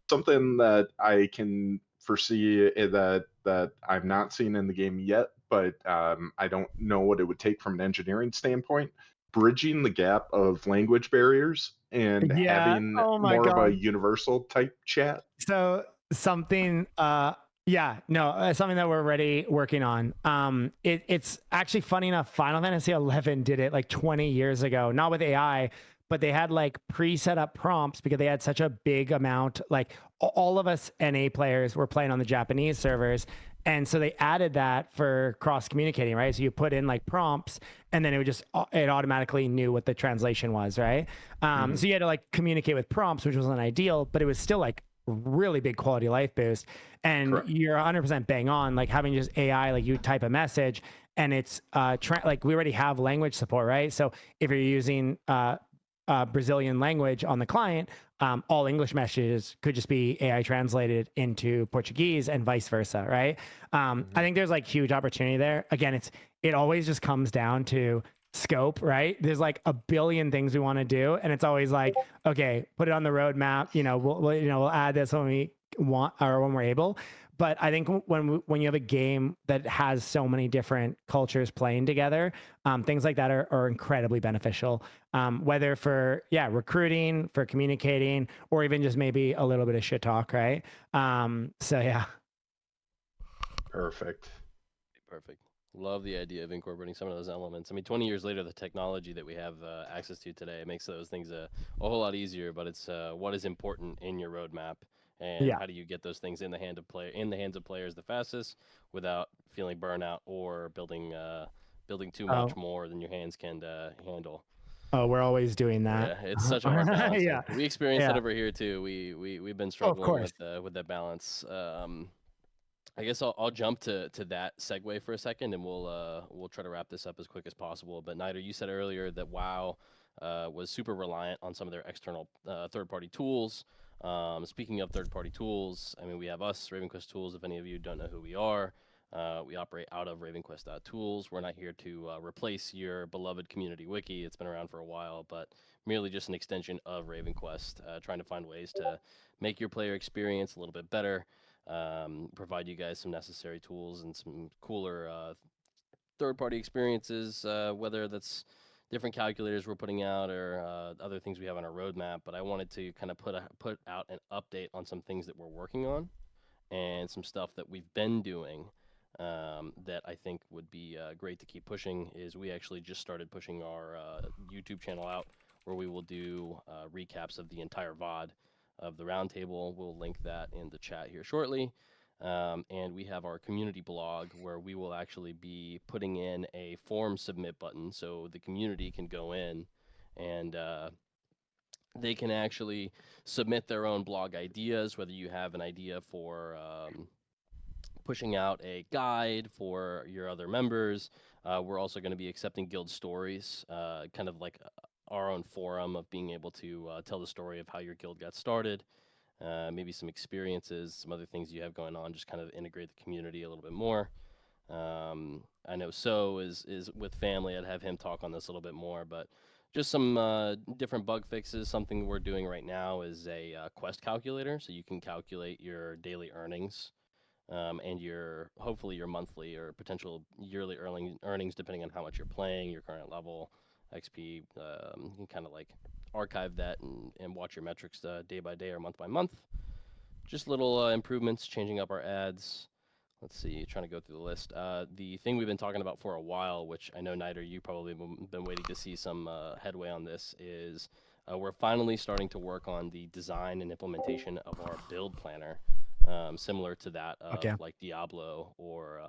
Something that I can foresee that I've not seen in the game yet, but I don't know what it would take from an engineering standpoint. Bridging the gap of language barriers and having more of a universal type chat. So something, something that we're already working on. It's actually funny enough. Final Fantasy 11 did it like 20 years ago, not with AI, but they had like pre-set up prompts because they had such a big amount. Like all of us NA players were playing on the Japanese servers. And so they added that for cross communicating, right? So you put in like prompts and then it automatically knew what the translation was, right? So you had to like communicate with prompts, which wasn't ideal, but it was still like really big quality of life boost. And Correct. You're 100% bang on, like having just AI, like you type a message and it's like we already have language support, right? So if you're using Brazilian language on the client, all English messages could just be AI translated into Portuguese and vice versa, right? I think there's like huge opportunity there. Again, it always just comes down to scope, right? There's like a billion things we want to do, and it's always like, okay, put it on the roadmap. We'll add this when we want or when we're able. But I think when you have a game that has so many different cultures playing together, things like that are incredibly beneficial. Whether for recruiting, for communicating, or even just maybe a little bit of shit talk, right? So yeah. Perfect. Love the idea of incorporating some of those elements. I mean, 20 years later, the technology that we have access to today makes those things a whole lot easier. But it's what is important in your roadmap, and how do you get those things in the hands of players the fastest without feeling burnout or building too much more than your hands can handle. Oh, we're always doing that. Yeah, it's such a hard balance. Yeah, we experience that over here too. We've been struggling with that balance. I guess I'll jump to that segue for a second, and we'll try to wrap this up as quick as possible. But Nider, you said earlier that WoW was super reliant on some of their external third-party tools. Speaking of third-party tools, I mean, we have us, RavenQuest.tools. If any of you don't know who we are, we operate out of RavenQuest.tools. We're not here to replace your beloved community wiki. It's been around for a while, but merely just an extension of RavenQuest, trying to find ways to make your player experience a little bit better. Provide you guys some necessary tools and some cooler third-party experiences, whether that's different calculators we're putting out or other things we have on our roadmap. But I wanted to kind of put out an update on some things that we're working on and some stuff that we've been doing that I think would be great to keep pushing. Is we actually just started pushing our YouTube channel out, where we will do recaps of the entire VOD of the roundtable. We'll link that in the chat here shortly. And we have our community blog, where we will actually be putting in a form submit button, so the community can go in and they can actually submit their own blog ideas, whether you have an idea for pushing out a guide for your other members. We're also going to be accepting guild stories, kind of like our own forum of being able to tell the story of how your guild got started, maybe some experiences, some other things you have going on, just kind of integrate the community a little bit more. I know is with family. I'd have him talk on this a little bit more, but just some different bug fixes. Something we're doing right now is a quest calculator, so you can calculate your daily earnings and hopefully your monthly or potential yearly earnings, depending on how much you're playing, your current level, XP. You can kind of like archive that and watch your metrics day by day or month by month. Just little improvements, changing up our ads. Let's see, trying to go through the list. The thing we've been talking about for a while, which I know, Nider, you probably been waiting to see some headway on this, is we're finally starting to work on the design and implementation of our build planner, similar to that of like Diablo or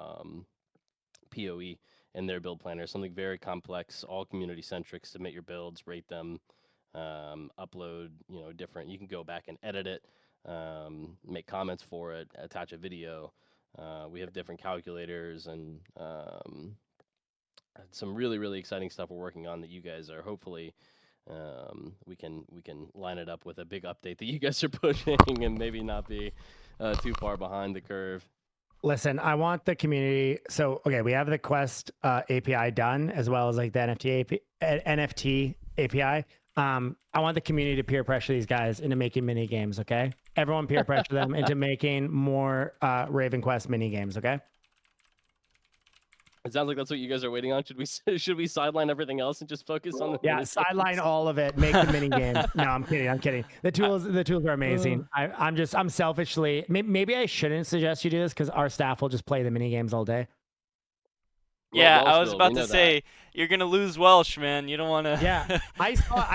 PoE in their build planner. Something very complex, all community-centric. Submit your builds, rate them, upload, different. You can go back and edit it, make comments for it, attach a video. We have different calculators and some really, really exciting stuff we're working on that you guys are hopefully we can line it up with a big update that you guys are pushing and maybe not be too far behind the curve. Listen, I want the community. So, okay, we have the Quest API done, as well as like the NFT API. I want the community to peer pressure these guys into making mini games. Okay, everyone peer pressure them into making more RavenQuest mini games. Okay. It sounds like that's what you guys are waiting on. Should we sideline everything else and just focus on the sideline all of it, make the mini games. No, I'm kidding. The tools are amazing. I'm selfishly, maybe I shouldn't suggest you do this because our staff will just play the mini games all day. Yeah, I was about to say, you're gonna lose Welsh, man. You don't want to. Yeah, I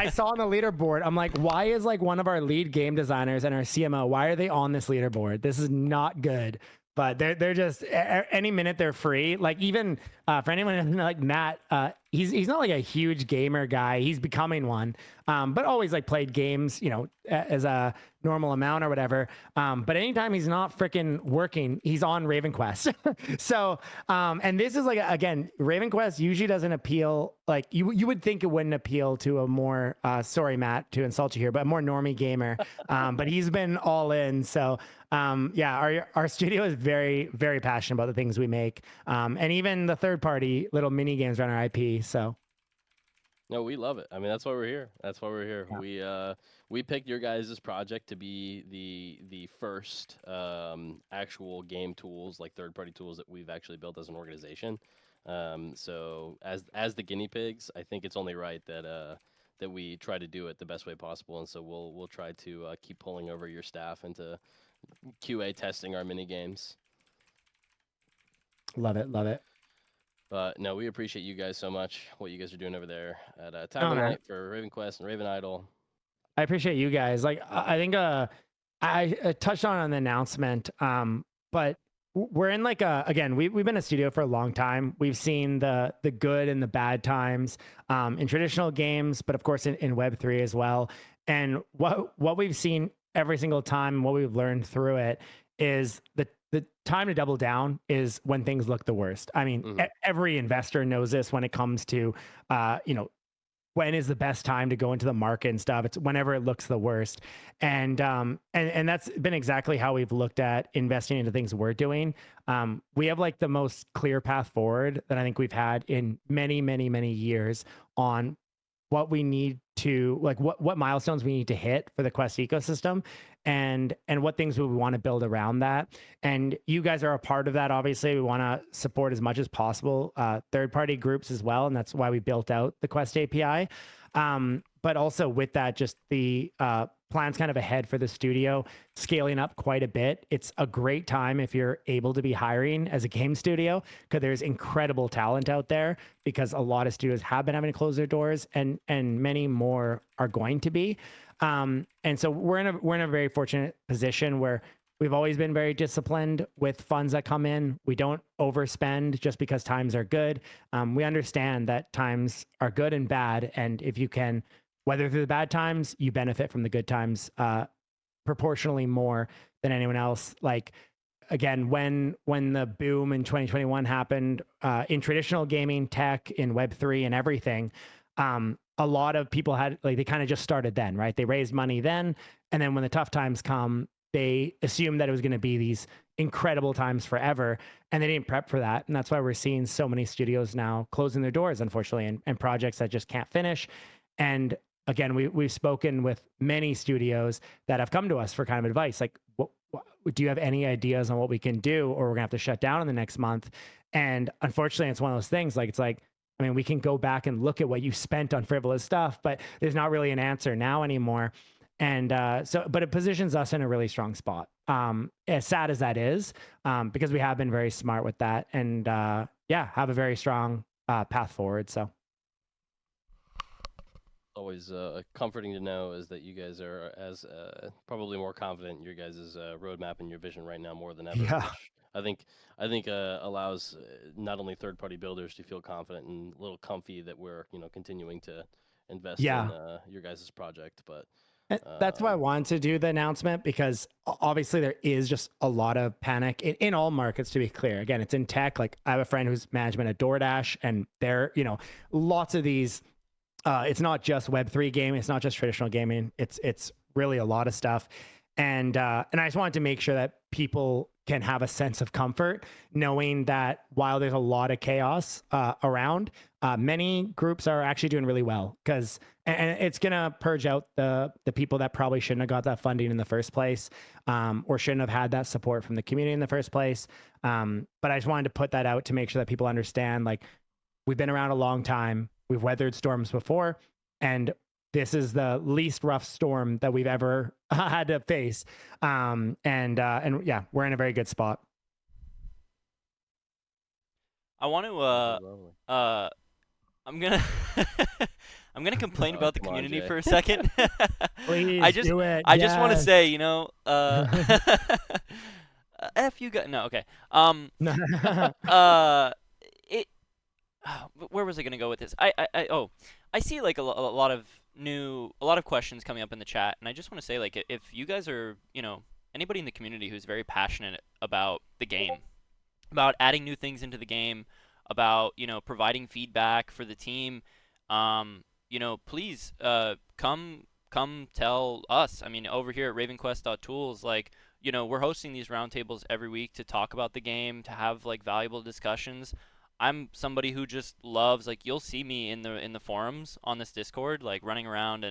saw on the leaderboard. I'm like, why is like one of our lead game designers and our CMO? Why are they on this leaderboard? This is not good. But they're just any minute they're free. Like even for anyone like Matt, he's not like a huge gamer guy. He's becoming one, but always like played games, you know, as a normal amount or whatever. But anytime he's not freaking working, he's on RavenQuest. So, and this is like, again, RavenQuest usually doesn't appeal. Like you would think it wouldn't appeal to a more, sorry, Matt, to insult you here, but a more normie gamer. But he's been all in. So, yeah, our studio is very, very passionate about the things we make. And even the third party little mini games around our IP. So. No, we love it. I mean, that's why we're here. That's why we're here. Yeah. We picked your guys' project to be the first actual game tools, like third-party tools that we've actually built as an organization. So as the guinea pigs, I think it's only right that that we try to do it the best way possible. And so we'll try to keep pulling over your staff into QA testing our mini games. Love it. Love it. But no, we appreciate you guys so much, what you guys are doing over there at Tavernlight for RavenQuest and Raven Idol. I appreciate you guys. Like, I think I touched on the announcement, but we're in like again, we've been a studio for a long time. We've seen the good and the bad times in traditional games, but of course in Web3 as well. And what we've seen every single time, what we've learned through it is the time to double down is when things look the worst. I mean, every investor knows this when it comes to, you know, when is the best time to go into the market and stuff. It's whenever it looks the worst. And that's been exactly how we've looked at investing into things we're doing. We have like the most clear path forward that I think we've had in many, many, many years on what we need to, like what milestones we need to hit for the Quest ecosystem and what things we want to build around that. And you guys are a part of that. Obviously, we want to support as much as possible third-party groups as well. And that's why we built out the Quest API. But also with that, just the plans kind of ahead for the studio, scaling up quite a bit. It's a great time if you're able to be hiring as a game studio, because there's incredible talent out there, because a lot of studios have been having to close their doors and many more are going to be. And so we're in a very fortunate position where we've always been very disciplined with funds that come in. We don't overspend just because times are good. We understand that times are good and bad. And if you can weather through the bad times, you benefit from the good times proportionally more than anyone else. Like, again, when the boom in 2021 happened in traditional gaming, tech, in Web3 and everything, a lot of people had, like, they kind of just started then, right? They raised money then. And then when the tough times come, they assumed that it was going to be these incredible times forever, and they didn't prep for that. And that's why we're seeing so many studios now closing their doors, unfortunately, and projects that just can't finish. And again, we've spoken with many studios that have come to us for kind of advice, like, do you have any ideas on what we can do, or we're gonna have to shut down in the next month? And unfortunately, it's one of those things, like, it's like, I mean, we can go back and look at what you spent on frivolous stuff, but there's not really an answer now anymore. And but it positions us in a really strong spot, as sad as that is, because we have been very smart with that, and yeah, have a very strong path forward. So always comforting to know is that you guys are as probably more confident in your guys' roadmap and your vision right now more than ever. Yeah. Which I think allows not only third-party builders to feel confident and a little comfy that we're continuing to invest in your guys' project, but that's why I wanted to do the announcement, because obviously there is just a lot of panic in all markets, to be clear. Again, it's in tech. Like, I have a friend who's management at DoorDash, and they're, lots of these, it's not just Web3 gaming. It's not just traditional gaming. It's really a lot of stuff. And I just wanted to make sure that people can have a sense of comfort knowing that while there's a lot of chaos around, many groups are actually doing really well, because and it's gonna purge out the people that probably shouldn't have got that funding in the first place, or shouldn't have had that support from the community in the first place. But I just wanted to put that out to make sure that people understand, like, we've been around a long time, we've weathered storms before, and this is the least rough storm that we've ever had to face. And yeah, we're in a very good spot. I want to I'm gonna I'm gonna complain about the community for a second. Please do it. I just want to say, F you guys. No, okay. where was I gonna go with this? I see like a lot of questions coming up in the chat, and I just want to say like if you guys are anybody in the community who's very passionate about the game, about adding new things into the game, about providing feedback for the team, please come tell us. I mean, over here at RavenQuest.tools, like we're hosting these roundtables every week to talk about the game, to have like valuable discussions. I'm somebody who just loves, like, you'll see me in the forums on this Discord, like running around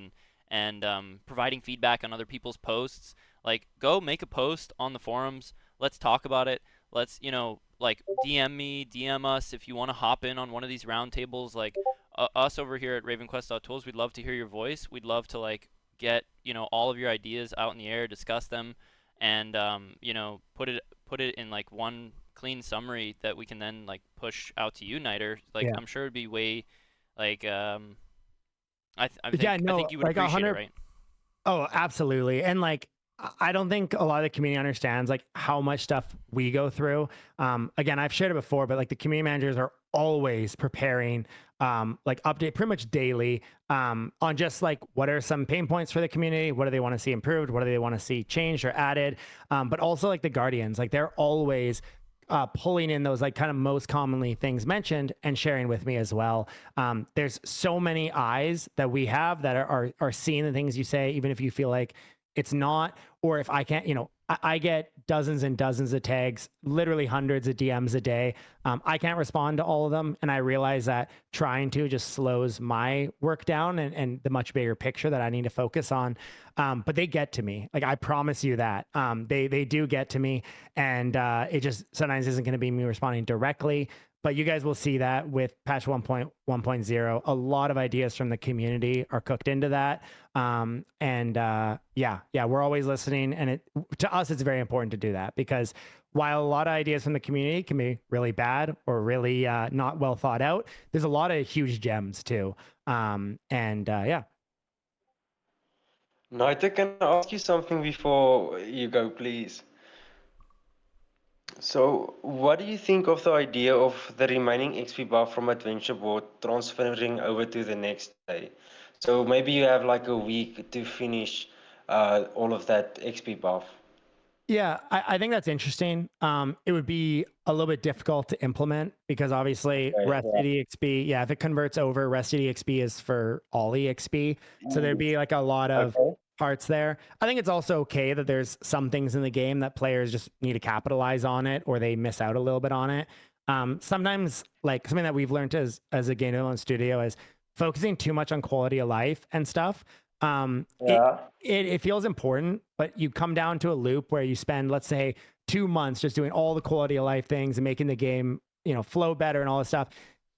and providing feedback on other people's posts. Like, go make a post on the forums. Let's talk about it. Let's like DM me, DM us if you want to hop in on one of these roundtables. Like us over here at RavenQuest.tools, we'd love to hear your voice. We'd love to like get all of your ideas out in the air, discuss them, and put it in like one clean summary that we can then like push out to you, Niter. Like, I'm sure it'd be way like I think you would like appreciate it, right? Oh, absolutely. And like I don't think a lot of the community understands like how much stuff we go through. Again, I've shared it before, but like the community managers are always preparing like update pretty much daily on just like what are some pain points for the community, what do they want to see improved, what do they want to see changed or added, but also like the guardians, like they're always pulling in those like kind of most commonly things mentioned and sharing with me as well. There's so many eyes that we have that are seeing the things you say, even if you feel like it's not, or if I can't, I get dozens and dozens of tags, literally hundreds of DMs a day. I can't respond to all of them. And I realize that trying to just slows my work down and the much bigger picture that I need to focus on. But they get to me. Like, I promise you that they do get to me. And it just sometimes isn't going to be me responding directly. But you guys will see that with patch 1.1.0, a lot of ideas from the community are cooked into that. We're always listening. And to us, it's very important to do that, because while a lot of ideas from the community can be really bad or really not well thought out, there's a lot of huge gems too. Niter, can I ask you something before you go, please? So, what do you think of the idea of the remaining XP buff from Adventure Board transferring over to the next day? So maybe you have like a week to finish all of that XP buff. Yeah, I think that's interesting. It would be a little bit difficult to implement because obviously Rest EXP, if it converts over, Rest EXP is for all EXP. So there'd be like a lot of parts there. I think it's also okay that there's some things in the game that players just need to capitalize on it, or they miss out a little bit on it. Sometimes, like something that we've learned as a game development studio is focusing too much on quality of life and stuff. It feels important, but you come down to a loop where you spend, let's say, 2 months just doing all the quality of life things and making the game, flow better and all this stuff.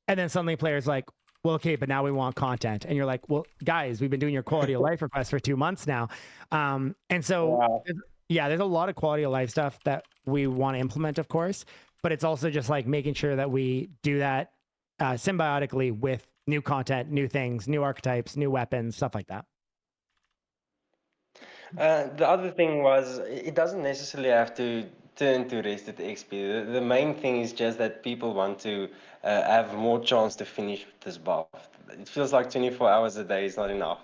And then suddenly players like, well, okay, but now we want content. And you're like, well, guys, we've been doing your quality of life requests for 2 months now. And so, there's a lot of quality of life stuff that we want to implement, of course, but it's also just like making sure that we do that symbiotically with new content, new things, new archetypes, new weapons, stuff like that. The other thing was, it doesn't necessarily have to turn to rested XP. The main thing is just that people want to have more chance to finish this buff. It feels like 24 hours a day is not enough.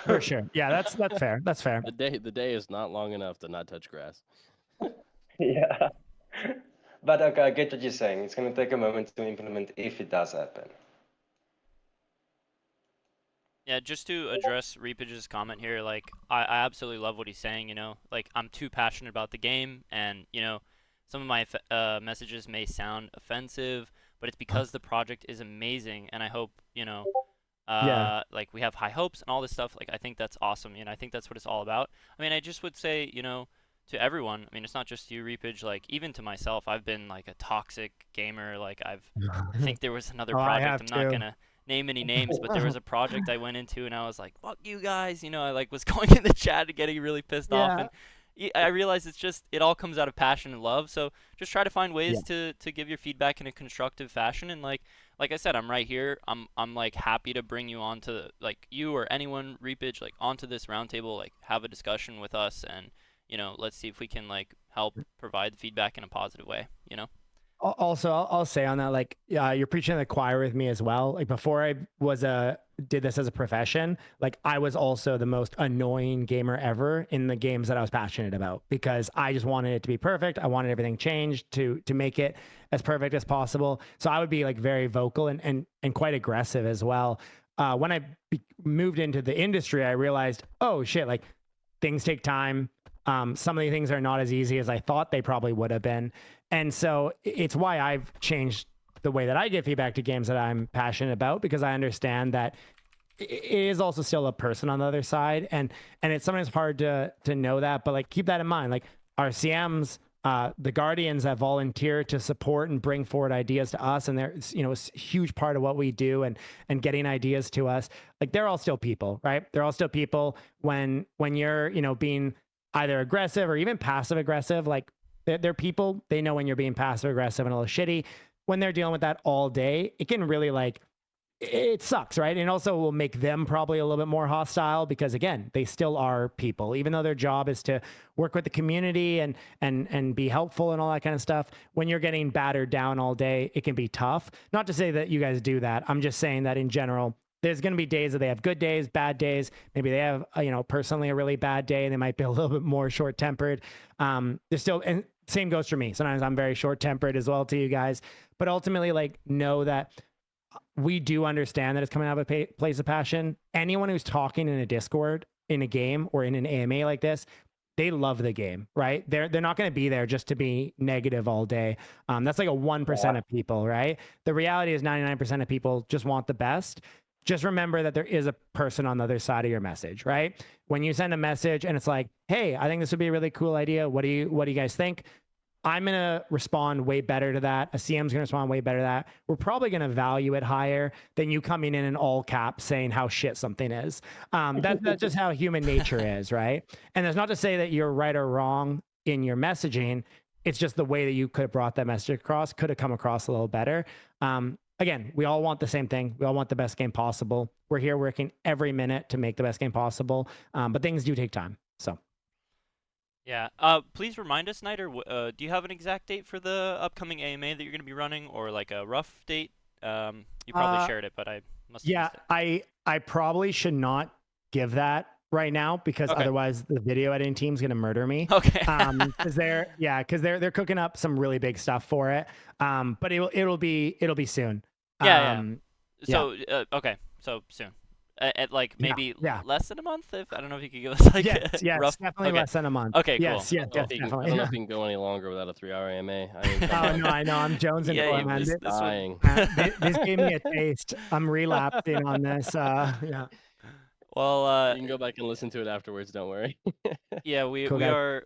For sure. Yeah, that's fair. That's fair. The day is not long enough to not touch grass. Yeah. But okay, I get what you're saying. It's going to take a moment to implement if it does happen. Yeah, just to address Reepage's comment here, like, I absolutely love what he's saying, like, I'm too passionate about the game, and, some of my messages may sound offensive, but it's because the project is amazing, and I hope, like, we have high hopes and all this stuff. Like, I think that's awesome, I think that's what it's all about. I mean, I just would say, to everyone, I mean, it's not just you, Reepage, like, even to myself, I've been, like, a toxic gamer. Like, I think there was another project, I'm not gonna name any names, but there was a project I went into and I was like, fuck you guys, I like was going in the chat and getting really pissed off, and I realized it all comes out of passion and love. So just try to find ways to give your feedback in a constructive fashion, and like I said, I'm right here. I'm like happy to bring you on to, like, you or anyone, Reepage, like, onto this roundtable, like, have a discussion with us, and let's see if we can like help provide feedback in a positive way. Also, I'll say on that, like, you're preaching to the choir with me as well. Like, before I did this as a profession, like, I was also the most annoying gamer ever in the games that I was passionate about, because I just wanted it to be perfect. I wanted everything changed to make it as perfect as possible. So I would be like very vocal and quite aggressive as well. When I moved into the industry, I realized, oh shit, like, things take time. Some of the things are not as easy as I thought they probably would have been. And so it's why I've changed the way that I give feedback to games that I'm passionate about, because I understand that it is also still a person on the other side. And it's sometimes hard to know that, but like, keep that in mind. Like, our CMs, the Guardians that volunteer to support and bring forward ideas to us, and they're, you know, a huge part of what we do and getting ideas to us. Like, they're all still people, right? They're all still people. When you're, you know, being either aggressive or even passive aggressive, like, they're people. They know when you're being passive aggressive and a little shitty. When they're dealing with that all day, it can really, like, it sucks, right? And also will make them probably a little bit more hostile, because again, they still are people, even though their job is to work with the community and be helpful and all that kind of stuff. When you're getting battered down all day, it can be tough. Not to say that you guys do that. I'm just saying that in general, there's going to be days that they have good days, bad days. Maybe they have, you know, personally a really bad day and they might be a little bit more short-tempered. There's still, and same goes for me. Sometimes I'm very short-tempered as well to you guys, but ultimately, like, know that we do understand that it's coming out of a place of passion. Anyone who's talking in a Discord, in a game, or in an AMA like this, they love the game, right? They're not going to be there just to be negative all day. That's like a 1% of people, right? The reality is 99% of people just want the best. Just remember that there is a person on the other side of your message, right? When you send a message and it's like, hey, I think this would be a really cool idea. What do you guys think? I'm going to respond way better to that. A CM's going to respond way better to that. We're probably going to value it higher than you coming in all caps saying how shit something is. That's just how human nature is, right? And that's not to say that you're right or wrong in your messaging. It's just the way that you could have brought that message across could have come across a little better. Again, we all want the same thing. We all want the best game possible. We're here working every minute to make the best game possible, but things do take time. So. Yeah. Please remind us, Snyder. Do you have an exact date for the upcoming AMA that you're going to be running, or like a rough date? You probably shared it, but I must have missed it. I probably should not give that right now, because otherwise the video editing team's going to murder me. Okay. Because they're cooking up some really big stuff for it. But it'll be soon. Yeah. So okay. So soon. At like maybe yeah. less than a month. If I don't know if you could give us like yes, rough. definitely less than a month. Okay, yes, cool. yes, I don't know if you can go any longer without a 3-hour AMA. I mean, oh no, I know. I'm Jones and dying. This gave me a taste. I'm relapsing on this. Yeah. Well, you can go back and listen to it afterwards. Don't worry. Yeah, we cool, are.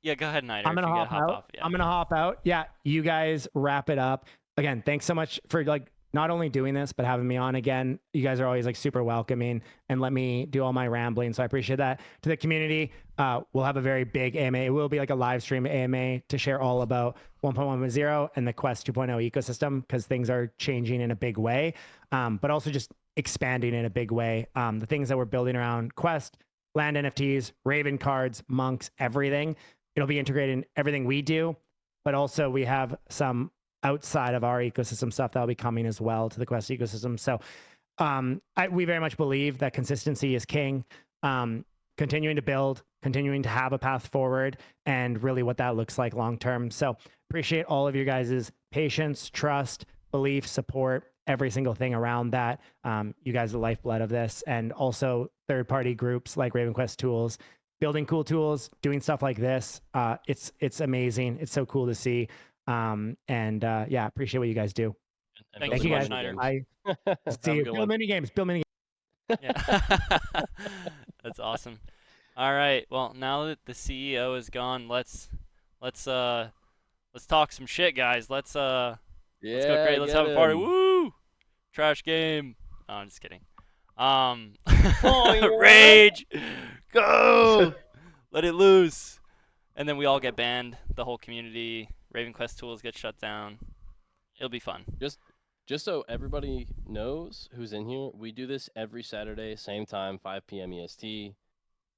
Yeah, go ahead, Niter. I'm gonna hop out. Off, yeah. I'm gonna hop out. Yeah, you guys wrap it up. Again, thanks so much for like not only doing this but having me on again. You guys are always like super welcoming and let me do all my rambling, so I appreciate that. To the community, we'll have a very big AMA. It will be like a live stream AMA to share all about 1.1.0 and the Quest 2.0 ecosystem, because things are changing in a big way, but also just expanding in a big way. The things that we're building around Quest, land NFTs, Raven cards, monks, everything. It'll be integrated in everything we do, but also we have some outside of our ecosystem stuff that'll be coming as well to the Quest ecosystem. So we very much believe that consistency is king. Continuing to build, continuing to have a path forward, and really what that looks like long term. So appreciate all of your guys' patience, trust, belief, support, every single thing around that. You guys are the lifeblood of this, and also third-party groups like RavenQuest.tools, building cool tools, doing stuff like this. It's amazing. It's so cool to see. Yeah, appreciate what you guys do. Thank you guys. Schneider. I see you. Build mini games. Yeah. That's awesome. All right. Well, now that the CEO is gone, let's talk some shit, guys. Let's go great. Let's have a party. Woo! Trash game. Oh, I'm just kidding. Rage. Go. Let it loose. And then we all get banned. The whole community. RavenQuest.tools get shut down. It'll be fun. Just so everybody knows who's in here, we do this every Saturday, same time, 5 p.m. EST.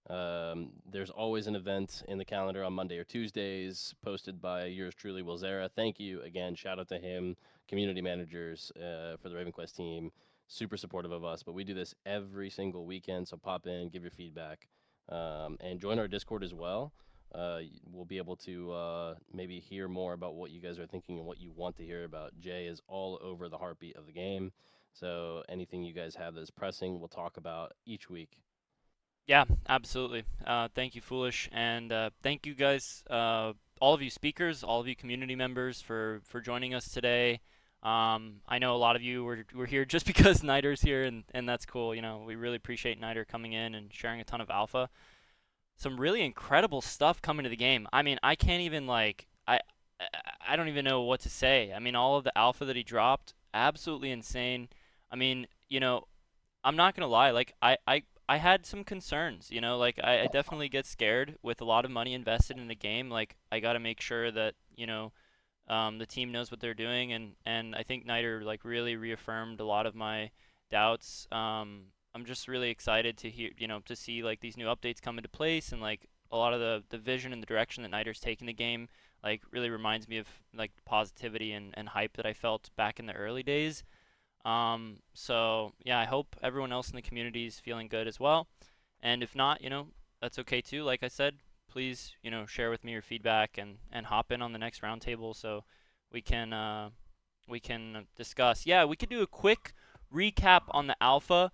There's always an event in the calendar on Monday or Tuesdays posted by yours truly, Will Zera. Thank you again. Shout out to him, community managers for the RavenQuest team. Super supportive of us. But we do this every single weekend. So pop in, give your feedback, and join our Discord as well. We'll be able to maybe hear more about what you guys are thinking and what you want to hear about. Jay is all over the heartbeat of the game. So anything you guys have that's pressing, we'll talk about each week. Yeah, absolutely. Thank you, Foolish, and thank you guys, all of you speakers, all of you community members for joining us today. I know a lot of you were here just because Niter's here, and that's cool. You know, we really appreciate Niter coming in and sharing a ton of alpha. Some really incredible stuff coming to the game. I mean, I can't even like I don't even know what to say. I mean, all of the alpha that he dropped, absolutely insane. I mean, you know, I'm not gonna lie, like I had some concerns, you know, like I definitely get scared with a lot of money invested in a game. Like I gotta make sure that, you know, the team knows what they're doing, and I think Niter like really reaffirmed a lot of my doubts. I'm just really excited to hear, you know, to see like these new updates come into place, and like a lot of the vision and the direction that Niter's taking the game like really reminds me of like positivity and hype that I felt back in the early days. So yeah, I hope everyone else in the community is feeling good as well. And if not, you know, that's okay too. Like I said, please, you know, share with me your feedback and hop in on the next roundtable so we can discuss. Yeah, we could do a quick recap on the alpha.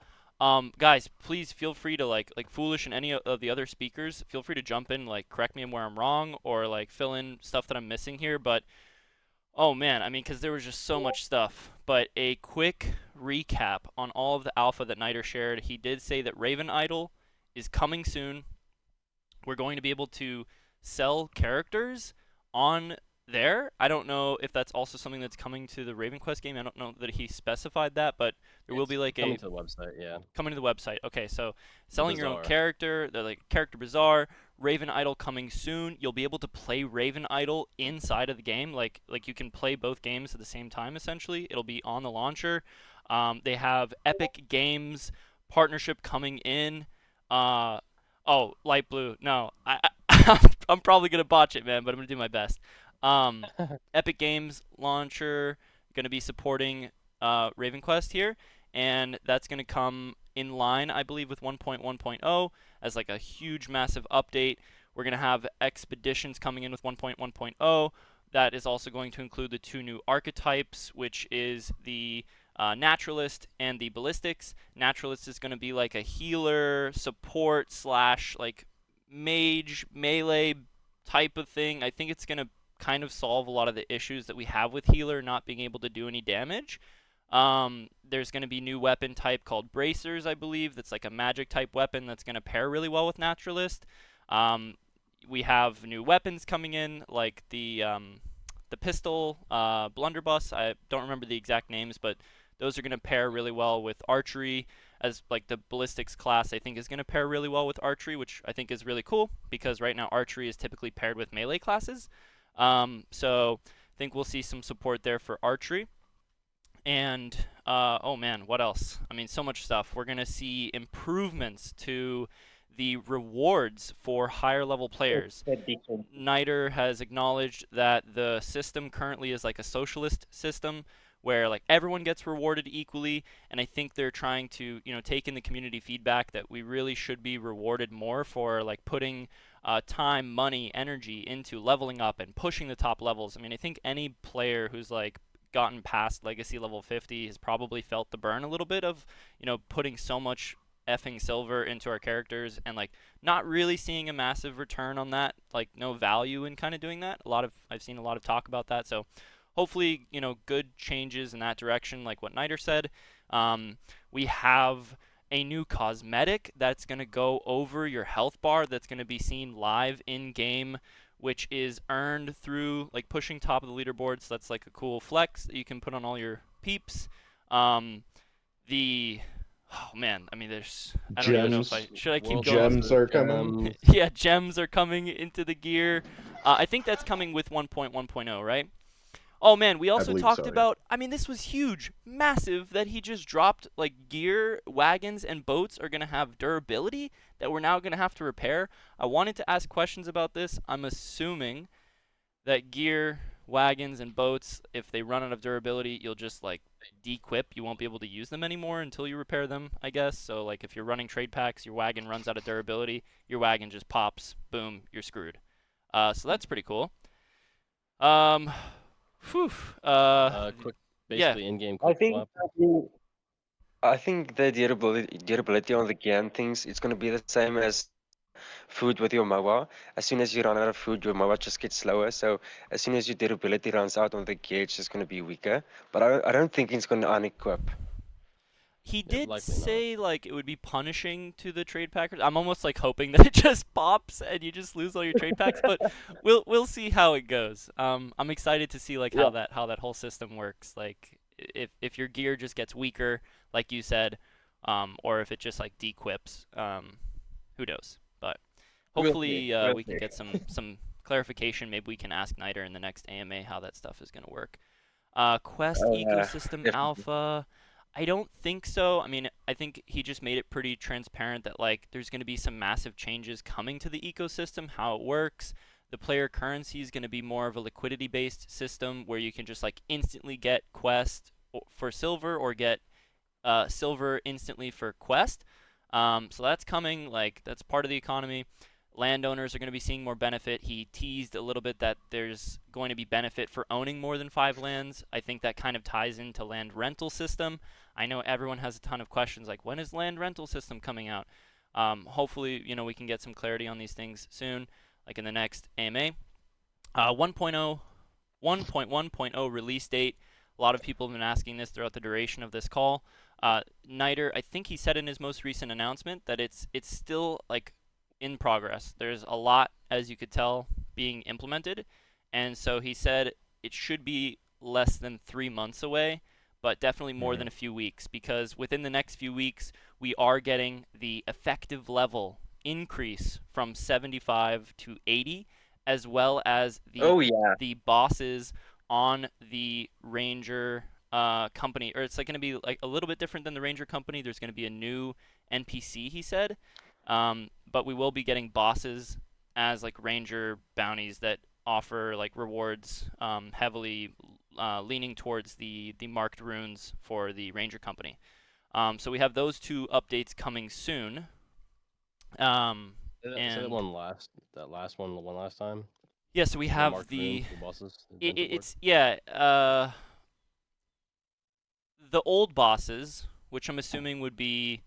Guys, please feel free to like Foolish and any of the other speakers, feel free to jump in, like correct me where I'm wrong or like fill in stuff that I'm missing here. But oh man, I mean, because there was just so much stuff. But a quick recap on all of the alpha that Niter shared. He did say that Raven Idol is coming soon. We're going to be able to sell characters on there. I don't know if that's also something that's coming to the RavenQuest game. I don't know that he specified that, but there will be like coming to the website, yeah. Coming to the website. Okay, so selling your own character, they're like character Bazaar, Raven Idol coming soon. You'll be able to play Raven Idol inside of the game. Like you can play both games at the same time essentially. It'll be on the launcher. They have Epic Games partnership coming in. Oh, light blue. No, I'm probably gonna botch it, man, but I'm gonna do my best. Epic Games launcher gonna be supporting RavenQuest here, and that's gonna come in line, I believe, with 1.1.0 as like a huge, massive update. We're gonna have expeditions coming in with 1.1.0. That is also going to include the 2 new archetypes, which is the Naturalist and the Ballistics. Naturalist is going to be like a healer, support / like mage, melee type of thing. I think it's going to kind of solve a lot of the issues that we have with healer not being able to do any damage. There's going to be new weapon type called Bracers, I believe. That's like a magic type weapon that's going to pair really well with Naturalist. We have new weapons coming in, like the pistol, blunderbuss. I don't remember the exact names, but those are going to pair really well with archery, as like the ballistics class I think is going to pair really well with archery, which I think is really cool because right now archery is typically paired with melee classes. So I think we'll see some support there for archery. And oh man, what else? I mean, so much stuff. We're going to see improvements to the rewards for higher level players. Niter has acknowledged that the system currently is like a socialist system where like everyone gets rewarded equally, and I think they're trying to, you know, take in the community feedback that we really should be rewarded more for like putting time, money, energy into leveling up and pushing the top levels. I mean, I think any player who's like gotten past legacy level 50 has probably felt the burn a little bit of, you know, putting so much effing silver into our characters and like not really seeing a massive return on that, like no value in kind of doing that. I've seen a lot of talk about that, so hopefully, you know, good changes in that direction, like what Niter said. We have a new cosmetic that's going to go over your health bar that's going to be seen live in game, which is earned through like pushing top of the leaderboard. So that's like a cool flex that you can put on all your peeps. Oh man, I mean, I don't even know if should I keep going? Jyrmz are coming. Yeah, Jyrmz are coming into the gear. I think that's coming with 1.1.0, right? Oh man, we also believe talked so, yeah. about, I mean, this was huge, massive, that he just dropped, like, gear, wagons, and boats are going to have durability that we're now going to have to repair. I wanted to ask questions about this. I'm assuming that gear, wagons, and boats, if they run out of durability, you'll just, like, de-equip. You won't be able to use them anymore until you repair them, I guess. So, like, if you're running trade packs, your wagon runs out of durability, your wagon just pops, boom, you're screwed. So that's pretty cool. Whew. Quick, yeah. basically in-game I quick think swap. I think the durability on the gear and things, it's gonna be the same as food with your MOA. As soon as you run out of food, your MOA just gets slower. So as soon as your durability runs out on the gear, it's just gonna be weaker. But I don't think it's gonna unequip. He Yeah, did likely not. say like it would be punishing to the trade packers. I'm almost like hoping that it just pops and you just lose all your trade packs, but we'll see how it goes. I'm excited to see like how that whole system works. Like if your gear just gets weaker, like you said, or if it just like de-equips, who knows? But hopefully we can get some clarification. Maybe we can ask Niter in the next AMA how that stuff is gonna work. Quest ecosystem definitely. alpha. I don't think so. I mean, I think he just made it pretty transparent that like there's going to be some massive changes coming to the ecosystem, how it works. The player currency is going to be more of a liquidity-based system where you can just like instantly get quest for silver or get silver instantly for quest. So that's coming. Like that's part of the economy. Landowners are going to be seeing more benefit. He teased a little bit that there's going to be benefit for owning more than 5 lands. I think that kind of ties into land rental system. I know everyone has a ton of questions like, when is land rental system coming out? Hopefully, you know, we can get some clarity on these things soon, like in the next AMA. 1.1.0 release date. A lot of people have been asking this throughout the duration of this call. Niter, I think he said in his most recent announcement that it's still like in progress. There's a lot, as you could tell, being implemented, and so he said it should be less than 3 months away, but definitely more than a few weeks, because within the next few weeks we are getting the effective level increase from 75 to 80, as well as the bosses on the Ranger company, or it's like going to be like a little bit different than the Ranger company. There's going to be a new NPC, he said. But we will be getting bosses as like Ranger bounties that offer like rewards, heavily leaning towards the marked runes for the Ranger company. So we have those 2 updates coming soon. Say that one last time. Yeah, so we have marked the runes, the bosses. it's the old bosses, which I'm assuming would be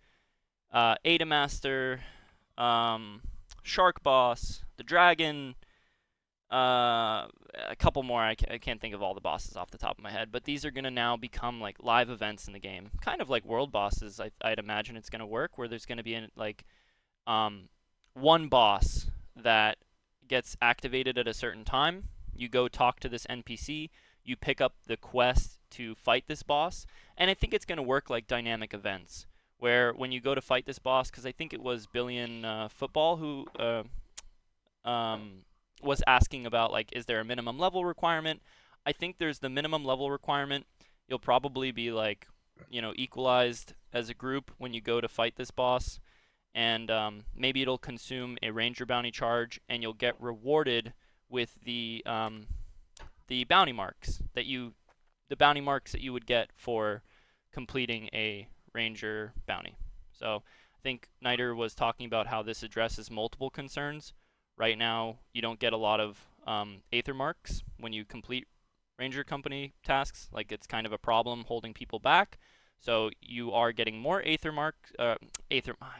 Ada Master, Shark Boss, the Dragon, a couple more. I can't think of all the bosses off the top of my head, but these are going to now become like live events in the game, kind of like world bosses. I'd imagine it's going to work, where there's going to be one boss that gets activated at a certain time. You go talk to this NPC, you pick up the quest to fight this boss, and I think it's going to work like dynamic events, where when you go to fight this boss, because I think it was Billion Football who was asking about like, is there a minimum level requirement? I think there's the minimum level requirement. You'll probably be like, you know, equalized as a group when you go to fight this boss, and maybe it'll consume a Ranger bounty charge, and you'll get rewarded with the bounty marks that you would get for completing a Ranger bounty. So I think Niter was talking about how this addresses multiple concerns. Right now, you don't get a lot of Aether marks when you complete Ranger company tasks. Like, it's kind of a problem holding people back. So you are getting more Aether mark. I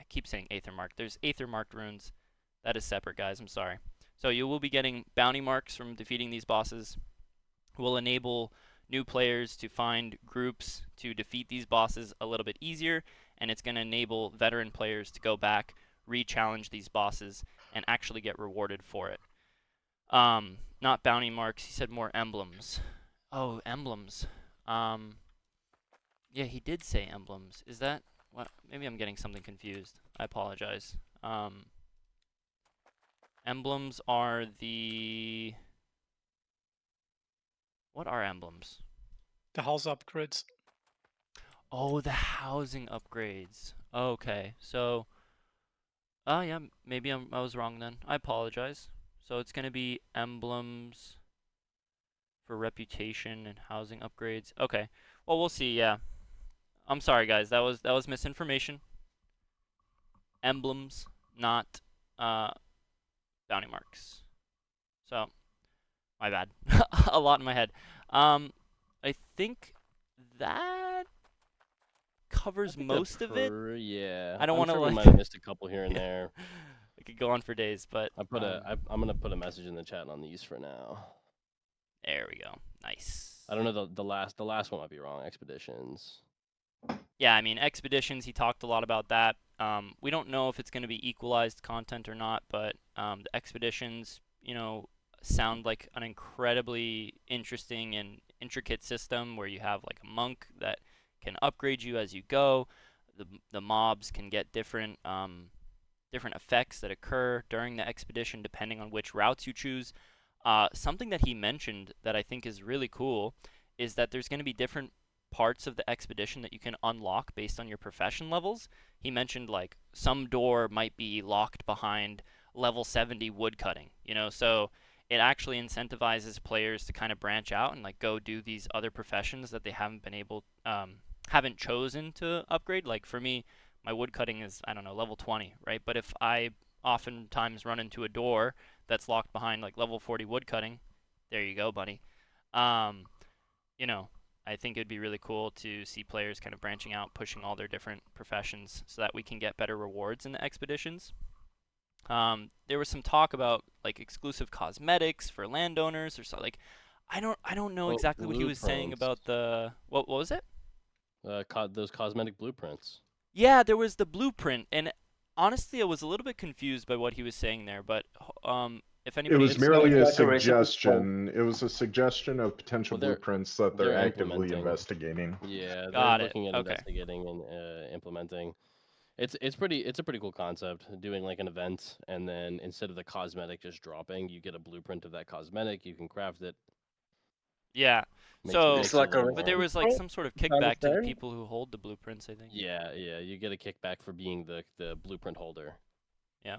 keep saying Aether mark. There's Aether marked runes. That is separate, guys. I'm sorry. So you will be getting bounty marks from defeating these bosses. Will enable new players to find groups to defeat these bosses a little bit easier, and it's going to enable veteran players to go back, re-challenge these bosses, and actually get rewarded for it. Not bounty marks, he said more emblems. Oh, emblems. Yeah, he did say emblems. Is that what? Maybe I'm getting something confused. I apologize. Emblems are the... What are emblems? The house upgrades. Oh, the housing upgrades. Okay, so, oh yeah, maybe I was wrong then. I apologize. So it's gonna be emblems for reputation and housing upgrades. Okay, well we'll see. Yeah, I'm sorry guys. That was misinformation. Emblems, not bounty marks. So, my bad. A lot in my head. I think that covers most of it. Yeah. I don't I'm want to sure we like. might have missed a couple here and there. I could go on for days, but I'm gonna put a message in the chat on these for now. there we go. Nice. I don't know the last one might be wrong. Expeditions. Yeah, I mean expeditions. He talked a lot about that. We don't know if it's going to be equalized content or not, but the expeditions, you know, sound like an incredibly interesting and intricate system where you have like a monk that can upgrade you as you go. The mobs can get different different effects that occur during the expedition depending on which routes you choose. Something that he mentioned that I think is really cool is that there's going to be different parts of the expedition that you can unlock based on your profession levels. He mentioned like some door might be locked behind level 70 woodcutting, you know, so it actually incentivizes players to kind of branch out and like go do these other professions that they haven't chosen to upgrade. Like for me, my woodcutting is, I don't know, level 20, right? But if I oftentimes run into a door that's locked behind like level 40 woodcutting, there you go, buddy. You know, I think it'd be really cool to see players kind of branching out, pushing all their different professions so that we can get better rewards in the expeditions. There was some talk about like exclusive cosmetics for landowners or so. Like, I don't know exactly what he was saying about the what was it? Those cosmetic blueprints. Yeah, there was the blueprint, and honestly, I was a little bit confused by what he was saying there. But if It anybody, was merely a like a recipe suggestion. It was a suggestion of potential Well, blueprints that they're they're actively implementing. investigating. Yeah, they're got it. looking at Okay. investigating and implementing. It's a pretty cool concept, doing like an event, and then instead of the cosmetic just dropping, you get a blueprint of that cosmetic. You can craft it. Yeah. Makes So, makes It's it a like a little but more. there was like some sort of kickback to the understand. people who hold the blueprints, I think. Yeah, you get a kickback for being the blueprint holder. Yeah.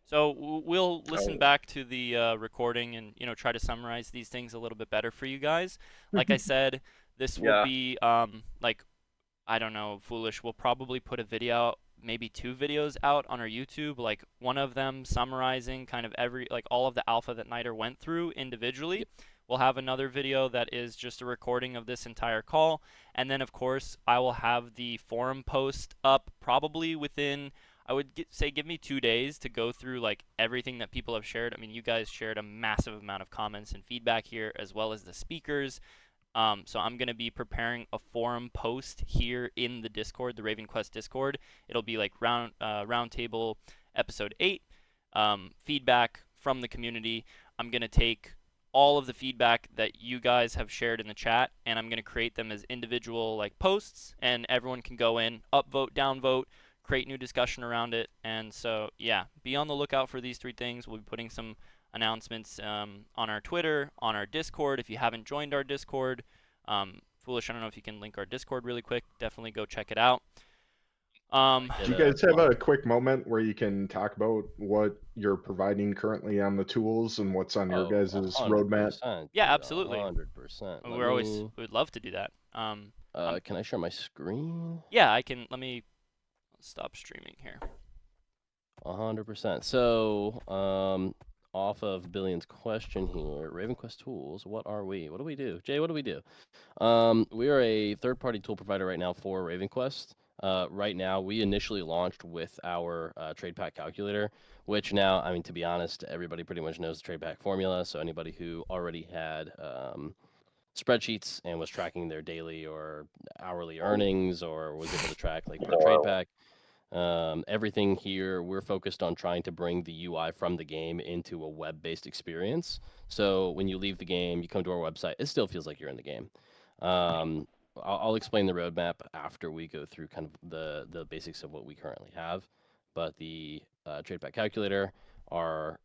So we'll listen Oh. back to the recording and try to summarize these things a little bit better for you guys. Like I said, this will Yeah. be like I don't know, foolish. We'll probably put a video out, maybe 2 videos out on our YouTube, like one of them summarizing kind of all of the alpha that Niter went through individually. Yep. We'll have another video that is just a recording of this entire call, and then of course I will have the forum post up probably within, I would say, give me 2 days to go through like everything that people have shared. I mean, you guys shared a massive amount of comments and feedback here, as well as the speakers. So I'm going to be preparing a forum post here in the Discord, the RavenQuest Discord. It'll be like roundtable episode 8, feedback from the community. I'm going to take all of the feedback that you guys have shared in the chat, and I'm going to create them as individual like posts, and everyone can go in, upvote, downvote, create new discussion around it. And so, yeah, be on the lookout for these 3 things. We'll be putting some announcements on our Twitter, on our Discord. If you haven't joined our Discord, Foolish, I don't know if you can link our Discord really quick. Definitely go check it out. Do you guys have a quick moment where you can talk about what you're providing currently on the tools and what's on your guys' roadmap? 100%, Yeah, dude, absolutely. 100%. We'd love to do that. Can I share my screen? Yeah, I can. Let me stop streaming here. 100%. So, off of Billion's question here, RavenQuest.tools, what are we? What do we do? Jay, what do we do? We are a third-party tool provider right now for RavenQuest. Right now, we initially launched with our trade pack calculator, which now, I mean, to be honest, everybody pretty much knows the trade pack formula. So anybody who already had spreadsheets and was tracking their daily or hourly earnings, or was able to track like per trade pack, everything here, we're focused on trying to bring the UI from the game into a web-based experience. So when you leave the game, you come to our website, it still feels like you're in the game. I'll explain the roadmap after we go through kind of the basics of what we currently have. But the trade pack calculator are,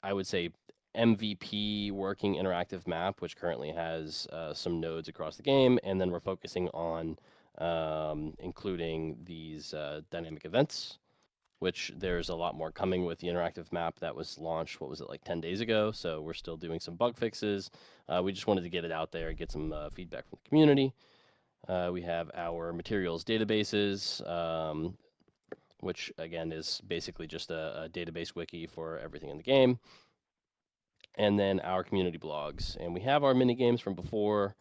I would say, MVP working interactive map, which currently has some nodes across the game, and then we're focusing on including these dynamic events, which there's a lot more coming with the interactive map that was launched, what was it, like 10 days ago? So we're still doing some bug fixes. We just wanted to get it out there and get some feedback from the community. We have our materials databases, which again is basically just a database wiki for everything in the game. And then our community blogs. And we have our mini games from before.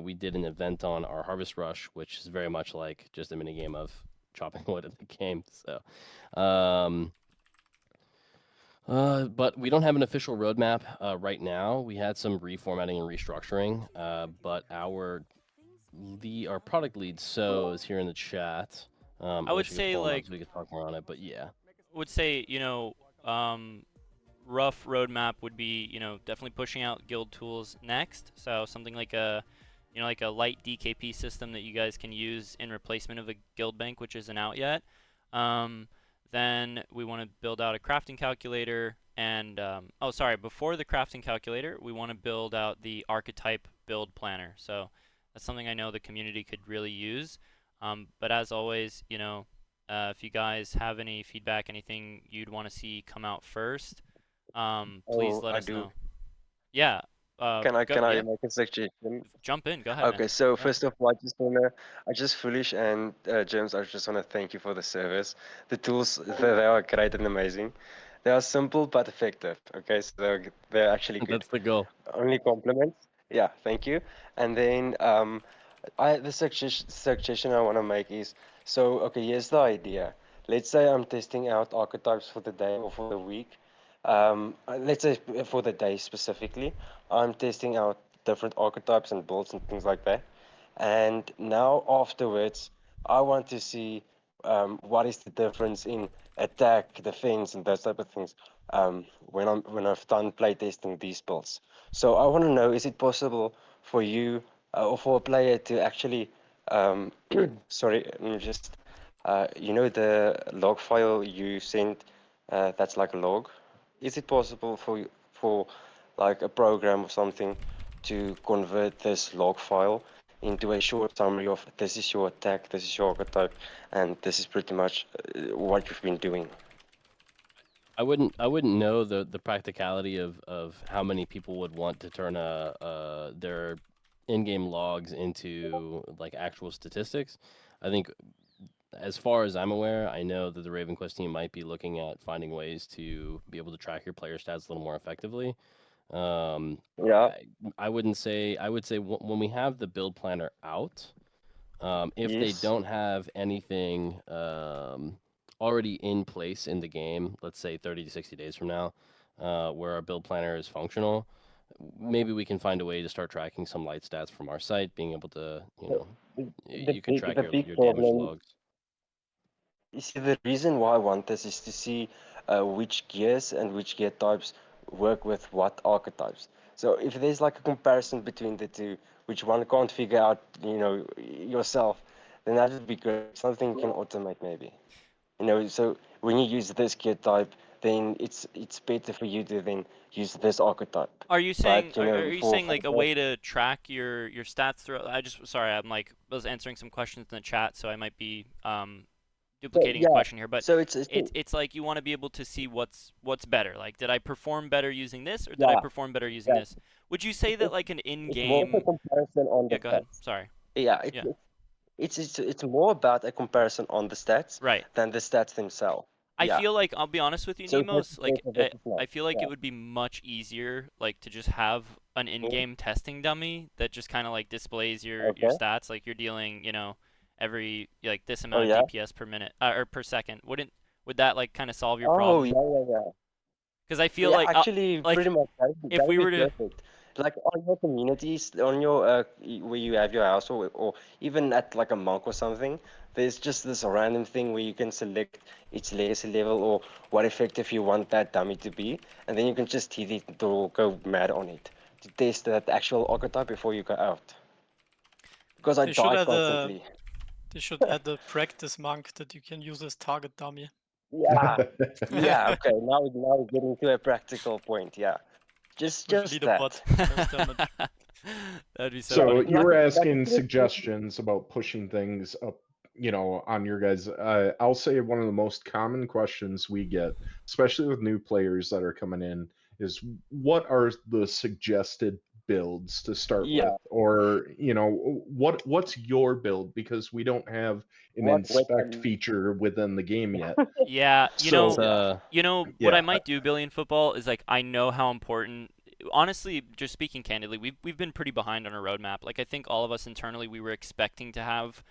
We did an event on our Harvest Rush, which is very much like just a mini game of chopping wood in the game. So, but we don't have an official roadmap right now. We had some reformatting and restructuring, but our product lead So is here in the chat. I would say like we could talk more on it, but yeah. Would say rough roadmap would be definitely pushing out guild tools next. So something like a like a light DKP system that you guys can use in replacement of a guild bank, which isn't out yet. Then we want to build out a crafting calculator, and before the crafting calculator, we want to build out the archetype build planner. So that's something I know the community could really use. But as always, if you guys have any feedback, anything you'd want to see come out first, please let us know. Yeah. Can I yeah. make a suggestion? Jump in. Go ahead. Okay, man. so first of all, I just Foolish and Jyrmz, I just wanna thank you for the service. The tools they are great and amazing. They are simple but effective. Okay, so they're actually good. That's the goal. Only compliments. Yeah, thank you. And then the suggestion I want to make is, so okay, here's the idea. Let's say I'm testing out archetypes for the day or for the week. Let's say for the day specifically, I'm testing out different archetypes and builds and things like that. And now afterwards, I want to see what is the difference in attack, defense, and those type of things when I've done playtesting these builds. So I want to know, is it possible for you or for a player to actually, sorry, just the log file you sent, that's like a log. Is it possible for like a program or something to convert this log file into a short summary of this is your attack, this is your archetype, and this is pretty much what you've been doing? I wouldn't know the practicality of how many people would want to turn their in-game logs into like actual statistics. I think, as far as I'm aware, I know that the RavenQuest team might be looking at finding ways to be able to track your player stats a little more effectively. Yeah. I would say when we have the build planner out, if they don't have anything already in place in the game, let's say 30 to 60 days from now, where our build planner is functional, maybe we can find a way to start tracking some light stats from our site, being able to, you can track your damage logs. You see, the reason why I want this is to see which gears and which gear types work with what archetypes. So if there's like a comparison between the two, which one can't figure out, yourself, then that would be great. Something you can automate maybe. So when you use this gear type, then it's better for you to then use this archetype. Are you saying are you saying like a for- way to track your stats through? Sorry, I was answering some questions in the chat, so I might be duplicating a question here, but so it's like you want to be able to see what's better. Like, did I perform better using this, or did I perform better using this? Would you say that like an in-game? It's more of a comparison on the Yeah, go ahead. stats. Sorry. Yeah, it's more about a comparison on the stats Right. than the stats themselves. I feel like, I'll be honest with you, So Nemos, like versus I feel like yeah. it would be much easier like to just have an in-game testing dummy that just kind of like displays your stats, like you're dealing, every like this amount of DPS per minute or per second. Would that like kind of solve your problem? Yeah. Because I feel like actually like, pretty much if we were to perfect. Like on your communities, on your where you have your house, or even at like a monk or something, there's just this random thing where you can select its legacy level or what effective you want that dummy to be, and then you can just hit it or go mad on it to test that actual archetype before you go out. Because I die constantly. They should add the practice monk that you can use as target dummy. Yeah, okay. Now we're getting to a practical point. Yeah. Just With that. leaderboard, most damage. That'd be so So funny. you were Like asking just- suggestions about pushing things up, on your guys. I'll say one of the most common questions we get, especially with new players that are coming in, is what are the suggested builds to start Yeah. with, or what's your build, because we don't have an What inspect weapon? feature within the game yet. Yeah, So- what yeah, I might do, Billy, in football is like I know how important. Honestly, just speaking candidly, we've been pretty behind on our roadmap. Like I think all of us internally, we were expecting to have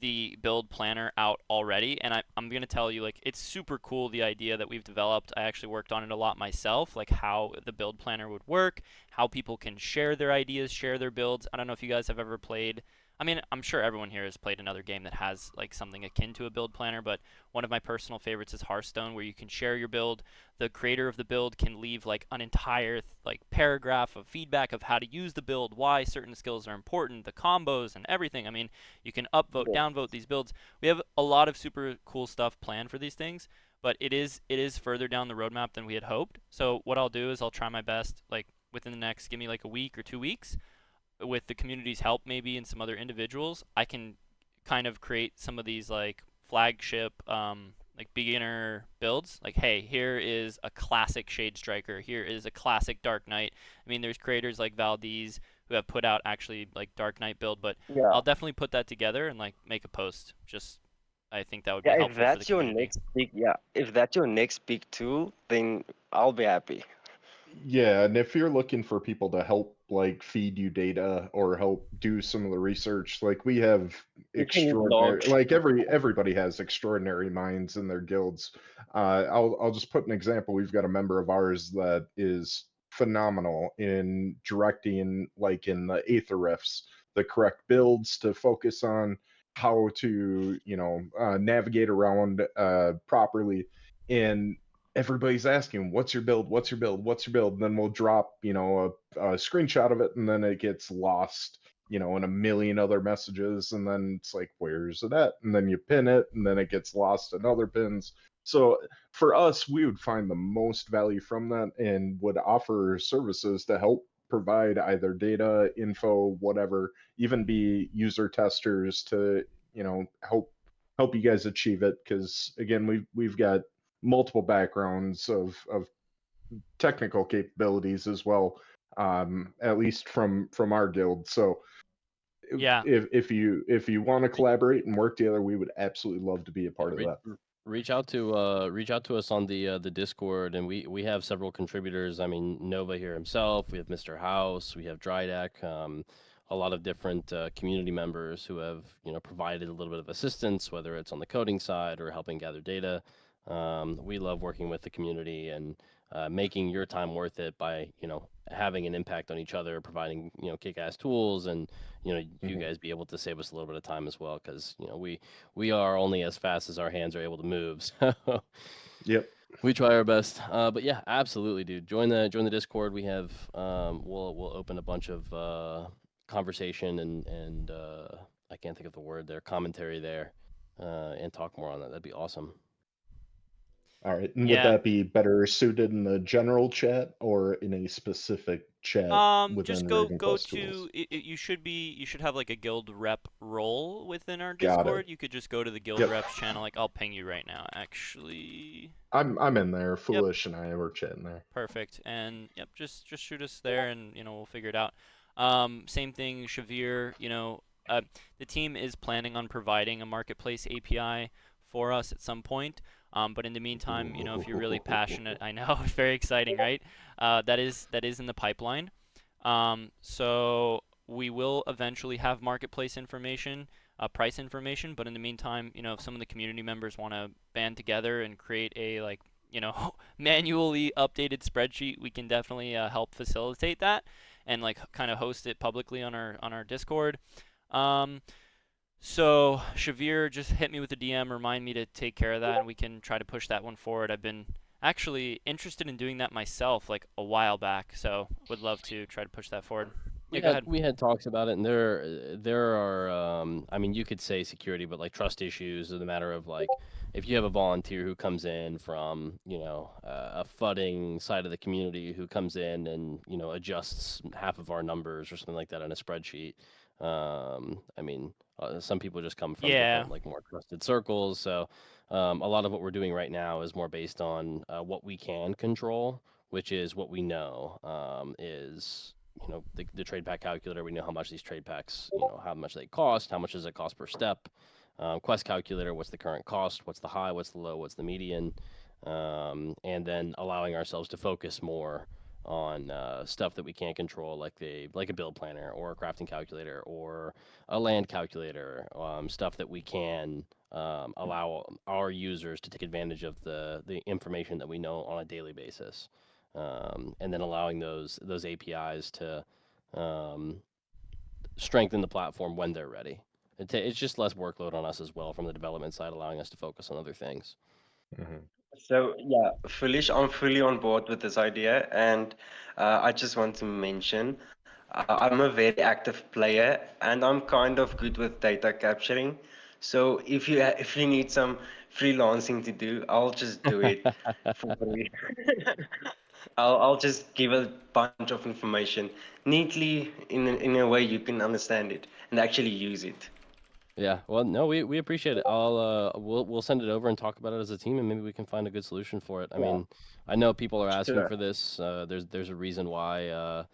the build planner out already, and I'm gonna tell you, like, it's super cool, the idea that we've developed. I actually worked on it a lot myself, like how the build planner would work, how people can share their ideas, share their builds. I don't know if you guys have ever played. I mean, I'm sure everyone here has played another game that has like something akin to a build planner, but one of my personal favorites is Hearthstone, where you can share your build. The creator of the build can leave like an entire like paragraph of feedback of how to use the build, why certain skills are important, the combos and everything. I mean, you can upvote, downvote these builds. We have a lot of super cool stuff planned for these things, but it is further down the roadmap than we had hoped. So what I'll do is I'll try my best, like within the next, give me like a week or 2 weeks, with the community's help maybe and some other individuals, I can kind of create some of these like flagship like beginner builds. Like, hey, here is a classic Shade Striker, here is a classic Dark Knight. I mean, there's creators like Valdez who have put out actually like Dark Knight build, but I'll definitely put that together and like make a post. Just I think that would be helpful if that's for the your community. next big if that's your next big tool, then I'll be happy. Yeah, and if you're looking for people to help like feed you data or help do some of the research, like we have extraordinary, logs. like everybody has extraordinary minds in their guilds. I'll just put an example. We've got a member of ours that is phenomenal in directing, like in the Aether Rifts, the correct builds to focus on, how to navigate around properly. And everybody's asking, what's your build, what's your build, what's your build, and then we'll drop a screenshot of it, and then it gets lost in a million other messages, and then it's like, where's it at? And then you pin it, and then it gets lost in other pins. So for us, we would find the most value from that and would offer services to help provide either data, info, whatever, even be user testers to help you guys achieve it. Because again, we've got multiple backgrounds of technical capabilities as well, at least from our guild. So Yeah, if you want to collaborate and work together, we would absolutely love to be a part of that. Reach out to us on the Discord, and we have several contributors. I mean, Nova here himself. We have Mr. House. We have Drydeck. A lot of different community members who have provided a little bit of assistance, whether it's on the coding side or helping gather data. We love working with the community and making your time worth it by having an impact on each other, providing kick-ass tools, and you guys be able to save us a little bit of time as well, because we are only as fast as our hands are able to move. So yep, we try our best. But yeah, absolutely, dude. Join the Discord. We have we'll open a bunch of conversation and I can't think of the word there, commentary there, and talk more on that. That'd be awesome. All right. And Yeah. would that be better suited in the general chat or in a specific chat within just go RavenQuest to tools? you should have like a guild rep role within our Got it. Discord. You could just go to the guild reps channel. Like, I'll ping you right now, actually. I'm in there. Foolish and I were chatting there. Perfect. And yep, just shoot us there, and we'll figure it out. Same thing, Shavir. The team is planning on providing a marketplace API for us at some point. But in the meantime, if you're really passionate, I know it's very exciting, right? That is in the pipeline. So we will eventually have marketplace information, price information. But in the meantime, if some of the community members want to band together and create a manually updated spreadsheet, we can definitely help facilitate that and kind of host it publicly on our Discord. So Shavir, just hit me with a DM, remind me to take care of that, and we can try to push that one forward. I've been actually interested in doing that myself a while back, so would love to try to push that forward. Yeah, go ahead. We had talks about it, and there are I mean, you could say security, but trust issues in the matter of if you have a volunteer who comes in from, you know, a fudding side of the community who comes in and, you know, adjusts half of our numbers or something like that on a spreadsheet. I mean, some people just come from different, like, more trusted circles. So a lot of what we're doing right now is more based on what we can control, which is what we know is, you know, the trade pack calculator. We know how much these trade packs, you know, how much they cost, how much does it cost per step. Quest calculator, what's the current cost, what's the high, what's the low, what's the median, and then allowing ourselves to focus more on stuff that we can't control, like a build planner or a crafting calculator or a land calculator, stuff that we can allow our users to take advantage of the information that we know on a daily basis, and then allowing those APIs to strengthen the platform when they're ready. It's just less workload on us as well from the development side, allowing us to focus on other things. So yeah, I'm fully on board with this idea, and I just want to mention I'm a very active player, and I'm kind of good with data capturing. So if you need some freelancing to do, I'll just do it for free. I'll just give a bunch of information neatly in a way you can understand it and actually use it. Yeah, well, no, we appreciate it. We'll send it over and talk about it as a team, and maybe we can find a good solution for it. I mean, I know people are asking Sure. for this. There's a reason why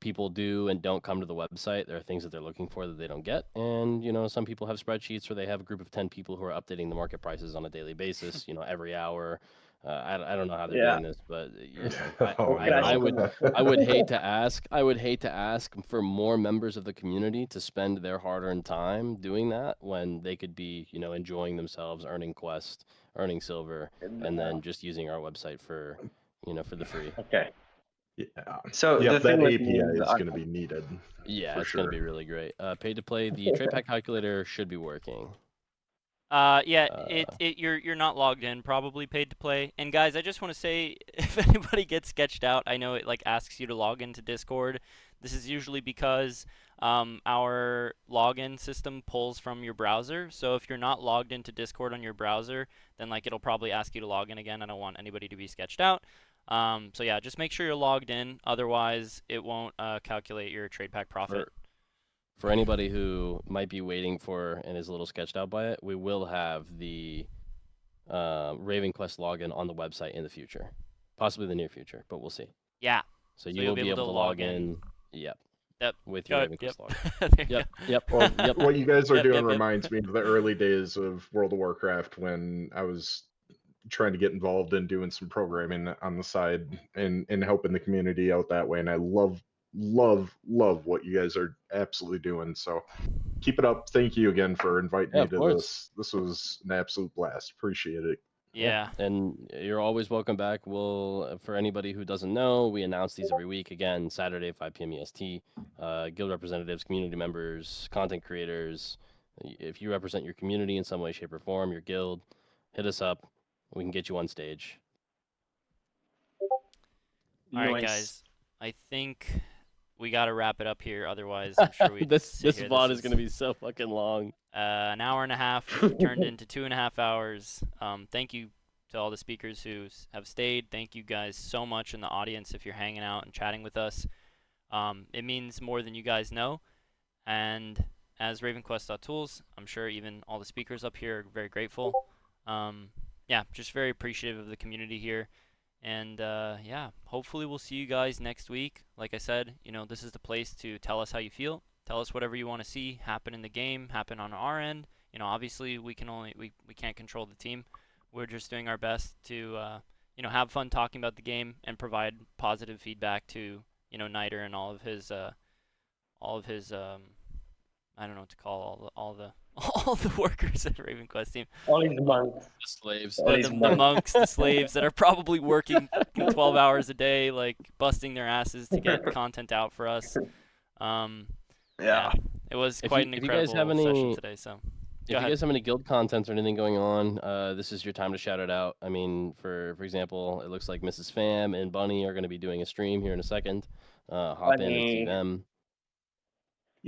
people do and don't come to the website. There are things that they're looking for that they don't get, and you know, some people have spreadsheets, or they have a group of 10 people who are updating the market prices on a daily basis. You know, every hour. I don't know how they're Yeah. doing this, but you know, Oh, I no. would hate to ask. I would hate to ask for more members of the community to spend their hard-earned time doing that when they could be, you know, enjoying themselves, earning quest, earning silver, and then just using our website for, you know, for the free. Okay. Yeah. So Yep, the that thing with API me is is going to be needed. Yeah, for it's going to sure. be really great. Paid to play, the trade pack calculator should be working. Yeah, you're not logged in, probably paid to play. And guys, I just want to say, if anybody gets sketched out, I know it like asks you to log into Discord. This is usually because our login system pulls from your browser. So if you're not logged into Discord on your browser, then like it'll probably ask you to log in again. I don't want anybody to be sketched out. So yeah, just make sure you're logged in. Otherwise, it won't calculate your trade pack profit. For anybody who might be waiting for and is a little sketched out by it, we will have the RavenQuest login on the website in the future, possibly the near future, but we'll see. Yeah. So you will be able to log in. Yep. Yep. With your RavenQuest login. Yep. Yep. Well, Yep. what you guys are Yep, doing yep, yep. reminds me of the early days of World of Warcraft when I was trying to get involved in doing some programming on the side and helping the community out that way. And I love what you guys are absolutely doing. So keep it up. Thank you again for inviting me of to course. this. This was an absolute blast. Appreciate it. Yeah. And you're always welcome back. We'll, for anybody who doesn't know, we announce these every week. Again, Saturday, 5 p.m. EST. Guild representatives, community members, content creators. If you represent your community in some way, shape, or form, your guild, hit us up. We can get you on stage. All right, Nice. guys. I think we got to wrap it up here. Otherwise, I'm sure we this VOD is going to be so fucking long. An hour and a half turned into 2.5 hours. Thank you to all the speakers who have stayed. Thank you guys so much in the audience if you're hanging out and chatting with us. It means more than you guys know. And as RavenQuest.tools, I'm sure even all the speakers up here are very grateful. Yeah, just very appreciative of the community here. And yeah, hopefully we'll see you guys next week. Like I said, you know, this is the place to tell us how you feel. Tell us whatever you want to see happen in the game, happen on our end. You know, obviously we can't control the team. We're just doing our best to you know, have fun talking about the game and provide positive feedback to, you know, Niter and all of his I don't know what to call all the workers at RavenQuest team. All these monks. The slaves. The monks, the slaves that are probably working 12 hours a day, like busting their asses to get content out for us. Yeah, it was quite an incredible session today. So, if you guys have any guild content or anything going on, this is your time to shout it out. I mean, for example, it looks like Mrs. Pham and Bunny are going to be doing a stream here in a second. Hop in and see them.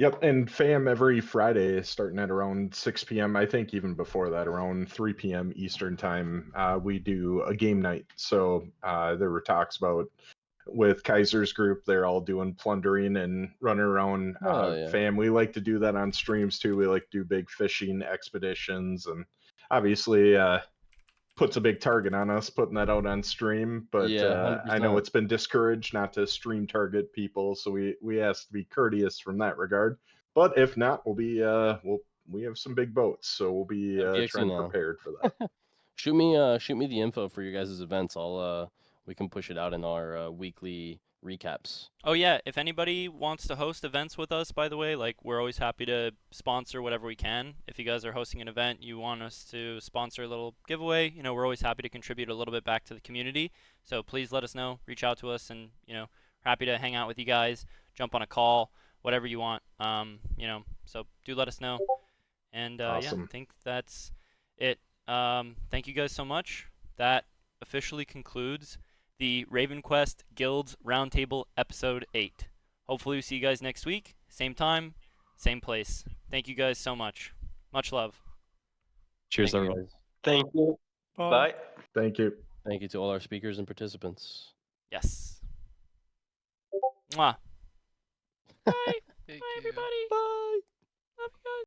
Yep, and FAM every Friday starting at around 6 p.m. I think even before that, around 3 p.m. Eastern time, we do a game night. So there were talks about with Kaiser's group, they're all doing plundering and running around. FAM, we like to do that on streams too. We like to do big fishing expeditions, and obviously puts a big target on us putting that out on stream. But Yeah, I know 100%. it's been discouraged not to stream target people, so we ask to be courteous from that regard. But if not, we'll be we have some big boats, so we'll be trying prepared for that. Shoot me the info for your guys' events. I'll we can push it out in our weekly recaps. Oh yeah, if anybody wants to host events with us, by the way, like we're always happy to sponsor whatever we can. If you guys are hosting an event, you want us to sponsor a little giveaway, you know, we're always happy to contribute a little bit back to the community. So please let us know, reach out to us, and you know, happy to hang out with you guys, jump on a call, whatever you want. You know, so do let us know. And Awesome. yeah, I think that's it. Thank you guys so much. That officially concludes the RavenQuest Guilds Roundtable Episode 8. Hopefully we see you guys next week. Same time, same place. Thank you guys so much. Much love. Cheers, everyone. Thank you. Bye. Thank you. Thank you to all our speakers and participants. Yes. Mwah. Bye. Thank Bye, you. everybody. Bye. Love you guys.